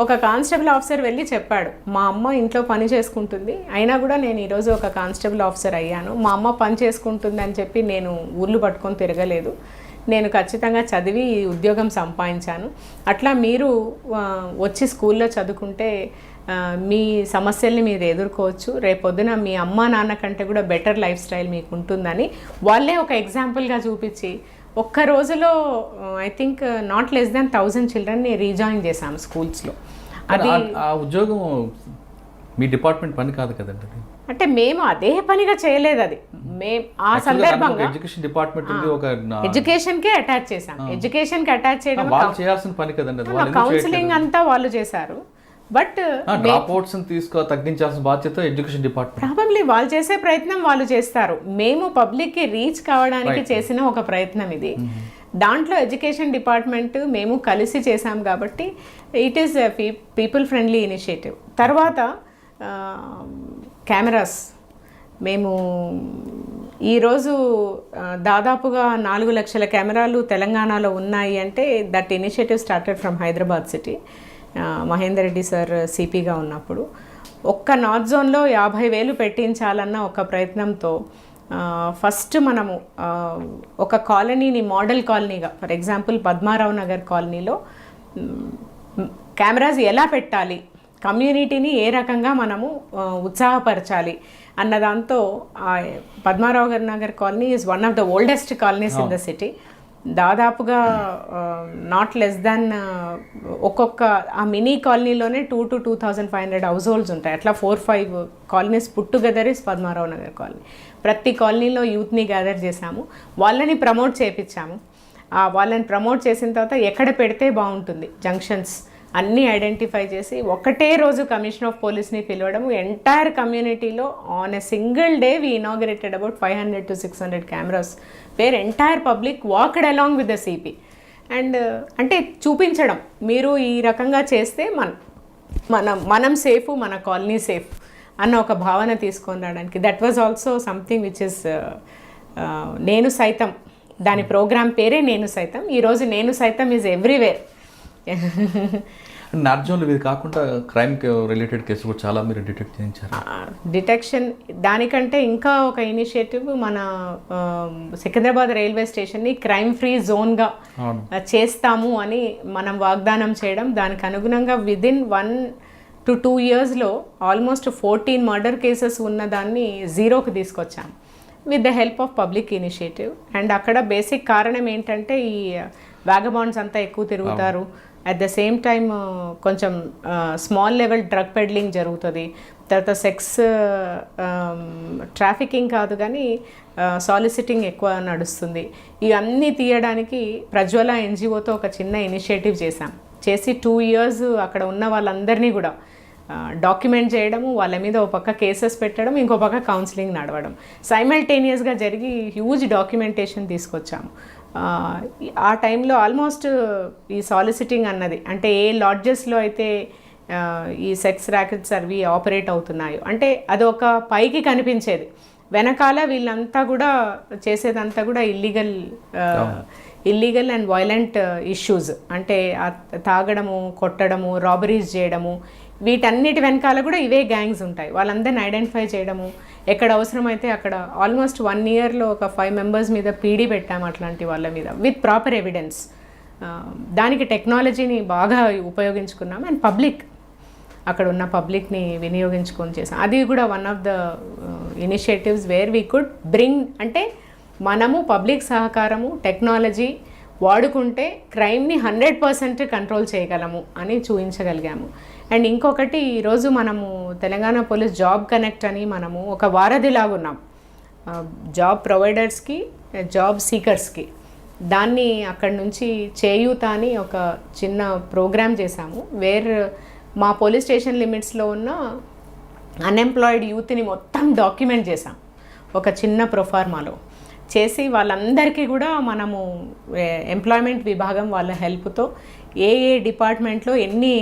ఒక కానిస్టేబుల్ ఆఫీసర్ వెళ్ళి చెప్పాడు, మా అమ్మ ఇంట్లో పని చేసుకుంటుంది, అయినా కూడా నేను ఈరోజు ఒక కానిస్టేబుల్ ఆఫీసర్ అయ్యాను, మా అమ్మ పని చేసుకుంటుంది అని చెప్పి నేను ఊర్లు పట్టుకొని తిరగలేదు, నేను ఖచ్చితంగా చదివి ఉద్యోగం సంపాదించాను. అట్లా మీరు వచ్చి స్కూల్లో చదువుకుంటే మీ సమస్యల్ని మీరు ఎదుర్కోవచ్చు, రేపొద్దున మీ అమ్మ నాన్న కంటే కూడా బెటర్ లైఫ్ స్టైల్ మీకు ఉంటుందని వాళ్ళే ఒక ఎగ్జాంపుల్గా చూపించి, ఒక్క రోజులో I think not less than 1000 చిల్డ్రన్ని రీజాయిన్ చేశాము స్కూల్స్లో. అది ఆ ఉద్యోగం మీ డిపార్ట్మెంట్ పని కాదు కదండి? అంటే మేము అదే పనిగా చేయలేదు, అది మేము ఆ సందర్భంగా ఎడ్యుకేషన్ డిపార్ట్మెంట్ ఎడ్యుకేషన్కే అటాచ్ చేశాం. ఎడ్యుకేషన్కి అటాచ్ చేయడం చేయాల్సిన పని కదండి. కౌన్సిలింగ్ అంతా వాళ్ళు చేశారు, బట్ డ్రాప్ అవుట్స్ తగ్గించాల్సిన బాధ్యత ఎడ్యుకేషన్ డిపార్ట్మెంట్. ప్రాబబ్లీ వాళ్ళు చేసే ప్రయత్నం వాళ్ళు చేస్తారు, మేము పబ్లిక్కి రీచ్ కావడానికి చేసిన ఒక ప్రయత్నం ఇది. దాంట్లో ఎడ్యుకేషన్ డిపార్ట్మెంట్ మేము కలిసి చేశాం కాబట్టి it is people friendly initiative. తర్వాత కెమెరాస్, మేము ఈరోజు దాదాపుగా 4 లక్షల కెమెరాలు తెలంగాణలో ఉన్నాయి అంటే that initiative started from Hyderabad city. Mahender Reddy sir సిపిగా ఉన్నప్పుడు ఒక్క నార్త్ జోన్లో 50,000 పెట్టించాలన్న ఒక ప్రయత్నంతో ఫస్ట్ మనము ఒక కాలనీని మోడల్ కాలనీగా, ఫర్ ఎగ్జాంపుల్ పద్మారావు నగర్ కాలనీలో కెమెరాస్ ఎలా పెట్టాలి, కమ్యూనిటీని ఏ రకంగా మనము ఉత్సాహపరచాలి అన్న దాంతో Padmarao Nagar colony is one of the oldest colonies in the city. దాదాపుగా నాట్ లెస్ దాన్ ఒక్కొక్క ఆ మినీ కాలనీలోనే 2,000 to 2,500 హౌస్ హోల్డ్స్ ఉంటాయి. అట్లా 4-5 colonies put together is Padmarao Nagar colony. ప్రతి కాలనీలో యూత్ని గ్యాదర్ చేశాము, వాళ్ళని ప్రమోట్ చేయించాము. వాళ్ళని ప్రమోట్ చేసిన తర్వాత ఎక్కడ పెడితే బాగుంటుంది జంక్షన్స్ అన్నీ ఐడెంటిఫై చేసి ఒకటే రోజు కమిషనర్ ఆఫ్ పోలీస్ని పిలవడం, ఎంటైర్ కమ్యూనిటీలో on a single day we inaugurated about 500 to 600 cameras where entire public walked along with the CP. And అంటే చూపించడం, మీరు ఈ రకంగా చేస్తే మనం సేఫ్, మన కాలనీ సేఫ్ అన్న ఒక భావన తీసుకొని రావడానికి. That was also something which is నేను సైతం, దాని ప్రోగ్రామ్ పేరే నేను సైతం. ఈరోజు నేను సైతం ఈజ్ ఎవ్రీవేర్. నార్జోన్లు ఇది కాకుండా క్రైమ్ రిలేటెడ్ కేసు కూడా చాలా మీరు డిటెక్ట్ చేయించారు. డిటెక్షన్ దానికంటే ఇంకా ఒక ఇనిషియేటివ్, మన సికింద్రాబాద్ రైల్వే స్టేషన్ని క్రైమ్ ఫ్రీ జోన్గా చేస్తాము అని మనం వాగ్దానం చేయడం. దానికి అనుగుణంగా విదిన్ 1 to 2 yearsలో ఆల్మోస్ట్ 14 మర్డర్ కేసెస్ ఉన్న దాన్ని 0కి తీసుకొచ్చాం with the help of public initiative. And అక్కడ బేసిక్ కారణం ఏంటంటే ఈ వ్యాగబాండ్స్ అంతా ఎక్కువ తిరుగుతారు. అట్ ద సేమ్ టైమ్ కొంచెం స్మాల్ లెవెల్ డ్రగ్ పెడ్లింగ్ జరుగుతుంది. తర్వాత సెక్స్ ట్రాఫికింగ్ కాదు కానీ సాలిసిటింగ్ ఎక్కువ నడుస్తుంది. ఇవన్నీ తీయడానికి ప్రజ్వల ఎన్జిఓతో ఒక చిన్న ఇనిషియేటివ్ చేసి 2 years అక్కడ ఉన్న వాళ్ళందరినీ కూడా డాక్యుమెంట్ చేయడము, వాళ్ళ మీద ఒక పక్క కేసెస్ పెట్టడం, ఇంకో పక్క కౌన్సిలింగ్ నడవడం సైమల్టేనియస్గా జరిగి హ్యూజ్ డాక్యుమెంటేషన్ తీసుకొచ్చాము. ఆ టైంలో ఆల్మోస్ట్ ఈ సాలిసిటింగ్ అన్నది అంటే ఏ లాడ్జెస్లో అయితే ఈ సెక్స్ ర్యాకెట్స్ అవి ఆపరేట్ అవుతున్నాయో, అంటే అది ఒక పైకి కనిపించేది, వెనకాల వీళ్ళంతా కూడా చేసేదంతా కూడా ఇల్లీగల్ అండ్ వైలెంట్ ఇష్యూస్. అంటే తాగడము, కొట్టడము, రాబరీస్ చేయడము, వీటన్నిటి వెనకాల కూడా ఇవే గ్యాంగ్స్ ఉంటాయి. వాళ్ళందరిని ఐడెంటిఫై చేయడము, ఎక్కడ అవసరమైతే అక్కడ ఆల్మోస్ట్ 1 yearలో ఒక 5 members మీద పీడీ పెట్టాము అట్లాంటి వాళ్ళ మీద విత్ ప్రాపర్ ఎవిడెన్స్. దానికి టెక్నాలజీని బాగా ఉపయోగించుకున్నాము అండ్ అక్కడ ఉన్న పబ్లిక్ని వినియోగించుకొని చేసాం. అది కూడా one of the initiatives where we could bring, అంటే మనము పబ్లిక్ సహకారము, టెక్నాలజీ వాడుకుంటే క్రైమ్ని 100% కంట్రోల్ చేయగలము అని చూపించగలిగాము. అండ్ ఇంకొకటి, ఈరోజు మనము తెలంగాణ పోలీస్ జాబ్ కనెక్ట్ అని మనము ఒక వారధిలాగా ఉన్నాం జాబ్ ప్రొవైడర్స్కి, జాబ్ సీకర్స్కి. దాన్ని అక్కడి నుంచి చేయూత అని ఒక చిన్న ప్రోగ్రామ్ చేశాము వేర్ మా పోలీస్ స్టేషన్ లిమిట్స్లో ఉన్న అన్ఎంప్లాయిడ్ యూత్ని మొత్తం డాక్యుమెంట్ చేసాం ఒక చిన్న ప్రొఫార్మాలో చేసి, వాళ్ళందరికీ కూడా మనము ఎంప్లాయ్మెంట్ విభాగం వాళ్ళ హెల్ప్తో ఏ డిపార్ట్మెంట్లో ఎన్ని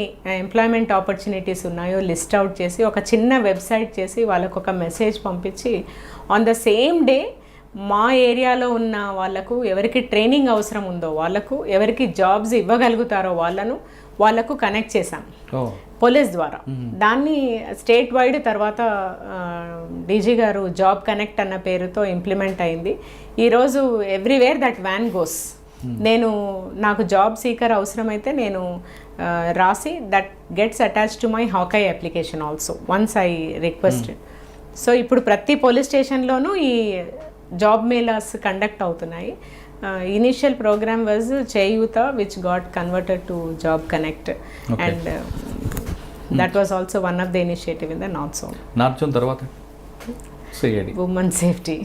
ఎంప్లాయ్మెంట్ ఆపర్చునిటీస్ ఉన్నాయో లిస్ట్ అవుట్ చేసి ఒక చిన్న వెబ్సైట్ చేసి వాళ్ళకు ఒక మెసేజ్ పంపించి ఆన్ ద సేమ్ డే మా ఏరియాలో ఉన్న వాళ్ళకు ఎవరికి ట్రైనింగ్ అవసరం ఉందో వాళ్ళకు, ఎవరికి జాబ్స్ ఇవ్వగలుగుతారో వాళ్ళకు కనెక్ట్ చేశాం పోలీస్ ద్వారా. దాన్ని స్టేట్ వైడ్ తర్వాత డీజీ గారు జాబ్ కనెక్ట్ అన్న పేరుతో ఇంప్లిమెంట్ అయింది. ఈరోజు ఎవ్రీవేర్ దట్ వ్యాన్ గోస్. నాకు జాబ్ సీకర్ అవసరమైతే నేను రాసి that gets attached to my హాకై application also once I requested. So ఇప్పుడు ప్రతి పోలీస్ స్టేషన్లోనూ ఈ జాబ్ మేళాస్ కండక్ట్ అవుతున్నాయి. Initial programme was Cheyutha which got converted to job connect and that was also one of the initiative in the north zone. తర్వాత women safety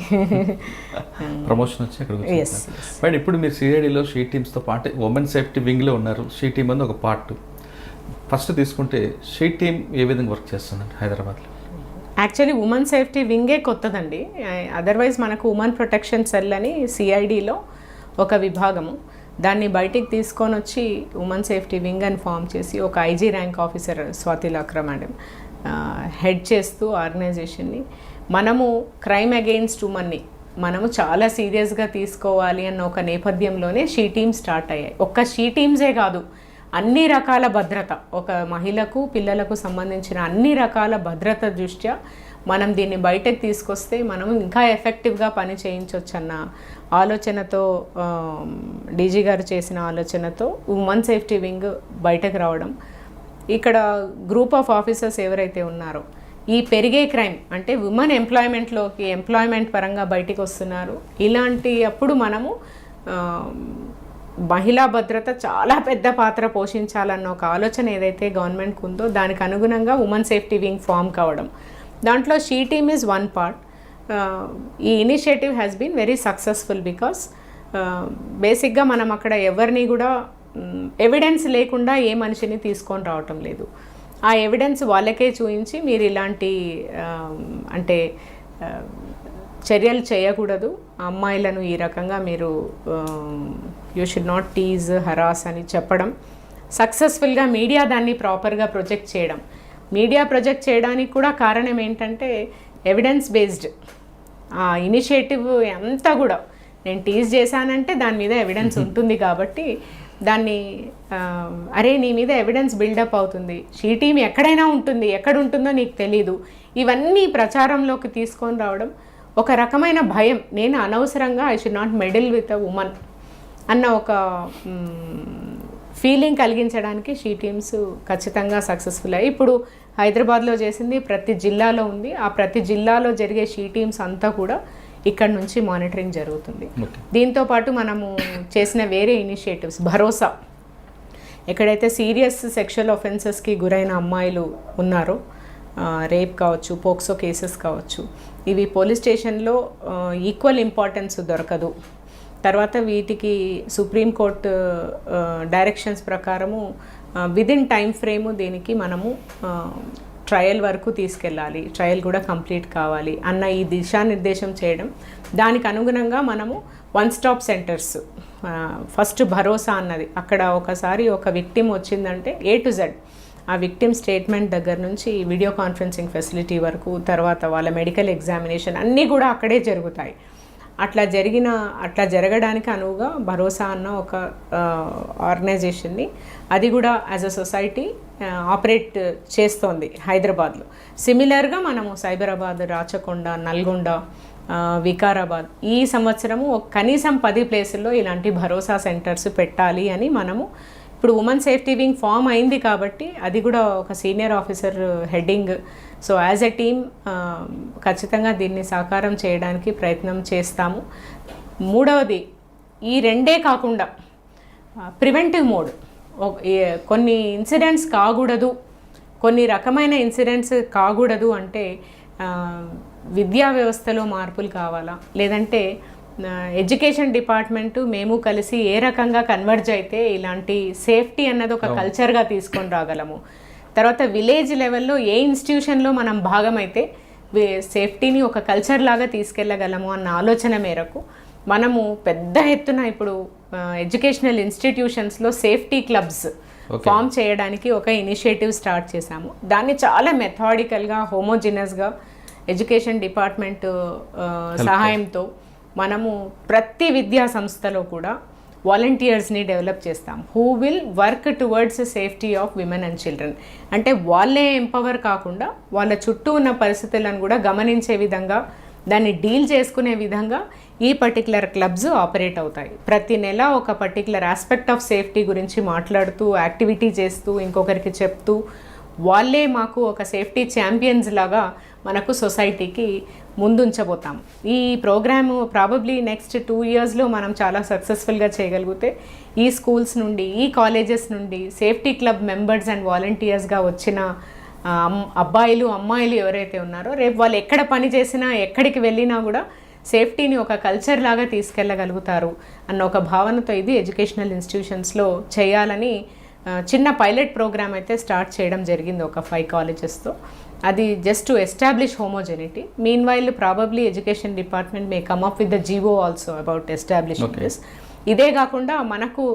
promotion వచ్చి అక్కడ ఇప్పుడు మీరు సిఐడిలో she టీమ్స్తో పాటు ఉమెన్ సేఫ్టీ వింగ్లో ఉన్నారు. She team అనేది ఒక పార్ట్. ఫస్ట్ తీసుకుంటే షీ టీమ్ ఏ విధంగా వర్క్ చేస్తుందండి హైదరాబాద్లో? యాక్చువల్లీ ఉమెన్ సేఫ్టీ వింగే కొత్తదండి. అదర్వైజ్ మనకు ఉమెన్ ప్రొటెక్షన్ సెల్ అని సిఐడిలో ఒక విభాగము, దాన్ని బయటికి తీసుకొని వచ్చి ఉమెన్ సేఫ్టీ వింగ్ అని ఫామ్ చేసి ఒక IG rank officer Swathi Lakra madam head చేస్తూ ఆర్గనైజేషన్ని మనము క్రైమ్ అగెయిన్స్ట్ ఉమెన్ని మనము చాలా సీరియస్గా తీసుకోవాలి అన్న ఒక నేపథ్యంలోనే షీ టీమ్స్ స్టార్ట్ అయ్యాయి. ఒక్క షీ టీమ్సే కాదు, అన్ని రకాల భద్రత, ఒక మహిళకు పిల్లలకు సంబంధించిన అన్ని రకాల భద్రత దృష్ట్యా మనం దీన్ని బయటకు తీసుకొస్తే మనం ఇంకా ఎఫెక్టివ్గా పని చేయించవచ్చు అన్న ఆలోచనతో డీజీ గారు చేసిన ఆలోచనతో ఉమెన్ సేఫ్టీ వింగ్ బయటకు రావడం. ఇక్కడ గ్రూప్ ఆఫ్ ఆఫీసర్స్ ఎవరైతే ఉన్నారో ఈ పెరిగే క్రైమ్ అంటే ఉమెన్ ఎంప్లాయ్మెంట్ పరంగా బయటికి వస్తున్నారు. ఇలాంటి అప్పుడు మనము మహిళా భద్రత చాలా పెద్ద పాత్ర పోషించాలన్న ఒక ఆలోచన ఏదైతే గవర్నమెంట్కి ఉందో దానికి అనుగుణంగా ఉమెన్ సేఫ్టీ వింగ్ ఫామ్ కావడం. దాంట్లో she team is one part. ఈ initiative has been very successful because బేసిక్గా మనం అక్కడ ఎవరిని కూడా ఎవిడెన్స్ లేకుండా ఏ మనిషిని తీసుకొని రావటం లేదు. ఆ ఎవిడెన్స్ వాళ్ళకే చూపించి మీరు ఇలాంటి అంటే చర్యలు చేయకూడదు, అమ్మాయిలను ఈ రకంగా మీరు you should not tease harass అని చెప్పడం, సక్సెస్ఫుల్గా మీడియా దాన్ని ప్రాపర్గా ప్రొజెక్ట్ చేయడం. మీడియా ప్రొజెక్ట్ చేయడానికి కూడా కారణం ఏంటంటే ఎవిడెన్స్ బేస్డ్ ఆ ఇనిషియేటివ్ అంతా కూడా నేను టీజ్ చేశానంటే దాని మీద ఎవిడెన్స్ ఉంటుంది కాబట్టి దాన్ని అరే నీ మీద ఎవిడెన్స్ బిల్డప్ అవుతుంది, షీ టీమ్ ఎక్కడైనా ఉంటుంది, ఎక్కడ ఉంటుందో నీకు తెలీదు, ఇవన్నీ ప్రచారంలోకి తీసుకొని రావడం ఒక రకమైన భయం. నేను అనవసరంగా I should not meddle with a woman అన్న ఒక ఫీలింగ్ కలిగించడానికి షీ టీమ్స్ ఖచ్చితంగా సక్సెస్ఫుల్ అయ్యి ఇప్పుడు హైదరాబాద్లో చేసింది ప్రతి జిల్లాలో ఉంది. ఆ ప్రతి జిల్లాలో జరిగే షీ టీమ్స్ అంతా కూడా ఇక్కడ నుంచి మానిటరింగ్ జరుగుతుంది. దీంతో పాటు మనము చేసిన వేరే ఇనిషియేటివ్స్ భరోసా, ఎక్కడైతే సీరియస్ సెక్షువల్ ఒఫెన్సెస్కి గురైన అమ్మాయిలు ఉన్నారో, రేప్ కావచ్చు, పోక్సో కేసెస్ కావచ్చు, ఇవి పోలీస్ స్టేషన్లో ఈక్వల్ ఇంపార్టెన్స్ దొరకదు. తర్వాత వీటికి సుప్రీంకోర్టు డైరెక్షన్స్ ప్రకారము విదిన్ టైం ఫ్రేము దీనికి మనము ట్రయల్ వరకు తీసుకెళ్ళాలి, ట్రయల్ కూడా కంప్లీట్ కావాలి అన్న ఈ దిశానిర్దేశం చేయడం. దానికి అనుగుణంగా మనము వన్ స్టాప్ సెంటర్స్, ఫస్ట్ భరోసా అన్నది, అక్కడ ఒకసారి ఒక విక్టిమ్ వచ్చిందంటే A to Z ఆ విక్టిమ్ స్టేట్మెంట్ దగ్గర నుంచి వీడియో కాన్ఫరెన్సింగ్ ఫెసిలిటీ వరకు, తర్వాత వాళ్ళ మెడికల్ ఎగ్జామినేషన్ అన్నీ కూడా అక్కడే జరుగుతాయి. అట్లా జరగడానికి అనువుగా భరోసా అన్న ఒక ఆర్గనైజేషన్ని అది కూడా యాజ్ అ సొసైటీ ఆపరేట్ చేస్తోంది హైదరాబాద్లో. సిమిలర్గా మనము సైబరాబాద్, రాచకొండ, నల్గొండ, వికారాబాద్ ఈ సంవత్సరము కనీసం 10 ప్లేసుల్లో ఇలాంటి భరోసా సెంటర్స్ పెట్టాలి అని మనము ఇప్పుడు ఉమెన్ సేఫ్టీ వింగ్ ఫామ్ అయింది కాబట్టి అది కూడా ఒక senior officer heading. So as a team ఖచ్చితంగా దీన్ని సాకారం చేయడానికి ప్రయత్నం చేస్తాము. మూడవది, ఈ రెండే కాకుండా ప్రివెంటివ్ మోడ్, కొన్ని ఇన్సిడెంట్స్ కాకూడదు, కొన్ని రకమైన ఇన్సిడెంట్స్ కాకూడదు అంటే విద్యా వ్యవస్థలో మార్పులు కావాలా, లేదంటే ఎడ్యుకేషన్ డిపార్ట్మెంటు మేము కలిసి ఏ రకంగా కన్వర్జ్ అయితే ఇలాంటి సేఫ్టీ అన్నది ఒక కల్చర్గా తీసుకొని రాగలము. తర్వాత విలేజ్ లెవెల్లో ఏ ఇన్స్టిట్యూషన్లో మనం భాగమైతే సేఫ్టీని ఒక కల్చర్ లాగా తీసుకెళ్ళగలము అన్న ఆలోచన మేరకు మనము పెద్ద ఎత్తున ఇప్పుడు ఎడ్యుకేషనల్ ఇన్స్టిట్యూషన్స్లో సేఫ్టీ క్లబ్స్ ఫామ్ చేయడానికి ఒక ఇనిషియేటివ్ స్టార్ట్ చేశాము. దాన్ని చాలా మెథాడికల్గా, హోమోజినస్గా ఎడ్యుకేషన్ డిపార్ట్మెంట్ సహాయంతో మనము ప్రతి విద్యా సంస్థలో కూడా వాలంటీర్స్ని డెవలప్ చేస్తాం, who will work towards safety of women and children. అంటే వాళ్ళే ఎంపవర్ కాకుండా వాళ్ళ చుట్టూ ఉన్న పరిస్థితులను కూడా గమనించే విధంగా, దాన్ని డీల్ చేసుకునే విధంగా ఈ పర్టికులర్ క్లబ్స్ ఆపరేట్ అవుతాయి. ప్రతి నెల ఒక పర్టికులర్ ఆస్పెక్ట్ ఆఫ్ సేఫ్టీ గురించి మాట్లాడుతూ, యాక్టివిటీ చేస్తూ, ఇంకొకరికి చెప్తూ, వాళ్ళే మాకు ఒక సేఫ్టీ ఛాంపియన్స్ లాగా మనకు సొసైటీకి ముందుంచబోతాం. ఈ ప్రోగ్రాము ప్రాబబ్లీ నెక్స్ట్ 2 yearsలో మనం చాలా సక్సెస్ఫుల్గా చేయగలిగితే ఈ స్కూల్స్ నుండి, ఈ కాలేజెస్ నుండి సేఫ్టీ క్లబ్ మెంబర్స్ అండ్ వాలంటీర్స్గా వచ్చిన అబ్బాయిలు, అమ్మాయిలు ఎవరైతే ఉన్నారో రేపు వాళ్ళు ఎక్కడ పని చేసినా, ఎక్కడికి వెళ్ళినా కూడా సేఫ్టీని ఒక కల్చర్ లాగా తీసుకెళ్ళగలుగుతారు అన్న ఒక భావనతో ఇది ఎడ్యుకేషనల్ ఇన్స్టిట్యూషన్స్లో చేయాలని చిన్న పైలట్ ప్రోగ్రామ్ అయితే స్టార్ట్ చేయడం జరిగింది ఒక 5 collegesతో. అది just to establish హోమోజెనిటీ. Mean while probably education department may come up with the GO also about establishing this. ఇదే కాకుండా మనకు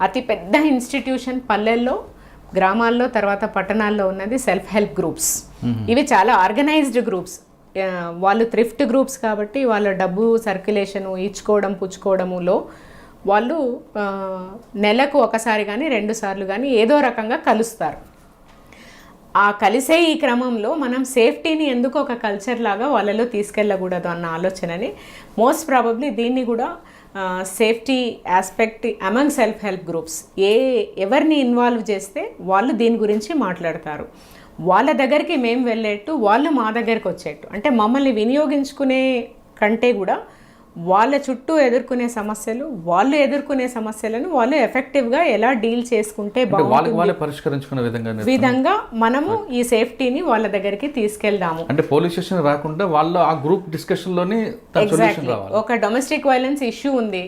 అతి పెద్ద ఇన్స్టిట్యూషన్ పల్లెల్లో, గ్రామాల్లో, తర్వాత పట్టణాల్లో ఉన్నది సెల్ఫ్ హెల్ప్ గ్రూప్స్. ఇవి చాలా ఆర్గనైజ్డ్ గ్రూప్స్. వాళ్ళు థ్రిఫ్ట్ గ్రూప్స్ కాబట్టి వాళ్ళ డబ్బు సర్క్యులేషను, ఇచ్చుకోవడం పుచ్చుకోవడములో వాళ్ళు నెలకు ఒకసారి కానీ 2 సార్లు కానీ ఏదో రకంగా కలుస్తారు. ఆ కలిసే ఈ క్రమంలో మనం సేఫ్టీని ఎందుకు ఒక కల్చర్ లాగా వాళ్ళలో తీసుకెళ్ళకూడదు అన్న ఆలోచనని మోస్ట్ ప్రాబబ్లీ దీన్ని కూడా safety aspect among self help groups ఎవరిని ఇన్వాల్వ్ చేస్తే వాళ్ళు దీని గురించి మాట్లాడతారు. వాళ్ళ దగ్గరికి మేము వెళ్ళేట్టు, వాళ్ళు మా దగ్గరికి వచ్చేట్టు, అంటే మమ్మల్ని వినియోగించుకునే కంటే కూడా వాళ్ళ చుట్టూ ఎదుర్కొనే సమస్యలు, వాళ్ళు ఎదుర్కొనే సమస్యలను వాళ్ళు ఎఫెక్టివ్గా ఎలా డీల్ చేసుకుంటే వాళ్ళే పరిష్కరించుకునే విధంగా మనము ఈ సేఫ్టీని వాళ్ళ దగ్గరికి తీసుకెళ్దాము. అంటే పోలీస్ స్టేషన్ రాకుండా వాళ్ళు ఆ గ్రూప్ డిస్కషన్ లోనే ఎగ్జాక్ట్లీ. ఒక డొమెస్టిక్ వైలెన్స్ ఇష్యూ ఉంది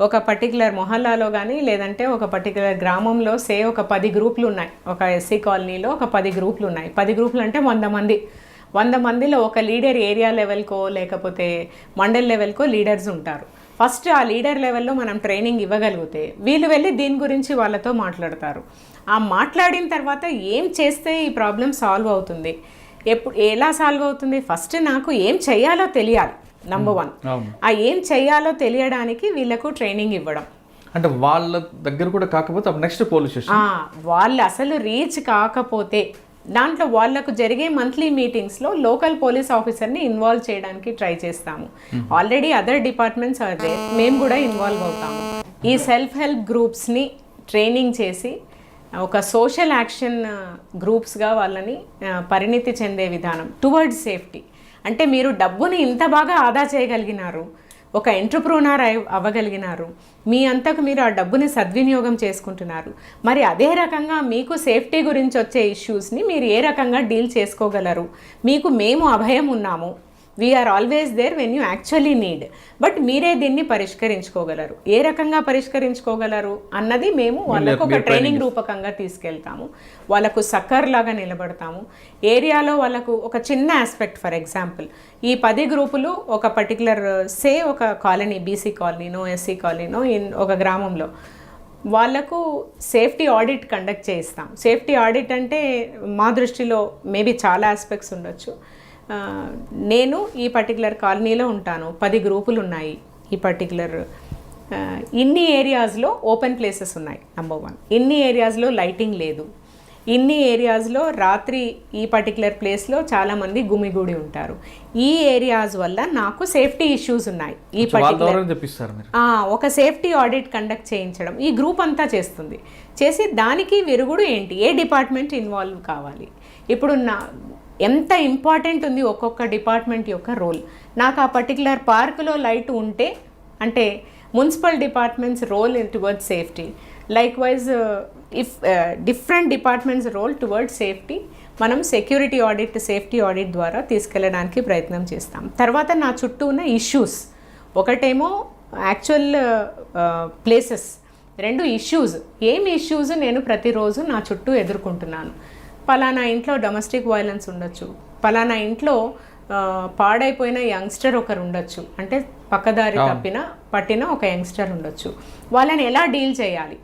ఒక పర్టికులర్ మొహల్లాలో కానీ లేదంటే ఒక పర్టికులర్ గ్రామంలో, ఒక 10 గ్రూపులు ఉన్నాయి. ఒక ఎస్సీ కాలనీలో ఒక 10 గ్రూపులు ఉన్నాయి. 10 గ్రూపులు అంటే 100 మంది. 100 మందిలో ఒక లీడర్ ఏరియా లెవెల్కో లేకపోతే మండల్ లెవెల్కో లీడర్స్ ఉంటారు. ఫస్ట్ ఆ లీడర్ లెవెల్లో మనం ట్రైనింగ్ ఇవ్వగలిగితే వీళ్ళు వెళ్ళి దీని గురించి వాళ్ళతో మాట్లాడతారు. ఆ మాట్లాడిన తర్వాత ఏం చేస్తే ఈ ప్రాబ్లం సాల్వ్ అవుతుంది, ఎలా సాల్వ్ అవుతుంది, ఫస్ట్ నాకు ఏం చెయ్యాలో తెలియాలి. నంబర్ 1. ఆ ఏం చెయ్యాలో తెలియడానికి వీళ్ళకు ట్రైనింగ్ ఇవ్వడం. అంటే వాళ్ళ దగ్గర కూడా కాకపోతే నెక్స్ట్ పోలీస్ స్టేషన్ వాళ్ళు అసలు రీచ్ కాకపోతే దాంట్లో వాళ్ళకు జరిగే మంత్లీ మీటింగ్స్లో లోకల్ పోలీస్ ఆఫీసర్ని ఇన్వాల్వ్ చేయడానికి ట్రై చేస్తాము. ఆల్రెడీ అదర్ డిపార్ట్మెంట్స్ అదే మేము కూడా ఇన్వాల్వ్ అవుతాము. ఈ సెల్ఫ్ హెల్ప్ గ్రూప్స్ని ట్రైనింగ్ చేసి ఒక సోషల్ యాక్షన్ గ్రూప్స్గా వాళ్ళని పరిణితి చెందే విధానం టువర్డ్స్ సేఫ్టీ. అంటే మీరు డబ్బుని ఇంత బాగా ఆదా చేయగలిగినారు, ఒక ఎంటర్ప్రూనర్ అవ్వగలిగినారు, మీ అంతకు మీరు ఆ డబ్బుని సద్వినియోగం చేసుకుంటున్నారు. మరి అదే రకంగా మీకు సేఫ్టీ గురించి వచ్చే ఇష్యూస్ని మీరు ఏ రకంగా డీల్ చేసుకోగలరు? మీకు మేము అభయం ఉన్నాము, we are always there when you actually need. But మీరే దీన్ని పరిష్కరించుకోగలరు. ఏ రకంగా పరిష్కరించుకోగలరు అన్నది మేము వాళ్ళకు ఒక ట్రైనింగ్ రూపకంగా తీసుకెళ్తాము. వాళ్ళకు సక్కర్ లాగా నిలబడతాము. ఏరియాలో వాళ్ళకు ఒక చిన్న ఆస్పెక్ట్, ఫర్ ఎగ్జాంపుల్ ఈ 10 గ్రూపులు ఒక పర్టికులర్ ఒక కాలనీ, బీసీ కాలనీనో ఎస్సీ కాలనీనో ఒక గ్రామంలో వాళ్ళకు సేఫ్టీ ఆడిట్ కండక్ట్ చేయిస్తాం. సేఫ్టీ ఆడిట్ అంటే మా దృష్టిలో మేబీ చాలా ఆస్పెక్ట్స్ ఉండొచ్చు. నేను ఈ పర్టికులర్ కాలనీలో ఉంటాను, 10 గ్రూపులు ఉన్నాయి. ఈ పర్టికులర్ ఇన్ని ఏరియాస్లో ఓపెన్ ప్లేసెస్ ఉన్నాయి. నంబర్ 1. ఇన్ని ఏరియాస్లో లైటింగ్ లేదు. ఇన్ని ఏరియాస్లో రాత్రి ఈ పర్టికులర్ ప్లేస్లో చాలామంది గుమిగూడి ఉంటారు. ఈ ఏరియాస్ వల్ల నాకు సేఫ్టీ ఇష్యూస్ ఉన్నాయి. ఈ పర్టికులర్ ఒక సేఫ్టీ ఆడిట్ కండక్ట్ చేయించడం ఈ గ్రూప్ అంతా చేస్తుంది. చేసి దానికి విరుగుడు ఏంటి, ఏ డిపార్ట్మెంట్ ఇన్వాల్వ్ కావాలి, ఇప్పుడు ఎంత ఇంపార్టెంట్ ఉంది ఒక్కొక్క డిపార్ట్మెంట్ యొక్క రోల్. నాకు ఆ పర్టికులర్ పార్కులో లైట్ ఉంటే అంటే municipal departments role towards safety, likewise if different departments role towards safety మనం సెక్యూరిటీ ఆడిట్, సేఫ్టీ ఆడిట్ ద్వారా తీసుకెళ్ళడానికి ప్రయత్నం చేస్తాం. తర్వాత నా చుట్టూ ఉన్న ఇష్యూస్, ఒకటేమో యాక్చువల్ ప్లేసెస్, 2 ఇష్యూస్. ఏమి ఇష్యూస్ నేను ప్రతిరోజు నా చుట్టూ ఎదుర్కొంటున్నాను. పలానా ఇంట్లో డొమెస్టిక్ వైలెన్స్ ఉండొచ్చు, పలానా ఇంట్లో పాడైపోయిన యంగ్స్టర్ ఒకరు ఉండొచ్చు, అంటే పక్కదారి పట్టిన ఒక యంగ్స్టర్ ఉండొచ్చు. వాళ్ళని ఎలా డీల్ చేయాలి?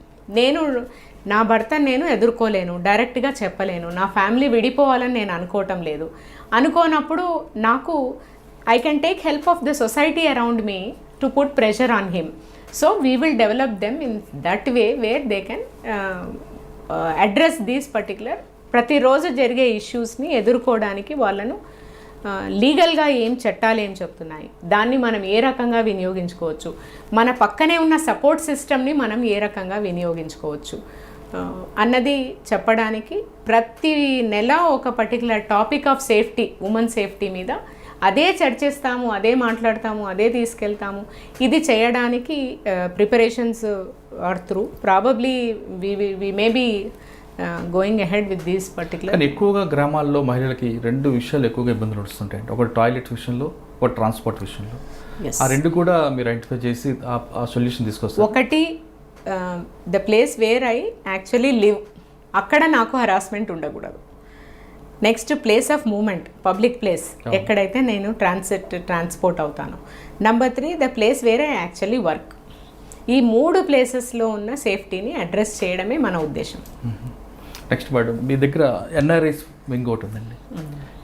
నా భర్తను నేను ఎదుర్కోలేను, డైరెక్ట్గా చెప్పలేను, నా ఫ్యామిలీ విడిపోవాలని నేను అనుకోవటం లేదు. అనుకోనప్పుడు నాకు I can take help of the society around me to put pressure on him. So we will develop them in that way where they can address these particular ప్రతిరోజు జరిగే ఇష్యూస్ని ఎదుర్కోవడానికి వాళ్ళను లీగల్గా ఏం చట్టాలు ఏం చెప్తున్నాయి, దాన్ని మనం ఏ రకంగా వినియోగించుకోవచ్చు, మన పక్కనే ఉన్న సపోర్ట్ సిస్టమ్ని మనం ఏ రకంగా వినియోగించుకోవచ్చు అన్నది చెప్పడానికి ప్రతి నెల ఒక particular topic of safety, women safety మీద అదే చర్చిస్తాము, అదే మాట్లాడతాము, అదే తీసుకెళ్తాము. ఇది చేయడానికి preparations are through probably we may be going ahead with these particular. కానీ ఎక్కువగా గ్రామాల్లో మహిళలకి 2 విషయాలు ఎక్కువగా ఇబ్బందులు వస్తుంటాయి. ఒకటి టాయిలెట్ విషయంలో, ఒక ట్రాన్స్పోర్ట్ విషయంలో. ఆ 2 కూడా మీరు ఐడెంటిఫై చేసి ఆ సొల్యూషన్ తీసుకొస్తారు. ఒకటి the place where I actually live, అక్కడ నాకు హరాస్మెంట్ ఉండకూడదు. Next place of movement, public place, ఎక్కడైతే నేను ట్రాన్స్పోర్ట్ అవుతాను. Number 3 the place where I actually work. ఈ 3 ప్లేసెస్లో ఉన్న సేఫ్టీని అడ్రస్ చేయడమే మన ఉద్దేశం. నెక్స్ట్ మేడం, మీ దగ్గర ఎన్ఆర్ఐస్ వింగ్ ఒకటి ఉందండి.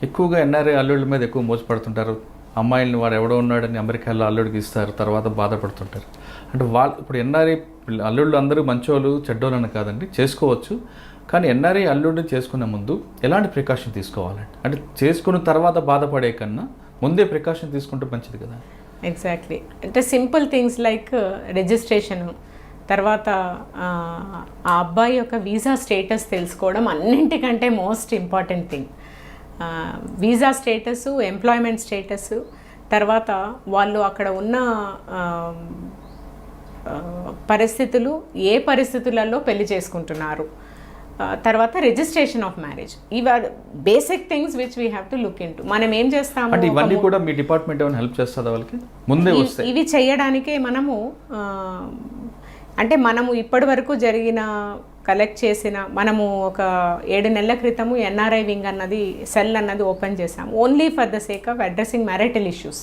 ఎక్కువగా ఎన్ఆర్ఐ అల్లుళ్ళ మీద ఎక్కువ మోసపడుతుంటారు. అమ్మాయిల్ని వాడు ఎవడో ఉన్నాడని అమెరికాలో అల్లుడికి ఇస్తారు, తర్వాత బాధపడుతుంటారు. అంటే వాళ్ళు ఇప్పుడు ఎన్ఆర్ఐ అల్లుళ్ళు అందరూ మంచోళ్ళు చెడ్డోళ్ళని కాదండి, చేసుకోవచ్చు. కానీ ఎన్ఆర్ఐ అల్లుడిని చేసుకునే ముందు ఎలాంటి ప్రికాషన్ తీసుకోవాలండి? అంటే చేసుకున్న తర్వాత బాధపడే కన్నా ముందే ప్రికాషన్ తీసుకుంటే మంచిది కదా. ఎగ్జాక్ట్లీ. అంటే సింపుల్ థింగ్స్ లైక్ రిజిస్ట్రేషను, తర్వాత ఆ అబ్బాయి యొక్క వీసా స్టేటస్ తెలుసుకోవడం అన్నింటికంటే most important thing. Visa status, employment status, తర్వాత వాళ్ళు అక్కడ ఉన్న పరిస్థితులు, ఏ పరిస్థితులలో పెళ్లి చేసుకుంటున్నారు, తర్వాత రిజిస్ట్రేషన్ ఆఫ్ మ్యారేజ్, ఇవి basic things which we have to look in to. మనం ఏం చేస్తాము అంటే ఇవన్నీ కూడా మీ డిపార్ట్మెంట్ ఏమైనా హెల్ప్ చేస్తుందా వాళ్ళకి ముందే వస్తే? ఇవి చేయడానికే మనము అంటే మనము ఇప్పటి వరకు జరిగిన కలెక్ట్ చేసిన, మనము ఒక 7 నెలల క్రితము ఎన్ఆర్ఐ వింగ్ అన్నది సెల్ అన్నది ఓపెన్ చేసాము, only for the sake of addressing marital issues.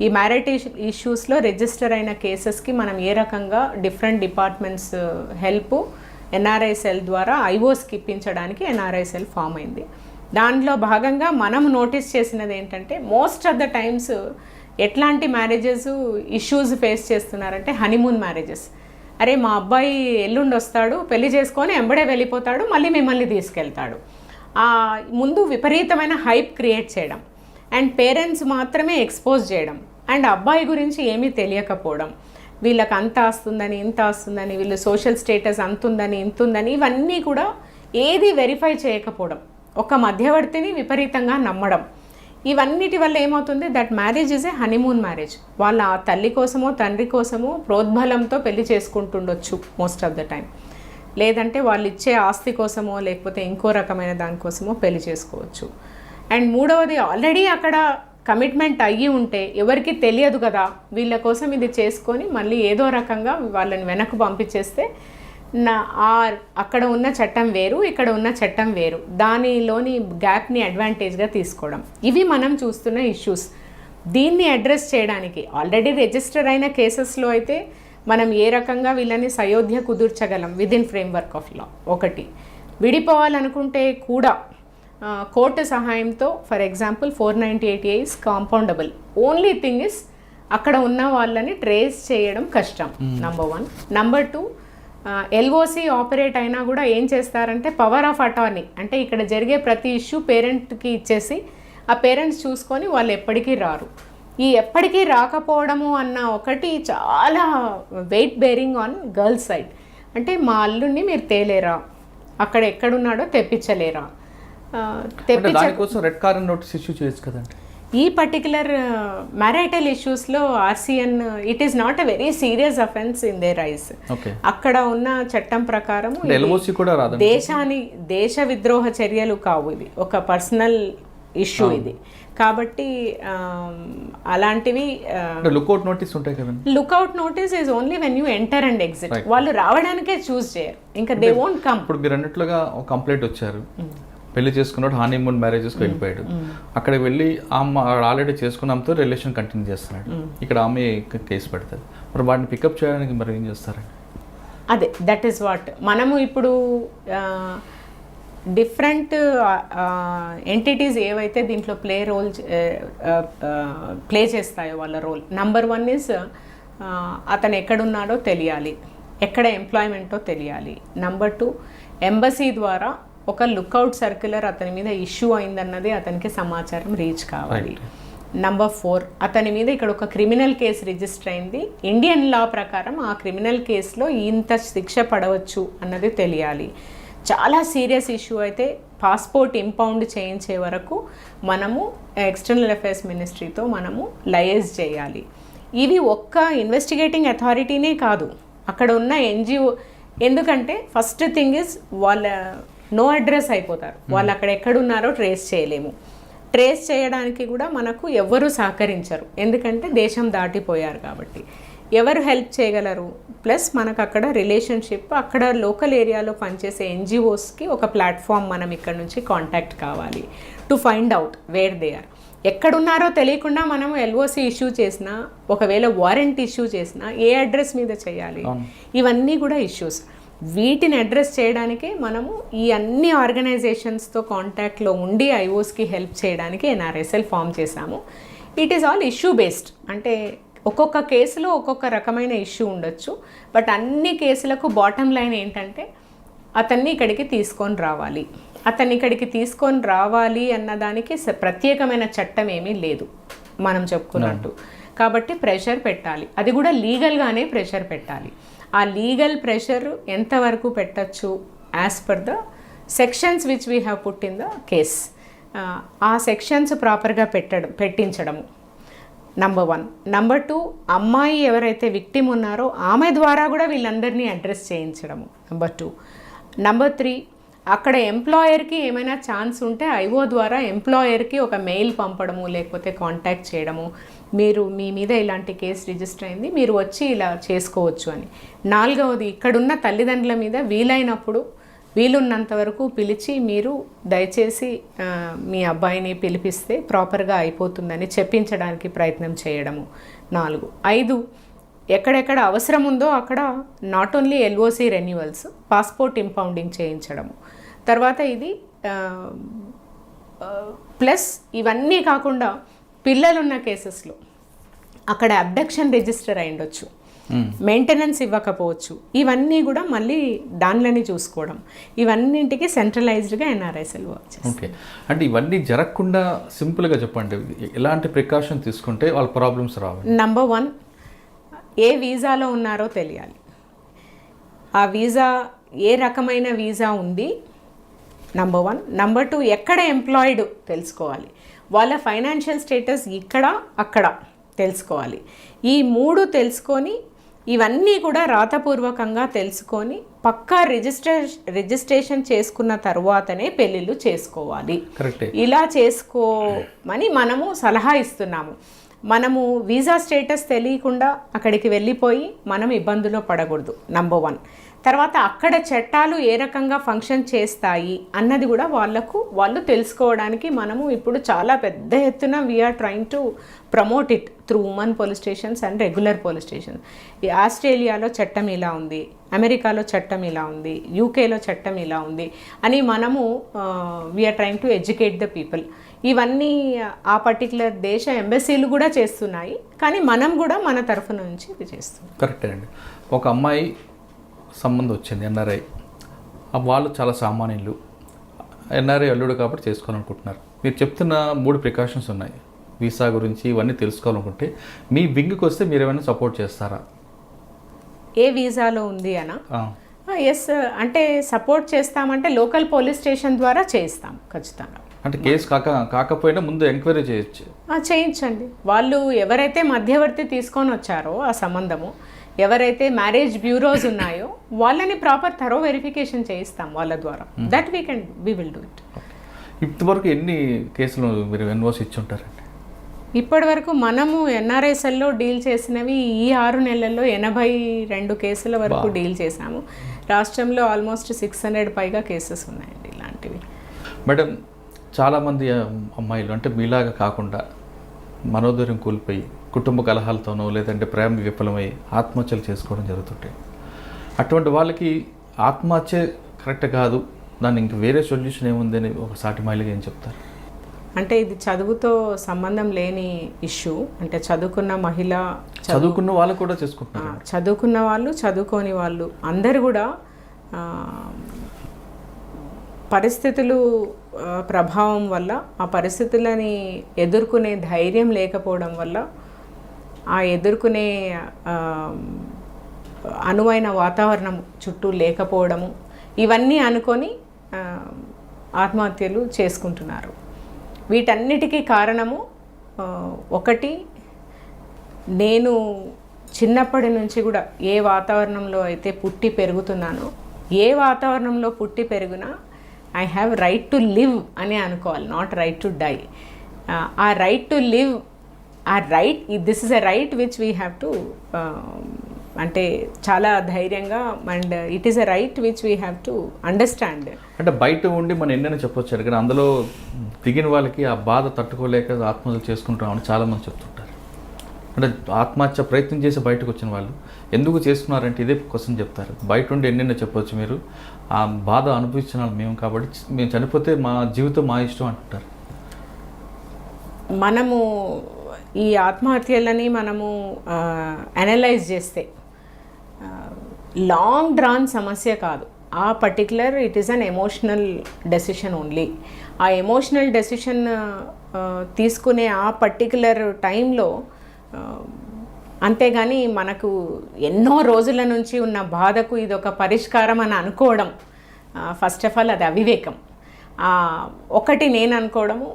ఈ మ్యారిటల్ ఇష్యూస్లో రిజిస్టర్ అయిన కేసెస్కి మనం ఏ రకంగా different departments help NRI cell ద్వారా ఐఓస్కి ఇప్పించడానికి ఎన్ఆర్ఐ సెల్ ఫామ్ అయింది. దాంట్లో భాగంగా మనం నోటీస్ చేసినది ఏంటంటే మోస్ట్ ఆఫ్ ద టైమ్స్ ఎట్లాంటి మ్యారేజెస్ ఇష్యూస్ ఫేస్ చేస్తున్నారంటే హనీమూన్ మ్యారేజెస్. అరే మా అబ్బాయి ఎల్లుండి వస్తాడు, పెళ్లి చేసుకొని ఎంబడే వెళ్ళిపోతాడు, మళ్ళీ మిమ్మల్ని తీసుకెళ్తాడు. ముందు విపరీతమైన హైప్ క్రియేట్ చేయడం, అండ్ పేరెంట్స్ మాత్రమే ఎక్స్పోజ్ చేయడం, అండ్ అబ్బాయి గురించి ఏమీ తెలియకపోవడం, వీళ్ళకి అంత వస్తుందని ఇంత వస్తుందని, వీళ్ళు సోషల్ స్టేటస్ అంతుందని ఇంతుందని, ఇవన్నీ కూడా ఏది వెరిఫై చేయకపోవడం, ఒక మధ్యవర్తిని విపరీతంగా నమ్మడం, ఇవన్నిటి వల్ల ఏమవుతుంది that marriage is a honeymoon marriage. వాళ్ళ తల్లి కోసమో తండ్రి కోసమో ప్రోద్బలంతో పెళ్లి చేసుకుంటుండొచ్చు మోస్ట్ ఆఫ్ ద టైం, లేదంటే వాళ్ళు ఇచ్చే ఆస్తి కోసమో లేకపోతే ఇంకో రకమైన దానికోసమో పెళ్లి చేసుకోవచ్చు. అండ్ మూడవది, ఆల్రెడీ అక్కడ కమిట్మెంట్ అయ్యి ఉంటే ఎవరికి తెలియదు కదా, వీళ్ళ కోసం ఇది చేసుకొని మళ్ళీ ఏదో రకంగా వాళ్ళని వెనక్కు పంపించేస్తే అక్కడ ఉన్న చట్టం వేరు, ఇక్కడ ఉన్న చట్టం వేరు, దానిలోని గ్యాప్ని అడ్వాంటేజ్గా తీసుకోవడం, ఇవి మనం చూస్తున్న ఇష్యూస్. దీన్ని అడ్రస్ చేయడానికి ఆల్రెడీ రిజిస్టర్ అయిన కేసెస్లో అయితే మనం ఏ రకంగా వీళ్ళని సయోధ్య కుదుర్చగలం విదిన్ ఫ్రేమ్వర్క్ ఆఫ్ లా. ఒకటి, విడిపోవాలనుకుంటే కూడా కోర్టు సహాయంతో, for example 498A is compoundable. Only thing is అక్కడ ఉన్న వాళ్ళని ట్రేస్ చేయడం కష్టం, నంబర్ 1. నంబర్ 2, ఎల్ఓసి ఆపరేట్ అయినా కూడా ఏం చేస్తారంటే పవర్ ఆఫ్ అటార్నీ, అంటే ఇక్కడ జరిగే ప్రతి ఇష్యూ పేరెంట్కి ఇచ్చేసి ఆ పేరెంట్స్ చూసుకొని వాళ్ళు ఎప్పటికీ రారు. ఈ ఎప్పటికీ రాకపోవడము అన్న ఒకటి చాలా weight bearing on girls side. అంటే మా అల్లుడిని మీరు తేలేరా, అక్కడ ఎక్కడున్నాడో తెప్పించలేరా, దానికోసం రెడ్ కార్నర్ నోటీస్ ఇష్యూ చేయొచ్చు కదండి. ఈ పర్టికులర్ మ్యారైటల్ ఇష్యూస్లో ఆర్సిఎన్ it is not a very serious offence in their eyes. అక్కడ ఉన్న చట్టం ప్రకారం దేశ విద్రోహ చర్యలు కావు, ఇది ఒక పర్సనల్ ఇష్యూ ఇది. కాబట్టి అలాంటివి లుక్అవుట్ నోటీస్ ఉంటాయి కదా. Lookout notice is only when you enter and exit. వాళ్ళు రావడానికే చూస్ చేయరు, ఇంకా దే వోంట్ కమ్. ఇప్పుడు మీరు అన్నట్లుగా ఒక కంప్లైంట్ వచ్చారు, పెళ్లి చేసుకున్నాడు, హనీమూన్ మ్యారేజెస్కి వెళ్ళిపోయాడు, అక్కడ వెళ్ళి ఆల్రెడీ చేసుకున్న ఆమెతో రిలేషన్ కంటిన్యూ చేస్తున్నాడు, ఇక్కడ ఆమె కేసు పెడతారు, మరి వాటిని పికప్ చేయడానికి మరి ఏం చేస్తారండి? అదే దట్ ఈస్ వాట్ మనము ఇప్పుడు డిఫరెంట్ ఎంటిటీస్ ఏవైతే దీంట్లో ప్లే చేస్తాయో వాళ్ళ రోల్. నంబర్ 1 ఈజ్ అతను ఎక్కడున్నాడో తెలియాలి, ఎక్కడ ఎంప్లాయ్మెంటో తెలియాలి. నంబర్ 2, ఎంబసీ ద్వారా ఒక లుక్అవుట్ సర్క్యులర్ అతని మీద ఇష్యూ అయిందన్నది అతనికి సమాచారం రీచ్ కావాలి. నంబర్ 4, అతని మీద ఇక్కడ ఒక క్రిమినల్ కేసు రిజిస్టర్ అయింది, ఇండియన్ లా ప్రకారం ఆ క్రిమినల్ కేసులో ఇంత శిక్ష పడవచ్చు అన్నది తెలియాలి. చాలా సీరియస్ ఇష్యూ అయితే పాస్పోర్ట్ ఇంపౌండ్ చేయించే వరకు మనము ఎక్స్టర్నల్ అఫైర్స్ మినిస్ట్రీతో మనము లయేజ్ చేయాలి. ఇవి ఒక్క ఇన్వెస్టిగేటింగ్ అథారిటీనే కాదు, అక్కడ ఉన్న ఎన్జిఓ. ఎందుకంటే ఫస్ట్ థింగ్ ఇస్ వాళ్ళ నో అడ్రస్ అయిపోతారు, వాళ్ళు అక్కడ ఎక్కడున్నారో ట్రేస్ చేయలేము. ట్రేస్ చేయడానికి కూడా మనకు ఎవరు సహకరించరు, ఎందుకంటే దేశం దాటిపోయారు కాబట్టి. ఎవరు హెల్ప్ చేయగలరు? ప్లస్ మనకు అక్కడ రిలేషన్షిప్, అక్కడ లోకల్ ఏరియాలో పనిచేసే ఎన్జిఓస్కి ఒక ప్లాట్ఫామ్ మనం ఇక్కడ నుంచి కాంటాక్ట్ కావాలి to find out where they are. ఎక్కడున్నారో తెలియకుండా మనము ఎల్ఓసి ఇష్యూ చేసినా, ఒకవేళ వారెంట్ ఇష్యూ చేసినా ఏ అడ్రస్ మీద చేయాలి, ఇవన్నీ కూడా ఇష్యూస్. వీటిని అడ్రస్ చేయడానికే మనము ఈ అన్ని ఆర్గనైజేషన్స్తో కాంటాక్ట్లో ఉండి ఐఓస్కి హెల్ప్ చేయడానికి ఎన్ఆర్ఎస్ఎల్ ఫామ్ చేశాము. It is all issue based, అంటే ఒక్కొక్క కేసులో ఒక్కొక్క రకమైన ఇష్యూ ఉండొచ్చు, బట్ అన్ని కేసులకు బాటమ్ లైన్ ఏంటంటే అతన్ని ఇక్కడికి తీసుకొని రావాలి. అతన్ని ఇక్కడికి తీసుకొని రావాలి అన్నదానికి ప్రత్యేకమైన చట్టం ఏమీ లేదు మనం చెప్పుకున్నట్టు. కాబట్టి ప్రెషర్ పెట్టాలి, అది కూడా లీగల్గానే ప్రెషర్ పెట్టాలి. ఆ లీగల్ ప్రెషర్ ఎంతవరకు పెట్టచ్చు as per the sections which we have put in the case. ఆ సెక్షన్స్ ప్రాపర్గా పెట్టించడము. నంబర్ 1. నంబర్ 2, అమ్మాయి ఎవరైతే విక్టిమ్ ఉన్నారో ఆమె ద్వారా కూడా వీళ్ళందరినీ అడ్రస్ చేయించడము. నంబర్ 2. నంబర్ 3, అక్కడ ఎంప్లాయర్కి ఏమైనా ఛాన్స్ ఉంటే ఐఓ ద్వారా ఎంప్లాయర్కి ఒక మెయిల్ పంపడము, లేకపోతే కాంటాక్ట్ చేయడము, మీరు మీ మీద ఇలాంటి కేసు రిజిస్టర్ అయింది, మీరు వచ్చి ఇలా చేసుకోవచ్చు అని. 4వది, ఇక్కడున్న తల్లిదండ్రుల మీద వీలైనప్పుడు వీలున్నంత వరకు పిలిచి మీరు దయచేసి మీ అబ్బాయిని పిలిపిస్తే ప్రాపర్గా అయిపోతుందని చెప్పించడానికి ప్రయత్నం చేయడము. 4. 5, ఎక్కడెక్కడ అవసరం ఉందో అక్కడ not only LOC renewals, passport impounding చేయించడము. తర్వాత ఇది ప్లస్ ఇవన్నీ కాకుండా పిల్లలున్న కేసెస్లో అక్కడ అబ్డక్షన్ రిజిస్టర్ అయి ఉండొచ్చు, మెయింటెనెన్స్ ఇవ్వకపోవచ్చు, ఇవన్నీ కూడా మళ్ళీ దానిలోని చూసుకోవడం, ఇవన్నింటికి సెంట్రలైజ్డ్గా ఎన్ఆర్ఐఎస్ఎల్ వర్క్ చేస్తుంది. ఓకే, అంటే ఇవన్నీ జరగకుండా సింపుల్గా చెప్పండి, ఎలాంటి ప్రికాషన్ తీసుకుంటే వాళ్ళ ప్రాబ్లమ్స్ రావాలి? నంబర్ 1, ఏ వీసాలో ఉన్నారో తెలియాలి. ఆ వీసా ఏ రకమైన వీసా ఉంది, నంబర్ 1. నంబర్ 2, ఎక్కడ ఎంప్లాయిడ్ తెలుసుకోవాలి. వాళ్ళ ఫైనాన్షియల్ స్టేటస్ ఇక్కడ అక్కడ తెలుసుకోవాలి. ఈ 3 తెలుసుకొని ఇవన్నీ కూడా రాతపూర్వకంగా తెలుసుకొని పక్కా రిజిస్ట్రేషన్ చేసుకున్న తర్వాతనే పెళ్ళిళ్ళు చేసుకోవాలి. ఇలా చేసుకోమని మనము సలహా ఇస్తున్నాము. మనము వీసా స్టేటస్ తెలియకుండా అక్కడికి వెళ్ళిపోయి మనం ఇబ్బందులో పడకూడదు, నంబర్ 1. తర్వాత అక్కడ చట్టాలు ఏ రకంగా ఫంక్షన్ చేస్తాయి అన్నది కూడా వాళ్ళు తెలుసుకోవడానికి మనము ఇప్పుడు చాలా పెద్ద ఎత్తున we are trying to promote it through women police stations and regular police stations. ఆస్ట్రేలియాలో చట్టం ఇలా ఉంది, అమెరికాలో చట్టం ఇలా ఉంది, యూకేలో చట్టం ఇలా ఉంది అని మనము we are trying to educate the people. ఇవన్నీ ఆ పర్టికులర్ దేశ ఎంబసీలు కూడా చేస్తున్నాయి, కానీ మనం కూడా మన తరఫు నుంచి ఇది చేస్తున్నాం. కరెక్టే అండి. ఒక అమ్మాయి సంబంధం వచ్చింది, ఎన్ఆర్ఐ, వాళ్ళు చాలా సామాన్యులు, ఎన్ఆర్ఐ అల్లుడు కాబట్టి చేసుకోవాలనుకుంటున్నారు. మీరు చెప్తున్న 3 ప్రికాషన్స్ ఉన్నాయి, వీసా గురించి ఇవన్నీ తెలుసుకోవాలనుకుంటే మీ వింగ్కి వస్తే మీరు ఏమైనా సపోర్ట్ చేస్తారా? ఏ వీసాలో ఉంది అనా? ఎస్, అంటే సపోర్ట్ చేస్తామంటే లోకల్ పోలీస్ స్టేషన్ ద్వారా చేయిస్తాం ఖచ్చితంగా. అంటే కేసు కాకపోయినా ముందు ఎంక్వైరీ చేయొచ్చు, చేయించండి. వాళ్ళు ఎవరైతే మధ్యవర్తి తీసుకొని వచ్చారో ఆ సంబంధము, ఎవరైతే మ్యారేజ్ బ్యూరోస్ ఉన్నాయో వాళ్ళని ప్రాపర్ థరో వెరిఫికేషన్ చేయిస్తాం వాళ్ళ ద్వారా. That we will do it. ఇంతవరకు ఎన్ని కేసులు మీరు ఎన్ఓసి ఇచ్చి ఉంటారండి? ఇప్పటి వరకు మనము ఎన్ఆర్ఐఎస్ఎల్లో డీల్ చేసినవి ఈ 6 నెలల్లో 82 కేసుల వరకు డీల్ చేశాము. రాష్ట్రంలో ఆల్మోస్ట్ 600 పైగా కేసెస్ ఉన్నాయండి ఇలాంటివి. మేడం, చాలామంది అమ్మాయిలు అంటే మీలాగా కాకుండా మనోధైర్యం కోల్పోయి కుటుంబ కలహాలతోనో లేదంటే ప్రేమ విఫలమై ఆత్మహత్యలు చేసుకోవడం జరుగుతుంటాయి. అటువంటి వాళ్ళకి ఆత్మహత్య కరెక్ట్ కాదు, దాన్ని ఇంక వేరే సొల్యూషన్ ఏముందని ఒక సాటి మహిళగా ఏం చెప్తారు? అంటే ఇది చదువుతో సంబంధం లేని ఇష్యూ. అంటే చదువుకున్న మహిళ, చదువుకున్న వాళ్ళు కూడా చేసుకుంటున్నారు, చదువుకున్న వాళ్ళు, చదువుకోని వాళ్ళు అందరు కూడా పరిస్థితులు ప్రభావం వల్ల, ఆ పరిస్థితులని ఎదుర్కొనే ధైర్యం లేకపోవడం వల్ల, ఆ ఎదుర్కొనే అనువైన వాతావరణం చుట్టూ లేకపోవడము, ఇవన్నీ అనుకొని ఆత్మహత్యలు చేసుకుంటున్నారు. వీటన్నిటికీ కారణము ఒకటి, నేను చిన్నప్పటి నుంచి కూడా ఏ వాతావరణంలో అయితే పుట్టి పెరుగుతున్నానో, ఏ వాతావరణంలో పుట్టి పెరిగినా I have right to live అని అనుకోవాలి, నాట్ రైట్ టు డై. ఆ రైట్ టు లివ్, ఆ right, this is a right which we have to, అంటే చాలా ధైర్యంగా, and it is a right which we have to understand. అంటే బయట ఉండి మనం ఎన్నైనా చెప్పొచ్చారు, కానీ అందులో దిగిన వాళ్ళకి ఆ బాధ తట్టుకోలేక ఆత్మహత్య చేసుకుంటామని చాలామంది చెప్తుంటారు. అంటే ఆత్మహత్య ప్రయత్నం చేసి బయటకు వచ్చిన వాళ్ళు ఎందుకు చేసుకున్నారంటే ఇదే క్వశ్చన్ చెప్తారు. బయట ఉండి ఎన్నెన్నో చెప్పొచ్చు, మీరు ఆ బాధ అనుభవించిన వాళ్ళు మేము కాబట్టి మేము చనిపోతే మా జీవితం మా ఇష్టం అంటుంటారు. మనము ఈ ఆత్మహత్యలని మనము అనలైజ్ చేస్తే లాంగ్ డ్రాన్ సమస్య కాదు. ఆ particular it is an emotional decision only. ఆ ఎమోషనల్ డెసిషన్ తీసుకునే ఆ పర్టికులర్ టైంలో, అంతేగాని మనకు ఎన్నో రోజుల నుంచి ఉన్న బాధకు ఇది ఒక పరిష్కారం అని అనుకోవడం, ఫస్ట్ ఆఫ్ ఆల్ అది అవివేకం. ఒకటి నేను అనుకోవడము,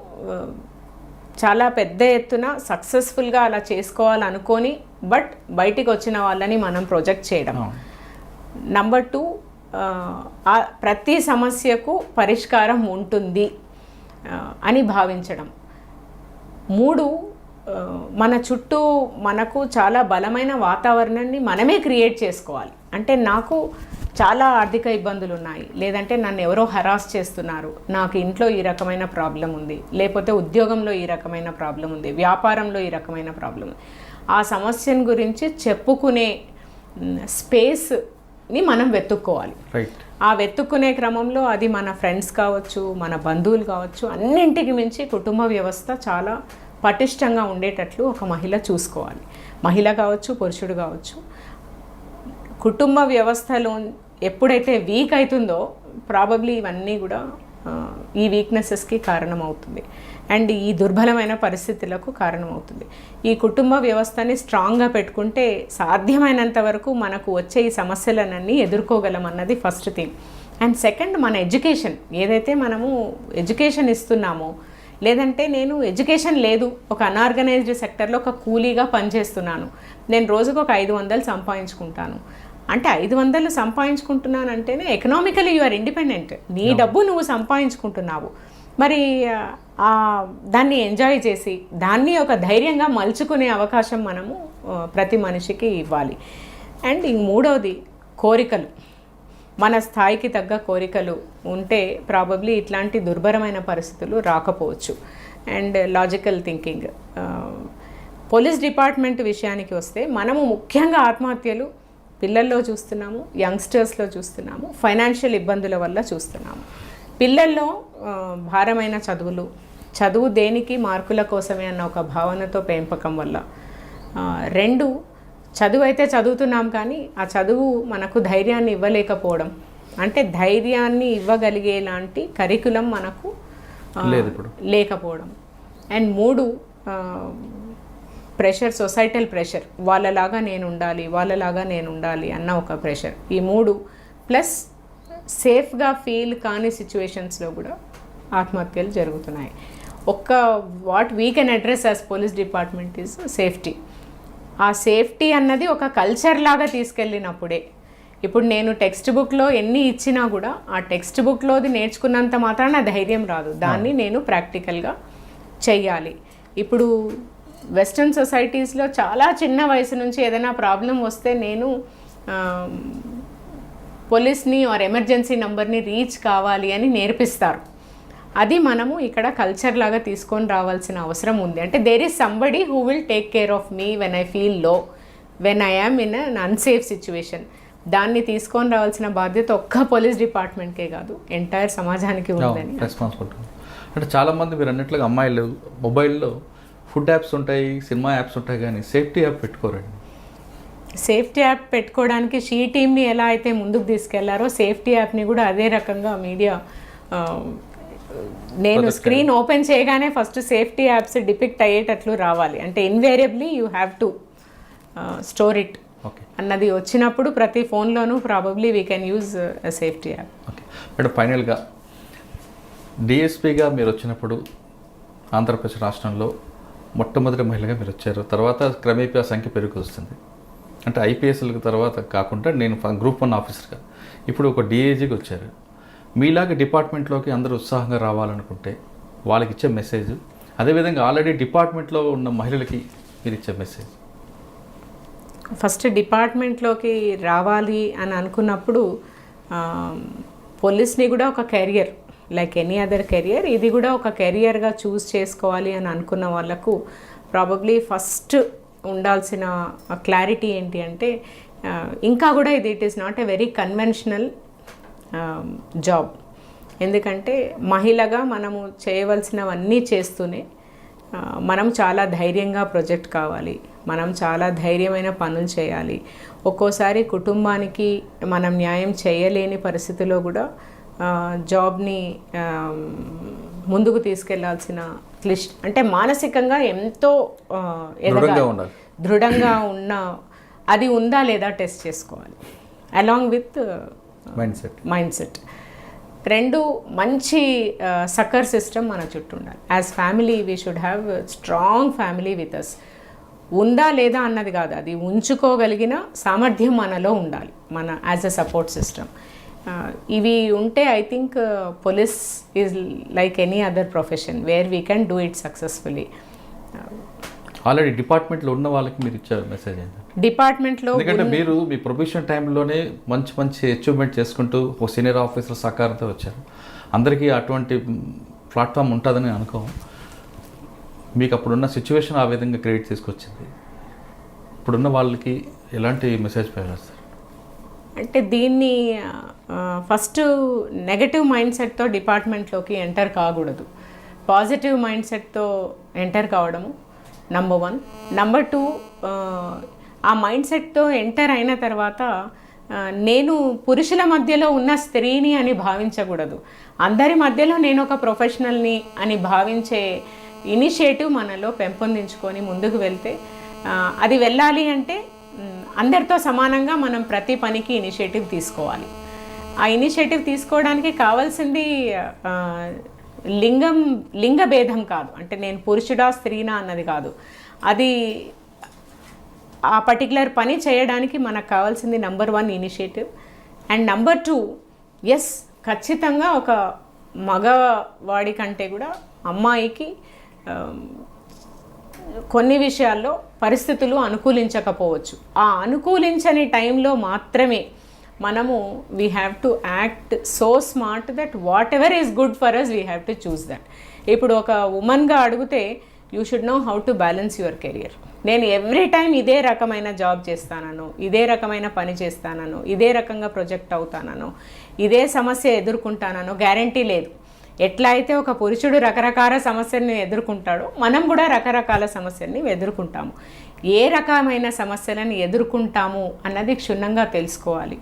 చాలా పెద్ద ఎత్తున సక్సెస్ఫుల్గా అలా చేసుకోవాలనుకొని బట్ బయటికి వచ్చిన వాళ్ళని మనం ప్రొజెక్ట్ చేయడం. నంబర్ 2, ప్రతి సమస్యకు పరిష్కారం ఉంటుంది అని భావించడం. 3, మన చుట్టూ మనకు చాలా బలమైన వాతావరణాన్ని మనమే క్రియేట్ చేసుకోవాలి. అంటే నాకు చాలా ఆర్థిక ఇబ్బందులు ఉన్నాయి, లేదంటే నన్ను ఎవరో హరాస్ చేస్తున్నారు, నాకు ఇంట్లో ఈ రకమైన ప్రాబ్లం ఉంది, లేకపోతే ఉద్యోగంలో ఈ రకమైన ప్రాబ్లం ఉంది, వ్యాపారంలో ఈ రకమైన ప్రాబ్లం ఉంది. ఆ సమస్యను గురించి చెప్పుకునే స్పేస్ని మనం వెతుక్కోవాలి. ఆ వెతుక్కునే క్రమంలో అది మన ఫ్రెండ్స్ కావచ్చు, మన బంధువులు కావచ్చు, అన్నింటికి మించి కుటుంబ వ్యవస్థ చాలా పటిష్టంగా ఉండేటట్లు ఒక మహిళ చూసుకోవాలి. మహిళ కావచ్చు, పురుషుడు కావచ్చు. కుటుంబ వ్యవస్థలో ఎప్పుడైతే వీక్ అవుతుందో ప్రాబబ్లీ ఇవన్నీ కూడా ఈ వీక్నెసెస్కి కారణమవుతుంది అండ్ ఈ దుర్బలమైన పరిస్థితులకు కారణమవుతుంది. ఈ కుటుంబ వ్యవస్థని స్ట్రాంగ్గా పెట్టుకుంటే సాధ్యమైనంత వరకు మనకు వచ్చే ఈ సమస్యలన్నీ ఎదుర్కోగలం అన్నది ఫస్ట్ థింగ్. అండ్ సెకండ్, మన ఎడ్యుకేషన్ ఏదైతే మనము ఎడ్యుకేషన్ ఇస్తున్నామో, లేదంటే నేను ఎడ్యుకేషన్ లేదు, ఒక అన్ఆర్గనైజ్డ్ సెక్టర్లో ఒక కూలీగా పనిచేస్తున్నాను, నేను రోజుకు ఒక 500 సంపాదించుకుంటాను అంటే 500 సంపాదించుకుంటున్నాను అంటేనే ఎకనామికలీ యు ఆర్ ఇండిపెండెంట్. నీ డబ్బు నువ్వు సంపాదించుకుంటున్నావు. మరి దాన్ని ఎంజాయ్ చేసి దాన్ని ఒక ధైర్యంగా మలుచుకునే అవకాశం మనము ప్రతి మనిషికి ఇవ్వాలి. అండ్ ఈ 3వది, కోరికలు. మన స్థాయికి తగ్గ కోరికలు ఉంటే ప్రాబబ్లీ ఇట్లాంటి దుర్భరమైన పరిస్థితులు రాకపోవచ్చు. And logical thinking. Police department విషయానికి వస్తే మనము ముఖ్యంగా ఆత్మహత్యలు పిల్లల్లో చూస్తున్నాము, యంగ్స్టర్స్లో చూస్తున్నాము, ఫైనాన్షియల్ ఇబ్బందుల వల్ల చూస్తున్నాము. పిల్లల్లో భారమైన చదువు దేనికి మార్కుల కోసమే అన్న ఒక భావనతో పెంపకం వల్ల. 2, చదువు అయితే చదువుతున్నాం కానీ ఆ చదువు మనకు ధైర్యాన్ని ఇవ్వలేకపోవడం, అంటే ధైర్యాన్ని ఇవ్వగలిగేలాంటి కరికులం మనకు లేకపోవడం. అండ్ 3, ప్రెషర్, సొసైటల్ ప్రెషర్, వాళ్ళలాగా నేను ఉండాలి అన్న ఒక ప్రెషర్. ఈ 3 ప్లస్ సేఫ్గా ఫీల్ కాని సిచ్యువేషన్స్లో కూడా ఆత్మహత్యలు జరుగుతున్నాయి. What we can address as police department is safety. ఆ సేఫ్టీ అన్నది ఒక కల్చర్ లాగా తీసుకెళ్ళినప్పుడే, ఇప్పుడు నేను టెక్స్ట్ బుక్లో ఎన్ని ఇచ్చినా కూడా ఆ టెక్స్ట్ బుక్లోది నేర్చుకున్నంత మాత్రాన ధైర్యం రాదు, దాన్ని నేను ప్రాక్టికల్గా చెయ్యాలి. ఇప్పుడు వెస్ట్రన్ సొసైటీస్లో చాలా చిన్న వయసు నుంచి ఏదైనా ప్రాబ్లం వస్తే నేను పోలీస్ని ఆర్ ఎమర్జెన్సీ నంబర్ని రీచ్ కావాలి అని నేర్పిస్తారు. అది మనము ఇక్కడ కల్చర్ లాగా తీసుకొని రావాల్సిన అవసరం ఉంది. అంటే there is somebody who will take care of me when I feel low, when I am in an unsafe situation. దాన్ని తీసుకొని రావాల్సిన బాధ్యత ఒక్క పోలీస్ డిపార్ట్మెంట్కే కాదు, ఎంటైర్ సమాజానికి ఉందని రెస్పాన్సిబిలిటీ. అంటే చాలామంది మీరు అన్నట్లుగా అమ్మాయిలు మొబైల్లో ఫుడ్ యాప్స్ ఉంటాయి, సినిమా యాప్స్ ఉంటాయి, కానీ సేఫ్టీ యాప్ పెట్టుకోరండి. సేఫ్టీ యాప్ పెట్టుకోవడానికి షీ టీమ్ని ఎలా అయితే ముందుకు తీసుకెళ్లారో సేఫ్టీ యాప్ని కూడా అదే రకంగా మీడియా, నేను స్క్రీన్ ఓపెన్ చేయగానే ఫస్ట్ సేఫ్టీ యాప్స్ డిపిక్ట్ అయ్యేటట్లు రావాలి. అంటే invariably you have to store it అన్నది వచ్చినప్పుడు ప్రతి ఫోన్లోనూ probably we can use safety app. Okay madam, ఫైనల్గా డిఎస్పీగా మీరు వచ్చినప్పుడు ఆంధ్రప్రదేశ్ రాష్ట్రంలో మొట్టమొదటి మహిళగా మీరు వచ్చారు. తర్వాత క్రమేపీ ఆ సంఖ్య పెరుగు వస్తుంది. అంటే ఐపీఎస్ల తర్వాత కాకుండా నేను గ్రూప్ 1 ఆఫీసర్గా ఇప్పుడు ఒక డిఐజీకి వచ్చారు. మీలాగా డిపార్ట్మెంట్లోకి అందరూ ఉత్సాహంగా రావాలనుకుంటే వాళ్ళకి ఇచ్చే మెసేజ్, అదేవిధంగా ఆల్రెడీ డిపార్ట్మెంట్లో ఉన్న మహిళలకి మీరు ఇచ్చే మెసేజ్. ఫస్ట్ డిపార్ట్మెంట్లోకి రావాలి అని అనుకున్నప్పుడు పోలీస్ని కూడా ఒక career like any other career, ఇది కూడా ఒక కెరియర్గా చూస్ చేసుకోవాలి అని అనుకున్న వాళ్ళకు ప్రాబబ్లీ ఫస్ట్ ఉండాల్సిన క్లారిటీ ఏంటి అంటే, ఇంకా కూడా it is not a very conventional job. ఎందుకంటే మహిళగా మనము చేయవలసినవన్నీ చేస్తూనే మనం చాలా ధైర్యంగా ప్రొజెక్ట్ కావాలి, మనం చాలా ధైర్యమైన పనులు చేయాలి. ఒక్కోసారి కుటుంబానికి మనం న్యాయం చేయలేని పరిస్థితిలో కూడా జాబ్ని ముందుకు తీసుకెళ్లాల్సిన అంటే మానసికంగా ఎంతో దృఢంగా ఉన్న అది ఉందా లేదా టెస్ట్ చేసుకోవాలి అలాంగ్ విత్ మైండ్ సెట్. రెండు మంచి సక్కర్ సిస్టమ్ మన చుట్టూ ఉండాలి. As family we should have strong family with us. ఉందా లేదా అన్నది కాదు, అది ఉంచుకోగలిగిన సామర్థ్యం మనలో ఉండాలి, మన యాజ్ అ సపోర్ట్ సిస్టమ్. ఇవి ఉంటే I think police is like any other profession where we can do it successfully. Already డిపార్ట్మెంట్లో ఉన్న వాళ్ళకి మీరు ఇచ్చే మెసేజ్ ఏంటంటే, డిపార్ట్మెంట్లో ఎందుకంటే మీరు మీ ప్రొఫెషన్ టైంలోనే మంచి మంచి అచీవ్మెంట్ చేసుకుంటూ ఒక సీనియర్ ఆఫీసర్ సహకారంతో వచ్చారు. అందరికీ అటువంటి ప్లాట్ఫామ్ ఉంటుందని అనుకోం. మీకు అప్పుడున్న సిచ్యువేషన్ ఆ విధంగా క్రియేట్ తీసుకొచ్చింది. ఇప్పుడున్న వాళ్ళకి ఎలాంటి మెసేజ్ చేస్తారు? అంటే దీన్ని ఫస్ట్ నెగటివ్ మైండ్ సెట్తో డిపార్ట్మెంట్లోకి ఎంటర్ కాకూడదు, పాజిటివ్ మైండ్ సెట్తో ఎంటర్ కావడము నంబర్ 1. నంబర్ 2, ఆ మైండ్ సెట్తో ఎంటర్ అయిన తర్వాత నేను పురుషుల మధ్యలో ఉన్న స్త్రీని అని భావించకూడదు, అందరి మధ్యలో నేను ఒక ప్రొఫెషనల్ని అని భావించే ఇనిషియేటివ్ మనలో పెంపొందించుకొని ముందుకు వెళ్తే, అది వెళ్ళాలి అంటే అందరితో సమానంగా మనం ప్రతి పనికి ఇనిషియేటివ్ తీసుకోవాలి. ఆ ఇనిషియేటివ్ తీసుకోవడానికి కావాల్సింది లింగ భేదం కాదు, అంటే నేను పురుషుడా స్త్రీనా అన్నది కాదు. అది ఆ పర్టికులర్ పని చేయడానికి మనకు కావాల్సింది number 1 initiative. And number 2, yes ఖచ్చితంగా ఒక మగవాడి కంటే కూడా అమ్మాయికి కొన్ని విషయాల్లో పరిస్థితులు అనుకూలించకపోవచ్చు. ఆ అనుకూలించని టైంలో మాత్రమే మనము we have to act so smart that whatever is good for us we have to choose that. ఇప్పుడు ఒక ఉమెన్గా అడిగితే you should know how to balance your career. నేను ఎవ్రీ టైం ఇదే రకమైన జాబ్ చేస్తానను, ఇదే రకమైన పని చేస్తానను, ఇదే రకంగా ప్రొజెక్ట్ అవుతానను, ఇదే సమస్య ఎదుర్కొంటానను గ్యారంటీ లేదు. ఎట్లా అయితే ఒక పురుషుడు రకరకాల సమస్యల్ని ఎదుర్కొంటాడో మనం కూడా రకరకాల సమస్యల్ని ఎదుర్కొంటాము. ఏ రకమైన సమస్యలను ఎదుర్కొంటాము అన్నది క్షుణ్ణంగా తెలుసుకోవాలి.